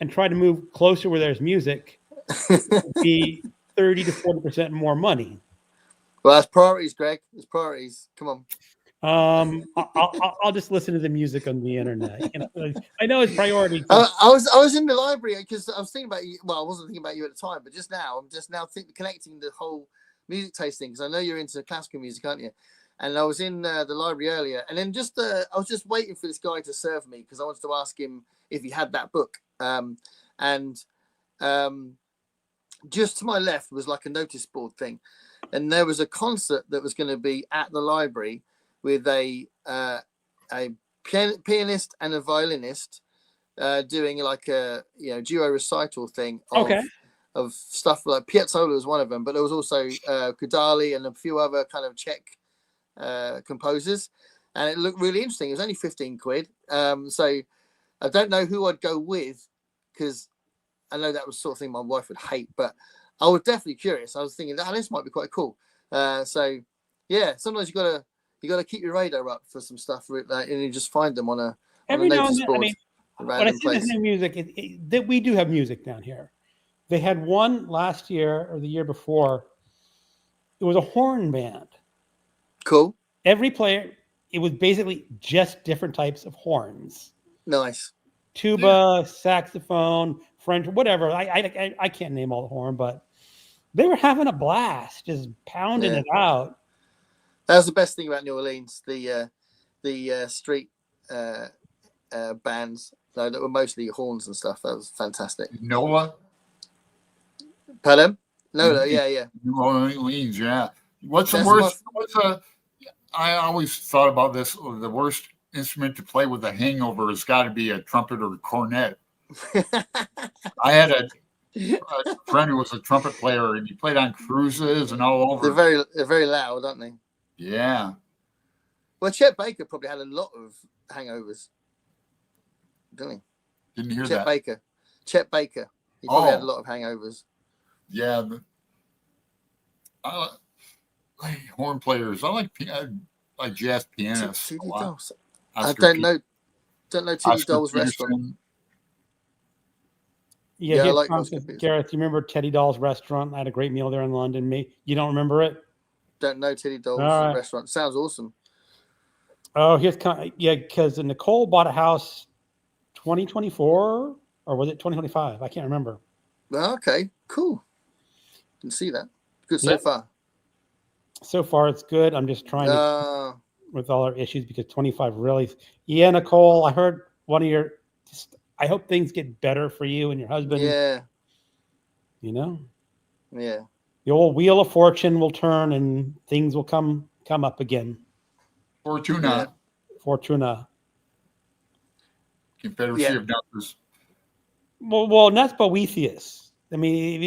and tried to move closer where there's music, it would be 30 to 40% more money. Well, that's priorities, Greg. It's priorities. Come on. I'll just listen to the music on the internet. You know, I know it's priority. I was in the library because I was thinking about you. Well, I wasn't thinking about you at the time, but I'm just now connecting the whole music tasting because I know you're into classical music, aren't you? And I was in the library earlier, and then I was just waiting for this guy to serve me because I wanted to ask him if he had that book. Just to my left was like a notice board thing, and there was a concert that was going to be at the library with a pianist and a violinist doing like a duo recital thing of stuff like Piazzolla was one of them, but there was also Kodaly and a few other kind of Czech composers, and it looked really interesting. It was only 15 quid. So I don't know who I'd go with because I know that was the sort of thing my wife would hate, but I was definitely curious. I was thinking that this might be quite cool. So yeah, sometimes you gotta keep your radar up for some stuff, and you just find them on a notice board. I mean, when I see this new music, that we do have music down here. They had one last year or the year before. It was a horn band. Cool. Every player, it was basically just different types of horns. Nice. Tuba, saxophone, French, whatever. I can't name all the horn, but they were having a blast, just pounding it out. That was the best thing about New Orleans. The street bands that were mostly horns and stuff. That was fantastic. Nola. Pardon? Nola, yeah. New Orleans, yeah. What's the worst? I always thought about this. The worst instrument to play with a hangover has got to be a trumpet or a cornet. I had a friend who was a trumpet player, and he played on cruises and all over. They're very loud, aren't they? Yeah. Well, Chet Baker probably had a lot of hangovers, didn't he? Didn't hear that. Chet Baker. He probably had a lot of hangovers. Yeah. I like horn players. I like jazz pianists a Teddy lot. Doll's. I Oscar don't Pe- know Teddy Oscar Doll's restaurant. Peterson. Yeah, Yeah, I here's like Tom Oscar says, Peterson. Gareth, you remember Teddy Doll's restaurant? I had a great meal there in London. You don't remember it? Don't know Teddy Doll's All right. restaurant. Sounds awesome. Oh, because Nicole bought a house 2024 or was it 2025? I can't remember. Okay, cool. Can see that. Good so Yep. far. So far, it's good. I'm just trying to with all our issues because 25 really. Yeah, Nicole, I heard one of your. I hope things get better for you and your husband. Yeah. You know. Yeah. The old wheel of fortune will turn and things will come up again. Fortuna. Confederacy of Numbers. Well, and that's Boethius. I mean,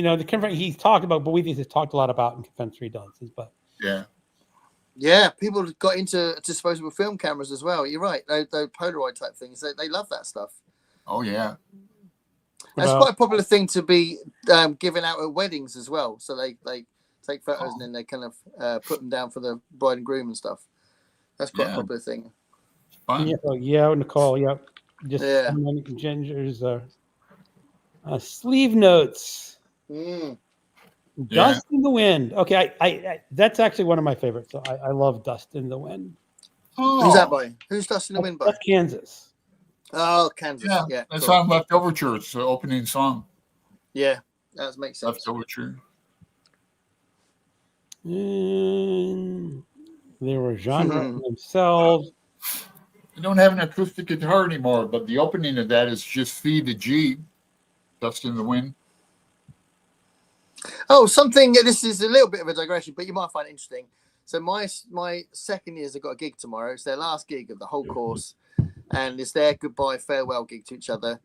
he's talked about Boethius has talked a lot about in Confederate dances, but yeah, people got into disposable film cameras as well. You're right; those Polaroid type things, they love that stuff. Oh yeah, that's quite a popular thing to be given out at weddings as well. So they take photos and then they kind of put them down for the bride and groom and stuff. That's quite a popular thing. Fun. Yeah, Nicole. Yeah, just Ginger's sleeve notes. Dust in the Wind. Okay, I that's actually one of my favorites. So I love Dust in the Wind. Oh. Who's that by? Who's Dust in the Wind by? That's Kansas. Oh, Kansas. Yeah. That's on Left Overture. It's the opening song. Yeah, that makes sense. Left Overture. They were genre themselves. I don't have an acoustic guitar anymore, but the opening of that is just C to G. Dust in the Wind. Oh, something. This is a little bit of a digression, but you might find it interesting. So my second years have got a gig tomorrow. It's their last gig of the whole course, and it's their goodbye farewell gig to each other.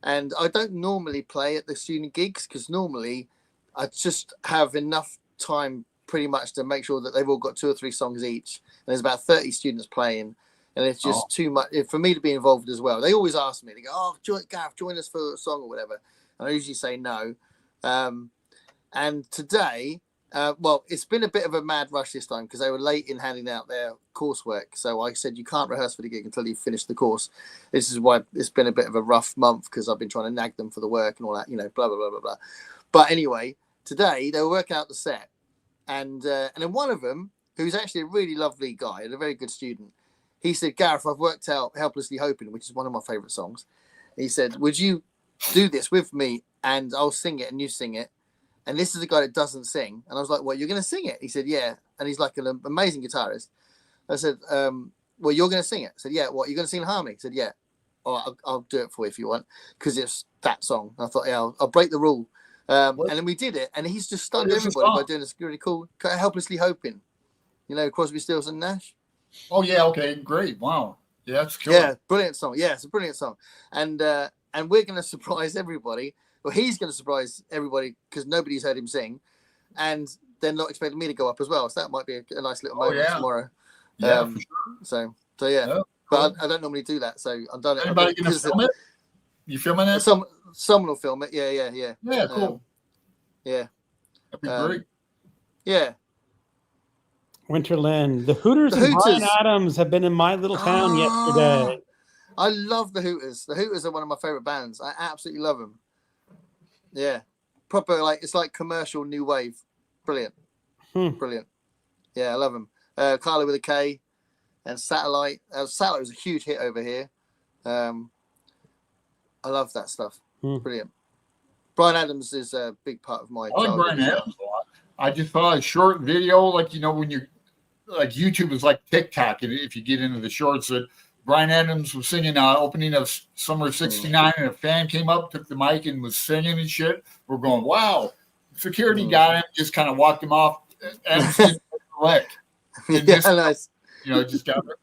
And I don't normally play at the student gigs because normally I just have enough time pretty much to make sure that they've all got 2 or 3 songs each. And there's about 30 students playing, and it's just too much for me to be involved as well. They always ask me, they go, "Oh, Gareth, join us for a song or whatever," and I usually say no. And today, it's been a bit of a mad rush this time because they were late in handing out their coursework. So I said, you can't rehearse for the gig until you finish the course. This is why it's been a bit of a rough month because I've been trying to nag them for the work and all that, blah, blah, blah, blah, blah. But anyway, today they were working out the set. And then one of them, who's actually a really lovely guy and a very good student, he said, "Gareth, I've worked out Helplessly Hoping," which is one of my favorite songs. He said, "Would you do this with me and I'll sing it and you sing it?" And this is a guy that doesn't sing. And I was like, "What, you're going to sing it?" He said, "Yeah." And he's like an amazing guitarist. I said, "Well, you're going to sing it?" I said, "Yeah." "What, you're going to sing harmony?" He said, "Yeah." "Oh, I'll do it for you if you want," because it's that song. I thought, yeah, I'll break the rule. And then we did it. And he's just stunned everybody by doing this really cool, Helplessly Hoping. Crosby, Stills and Nash. Oh, yeah. Okay, great. Wow. Yeah, that's cool. Yeah, brilliant song. Yeah, it's a brilliant song. And we're going to surprise everybody. Well, he's going to surprise everybody because nobody's heard him sing, and they're not expecting me to go up as well. So that might be a nice little moment tomorrow. Yeah, for sure. So yeah. Oh, cool. But I don't normally do that. So I'm done. Anybody going to film it? You filming it? Someone will film it. Yeah. Yeah, cool. Yeah. That'd be great. Yeah. Winterland. The Hooters and Bryan Adams have been in my little town yesterday. I love the Hooters. The Hooters are one of my favorite bands. I absolutely love them. Yeah. Proper, it's like commercial new wave. Brilliant. Brilliant. Yeah, I love them. Carly with a K and Satellite. Satellite was a huge hit over here. I love that stuff. Brilliant. Bryan Adams is a big part of my childhood. I like Bryan Adams a lot. I just saw a short video, when you YouTube is like TikTok, and if you get into the shorts, that Bryan Adams was singing opening of Summer of '69, and a fan came up, took the mic, and was singing and shit. We're going, wow. Security got him, just kind of walked him off. Adams didn't leg. Nice. Just got it.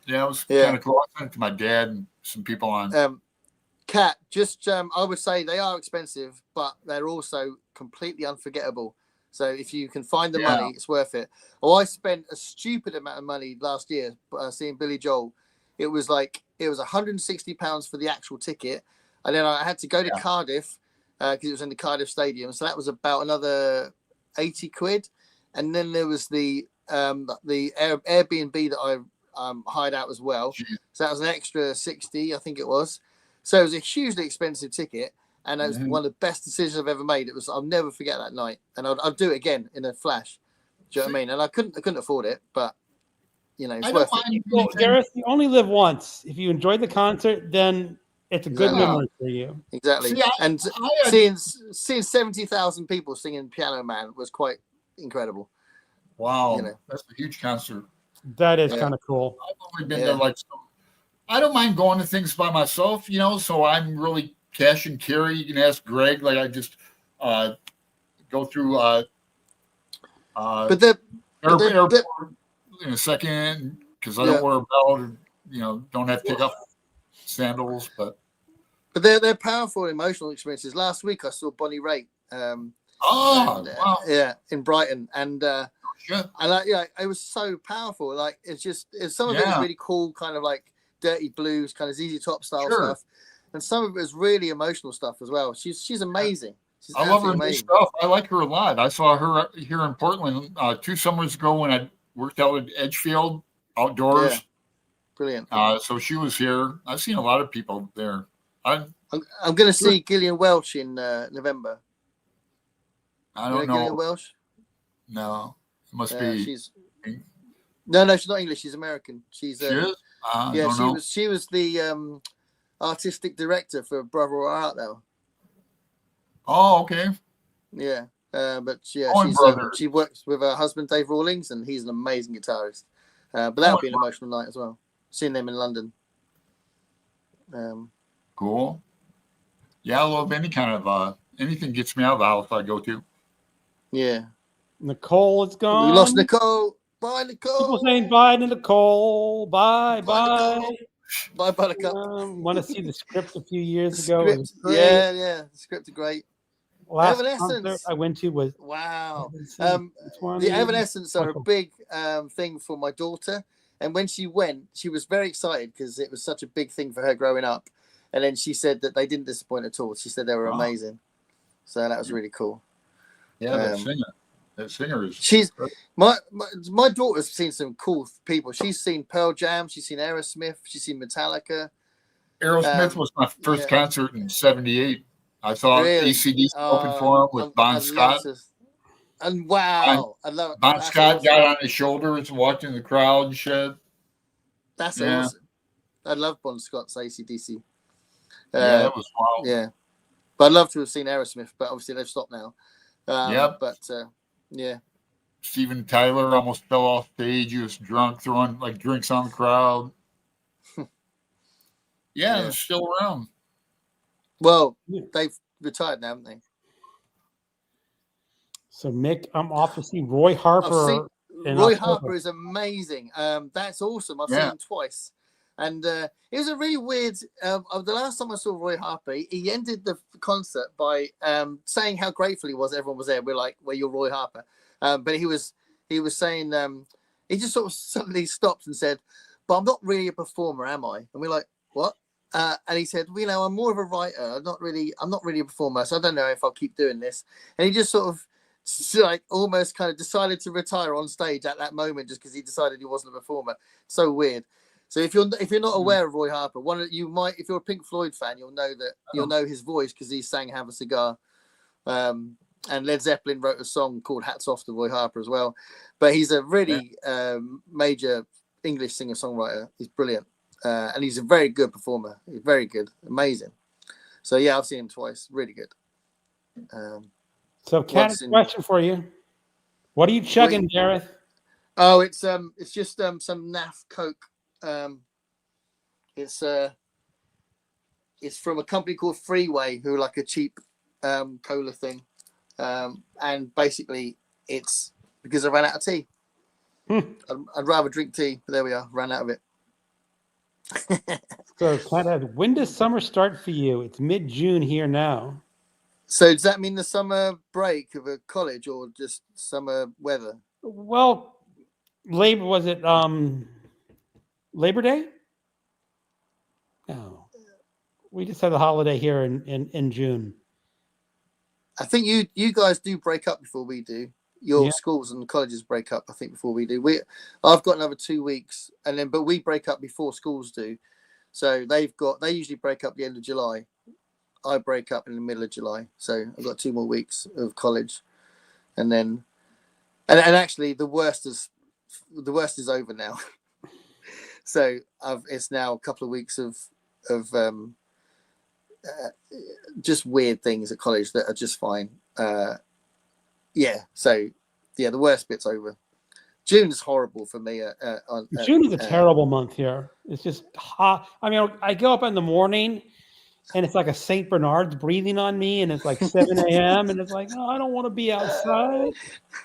Yeah, it was kind of cool. I sent it to my dad and some people on. Kat, I would say they are expensive, but they're also completely unforgettable. So if you can find the money, it's worth it. I spent a stupid amount of money last year seeing Billy Joel. It was £160 for the actual ticket, and then I had to go to Cardiff because it was in the Cardiff Stadium. So that was about another 80 quid. And then there was the Airbnb that I hired out as well. So that was an extra 60, I think it was. So it was a hugely expensive ticket. And it was one of the best decisions I've ever made. I'll never forget that night. And I'll do it again in a flash. Do you know what I mean? And I couldn't afford it, but it's worth it. Well, Gareth, you only live once. If you enjoyed the concert, then it's a good memory for you. Exactly. Seeing 70,000 people singing Piano Man was quite incredible. Wow, that's a huge concert. That is kind of cool. I've only been to I don't mind going to things by myself, so I'm really cash and carry. You can ask Greg. Like I just go through but the airport in a second because I don't wear a belt or don't have to take off sandals. But they're powerful emotional experiences. Last week I saw Bonnie Raitt. Wow. In Brighton, and it was so powerful. Like it's some of it was really cool, kind of like dirty blues, kind of ZZ Top style stuff, and some of it was really emotional stuff as well. She's amazing. I love her new stuff. I like her a lot. I saw her here in Portland 2 summers ago when I worked out at Edgefield outdoors. Yeah. Brilliant. So she was here. I've seen a lot of people there. I'm going to see Gillian Welch in November. I don't know. Gillian Welch? No, it must be. No, she's not English. She's American. She is. She was the artistic director for Brother Art, though. Oh, okay. Yeah, but she works with her husband Dave Rawlings, and he's an amazing guitarist. But that'll be an emotional night as well. Seeing them in London. Cool. Yeah, I love any kind of anything gets me out of the house I go to. Yeah. Nicole is gone. We lost Nicole. Bye, Nicole. People saying bye to Nicole. Bye. Nicole. Bye, Buttercup. Want to see the script a few years ago? Yeah. The script is great. Last concert I went to was wow. The Evanescence are a big thing for my daughter, and when she went, she was very excited because it was such a big thing for her growing up. And then she said that they didn't disappoint at all. She said they were amazing, so that was really cool. Yeah, that singer is. She's my daughter's seen some cool people. She's seen Pearl Jam. She's seen Aerosmith. She's seen Metallica. Aerosmith was my first concert in '78. I saw AC/DC open for him with Bon Scott. And wow, I love it. Bon Scott got on his shoulders and walked in the crowd and shit. That's awesome. I love Bon Scott's AC/DC. It was wild. Yeah, but I'd love to have seen Aerosmith, but obviously they've stopped now. But Steven Tyler almost fell off stage. He was drunk, throwing like drinks on the crowd. It's still around. Well, they've retired now, haven't they? So, Mick, I'm off to see Roy Harper. Roy Harper is amazing. That's awesome. I've seen him twice. And it was a really weird. The last time I saw Roy Harper, he ended the concert by saying how grateful he was. Everyone was there. We're like, "Well, you're Roy Harper," but he was saying he just sort of suddenly stopped and said, "But I'm not really a performer, am I?" And we're like, "What?" And he said, "Well, I'm more of a writer. I'm not really a performer, so I don't know if I'll keep doing this." And he just sort of like almost kind of decided to retire on stage at that moment just because he decided he wasn't a performer. So weird. So if you're not aware of Roy Harper, if you're a Pink Floyd fan, you'll know his voice because he sang "Have a Cigar," and Led Zeppelin wrote a song called "Hats Off" to Roy Harper as well. But he's a really major English singer-songwriter. He's brilliant, and he's a very good performer. He's very good, amazing. So I've seen him twice. Really good. So, Kat, question for you: what are you chugging, Gareth? Oh, it's just some NAF Coke. It's from a company called Freeway, who are like a cheap cola thing, and basically it's because I ran out of tea. I'd rather drink tea, but there we are, ran out of it. So, when does summer start for you? It's mid-June here now. So does that mean the summer break of a college or just summer weather? Well, was it Labor Day? No. We just had a holiday here in June. I think you guys do break up before we do. Your Yeah. schools and colleges break up, I think, before we do. I've got another 2 weeks, but we break up before schools do. So they usually break up the end of July. I break up in the middle of July. So I've got 2 more weeks of college, and then and actually the worst is over now. So it's now a couple of weeks of just weird things at college that are just fine. So the worst bit's over. June is horrible for me. June is a terrible month here. It's just hot. I mean, I go up in the morning and it's like a St. Bernard's breathing on me, and it's like 7 a.m. and it's like, oh, I don't want to be outside.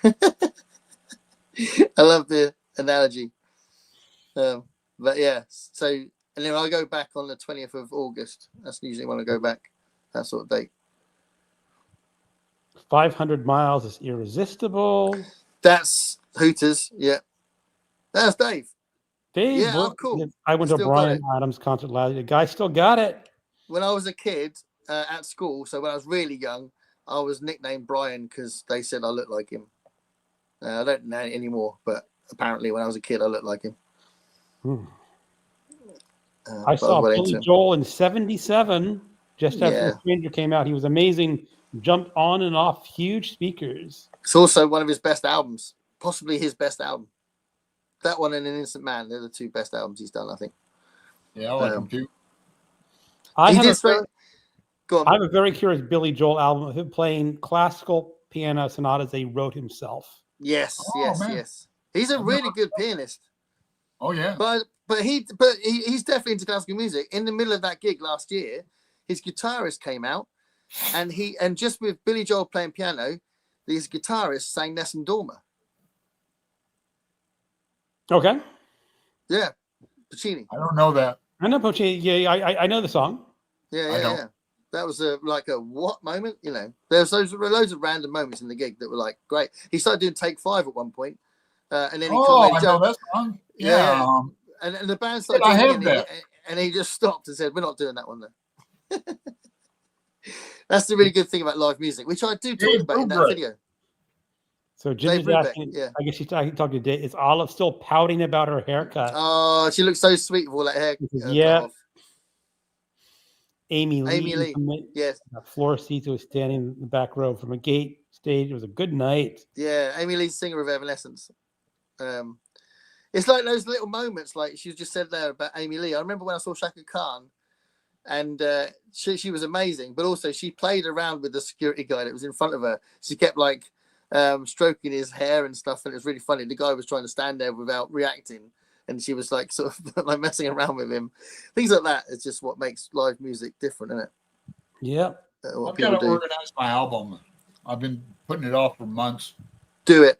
I love the analogy. But yeah, so, and then I go back on the 20th of August. That's usually when I go back, that sort of date. 500 miles is irresistible. That's Hooters. Yeah. That's Dave. Dave, Yeah, oh, cool. I went to Still Brian Adams' concert last year. The guy still got it. When I was a kid at school, so when I was really young, I was nicknamed Brian because they said I looked like him. I don't know anymore, but apparently when I was a kid, I looked like him. I saw Billy Joel in '77, just after The Stranger came out. He was amazing. Jumped on and off huge speakers. It's also one of his best albums, possibly his best album. That one and An Innocent Man, they're the 2 best albums he's done, I think. Yeah, I like him too. I have a very curious Billy Joel album of him playing classical piano sonatas they wrote himself. Yes. He's a really good pianist. Oh yeah. But he's definitely into classical music. In the middle of that gig last year, his guitarist came out, and just with Billy Joel playing piano, his guitarist sang Nessun Dorma. Okay. Yeah, Puccini. I don't know that. I know Puccini. Yeah, I know the song. Yeah. That was a what moment? You know, there's loads of random moments in the gig that were like great. He started doing Take 5 at one point, and then he I know that song. Yeah. And the band started doing it, and he just stopped and said, "We're not doing that one then." That's the really good thing about live music, which I do talk about in that video. So Ginger's asking, I guess she's talking to Dave. Is Olive still pouting about her haircut? Oh, she looks so sweet with all that hair. Yeah. Amy Lee. Yes. Floor seats was standing in the back row from a gate stage. It was a good night. Yeah, Amy Lee, singer of Evanescence. It's like those little moments, like she just said there about Amy Lee. I remember when I saw Shaka Khan, and she was amazing, but also she played around with the security guy that was in front of her. She kept stroking his hair and stuff, and it was really funny. The guy was trying to stand there without reacting, and she was sort of messing around with him. Things like that is just what makes live music different, isn't it? Yeah. I've got to organize my album. I've been putting it off for months. Do it.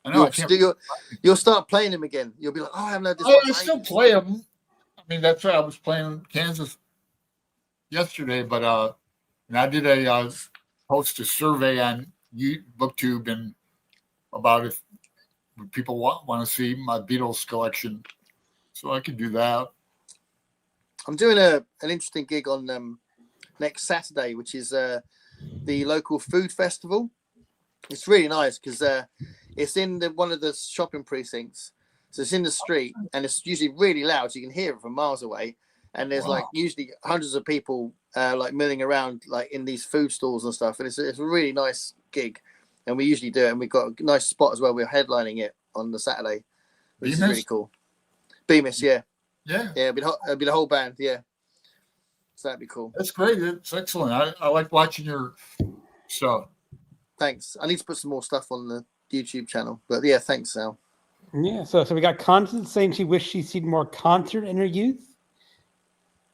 I know. You'll start playing them again. You'll be like, oh, I haven't heard this. I still play them. I mean, that's why I was playing Kansas yesterday, but and I did post a survey on BookTube and about if people want to see my Beatles collection, so I could do that. I'm doing an interesting gig on next Saturday, which is the local food festival. It's really nice because it's in one of the shopping precincts, so it's in the street, and it's usually really loud, so you can hear it from miles away. And there's usually hundreds of people milling around in these food stalls and stuff, and it's a really nice gig. And we usually do it, and we've got a nice spot as well. We're headlining it on the Saturday, which is really cool. Bemis, yeah. It'll be the whole band, yeah. So that'd be cool. That's great. It's excellent. I like watching your stuff. Thanks. I need to put some more stuff on the YouTube channel, but yeah, thanks, Sal. Yeah. So we got Constance saying she wished she'd seen more concert in her youth.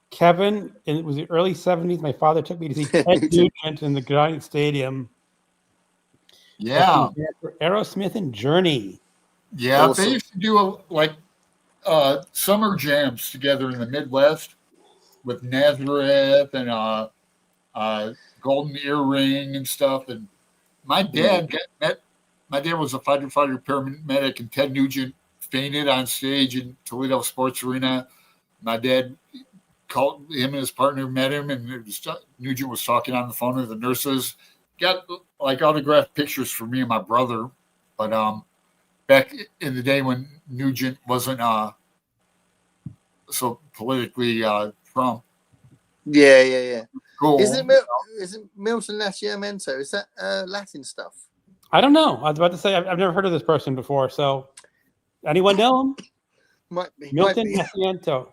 Kevin, it was the early 70s. My father took me to see Ted Nugent in the Giant Stadium. Yeah. Aerosmith and Journey. Yeah, awesome. They used to do summer jams together in the Midwest with Nazareth and Golden Earring and stuff. And my dad was a fighter paramedic, and Ted Nugent fainted on stage in Toledo Sports Arena. My dad called him and his partner, met him, and Nugent was talking on the phone with the nurses, got like autographed pictures for me and my brother, but back in the day when Nugent wasn't so politically Trump. Yeah. Cool. Is it Milton Nascimento? Is that Latin stuff? I don't know. I was about to say I've never heard of this person before. So, anyone know him? Might be. Milton Nascimento.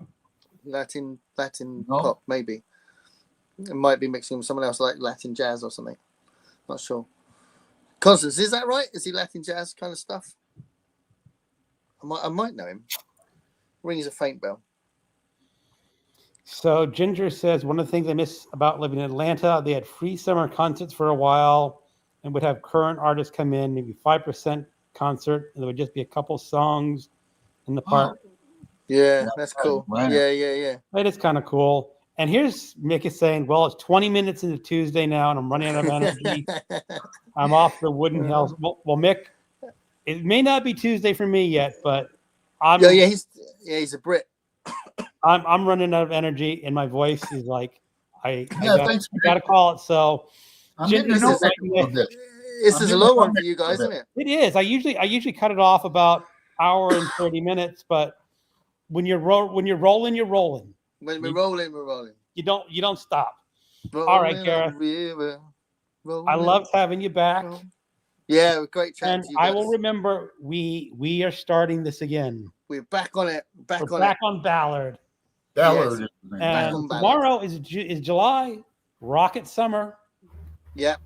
Latin No. pop, maybe. It might be mixing with someone else like Latin jazz or something. Not sure. Constance, is that right? Is he Latin jazz kind of stuff? I might know him. Rings a faint bell. So Ginger says one of the things I miss about living in Atlanta, they had free summer concerts for a while and would have current artists come in, maybe 5% concert, and there would just be a couple songs in the park. Yeah, that's cool. Right. Yeah. It is kind of cool. And here's Mick is saying, well, it's 20 minutes into Tuesday now, and I'm running out of energy. I'm off the wooden hills. Well, Mick, it may not be Tuesday for me yet, but I'm he's a Brit. I'm running out of energy, and my voice is like, I Thanks, gotta call it. So I'm getting to know that a little bit. This is a long one for you guys, isn't it? it is. I usually cut it off about hour and 30 minutes, but when you're rolling, you're rolling. When we're rolling, we're rolling. You don't stop. Rolling All right, Gareth. River, I loved having you back. Yeah, great chat. And I will remember we are starting this again. We're back on it. We're back on Ballard. Ballard. Yes. Yes. And tomorrow is July, Rocket Summer. Yeah.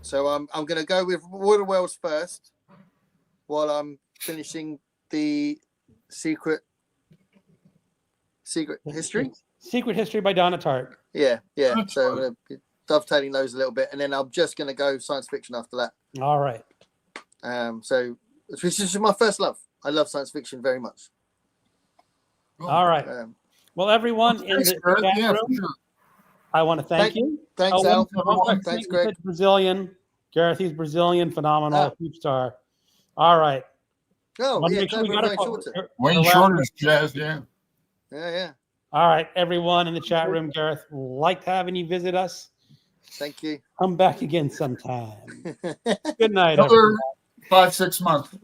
So I'm going to go with Water Wells first while I'm finishing the Secret History. Secret History by Donna Tartt. Yeah. So I'm going to dovetailing those a little bit, and then I'm just going to go science fiction after that. All right. So this is my first love. I love science fiction very much. All right. Well, everyone in the chat room, sure. I want to thank you. Thanks, Al. Thanks, Greg. Brazilian. Gareth, he's Brazilian, phenomenal, huge star. All right. Oh, yeah. Wayne Shorter's jazz, yeah. Yeah. All right, everyone in the chat room, Gareth, liked having you visit us. Thank you. Come back again sometime. Good night, Another everyone. 5-6 months.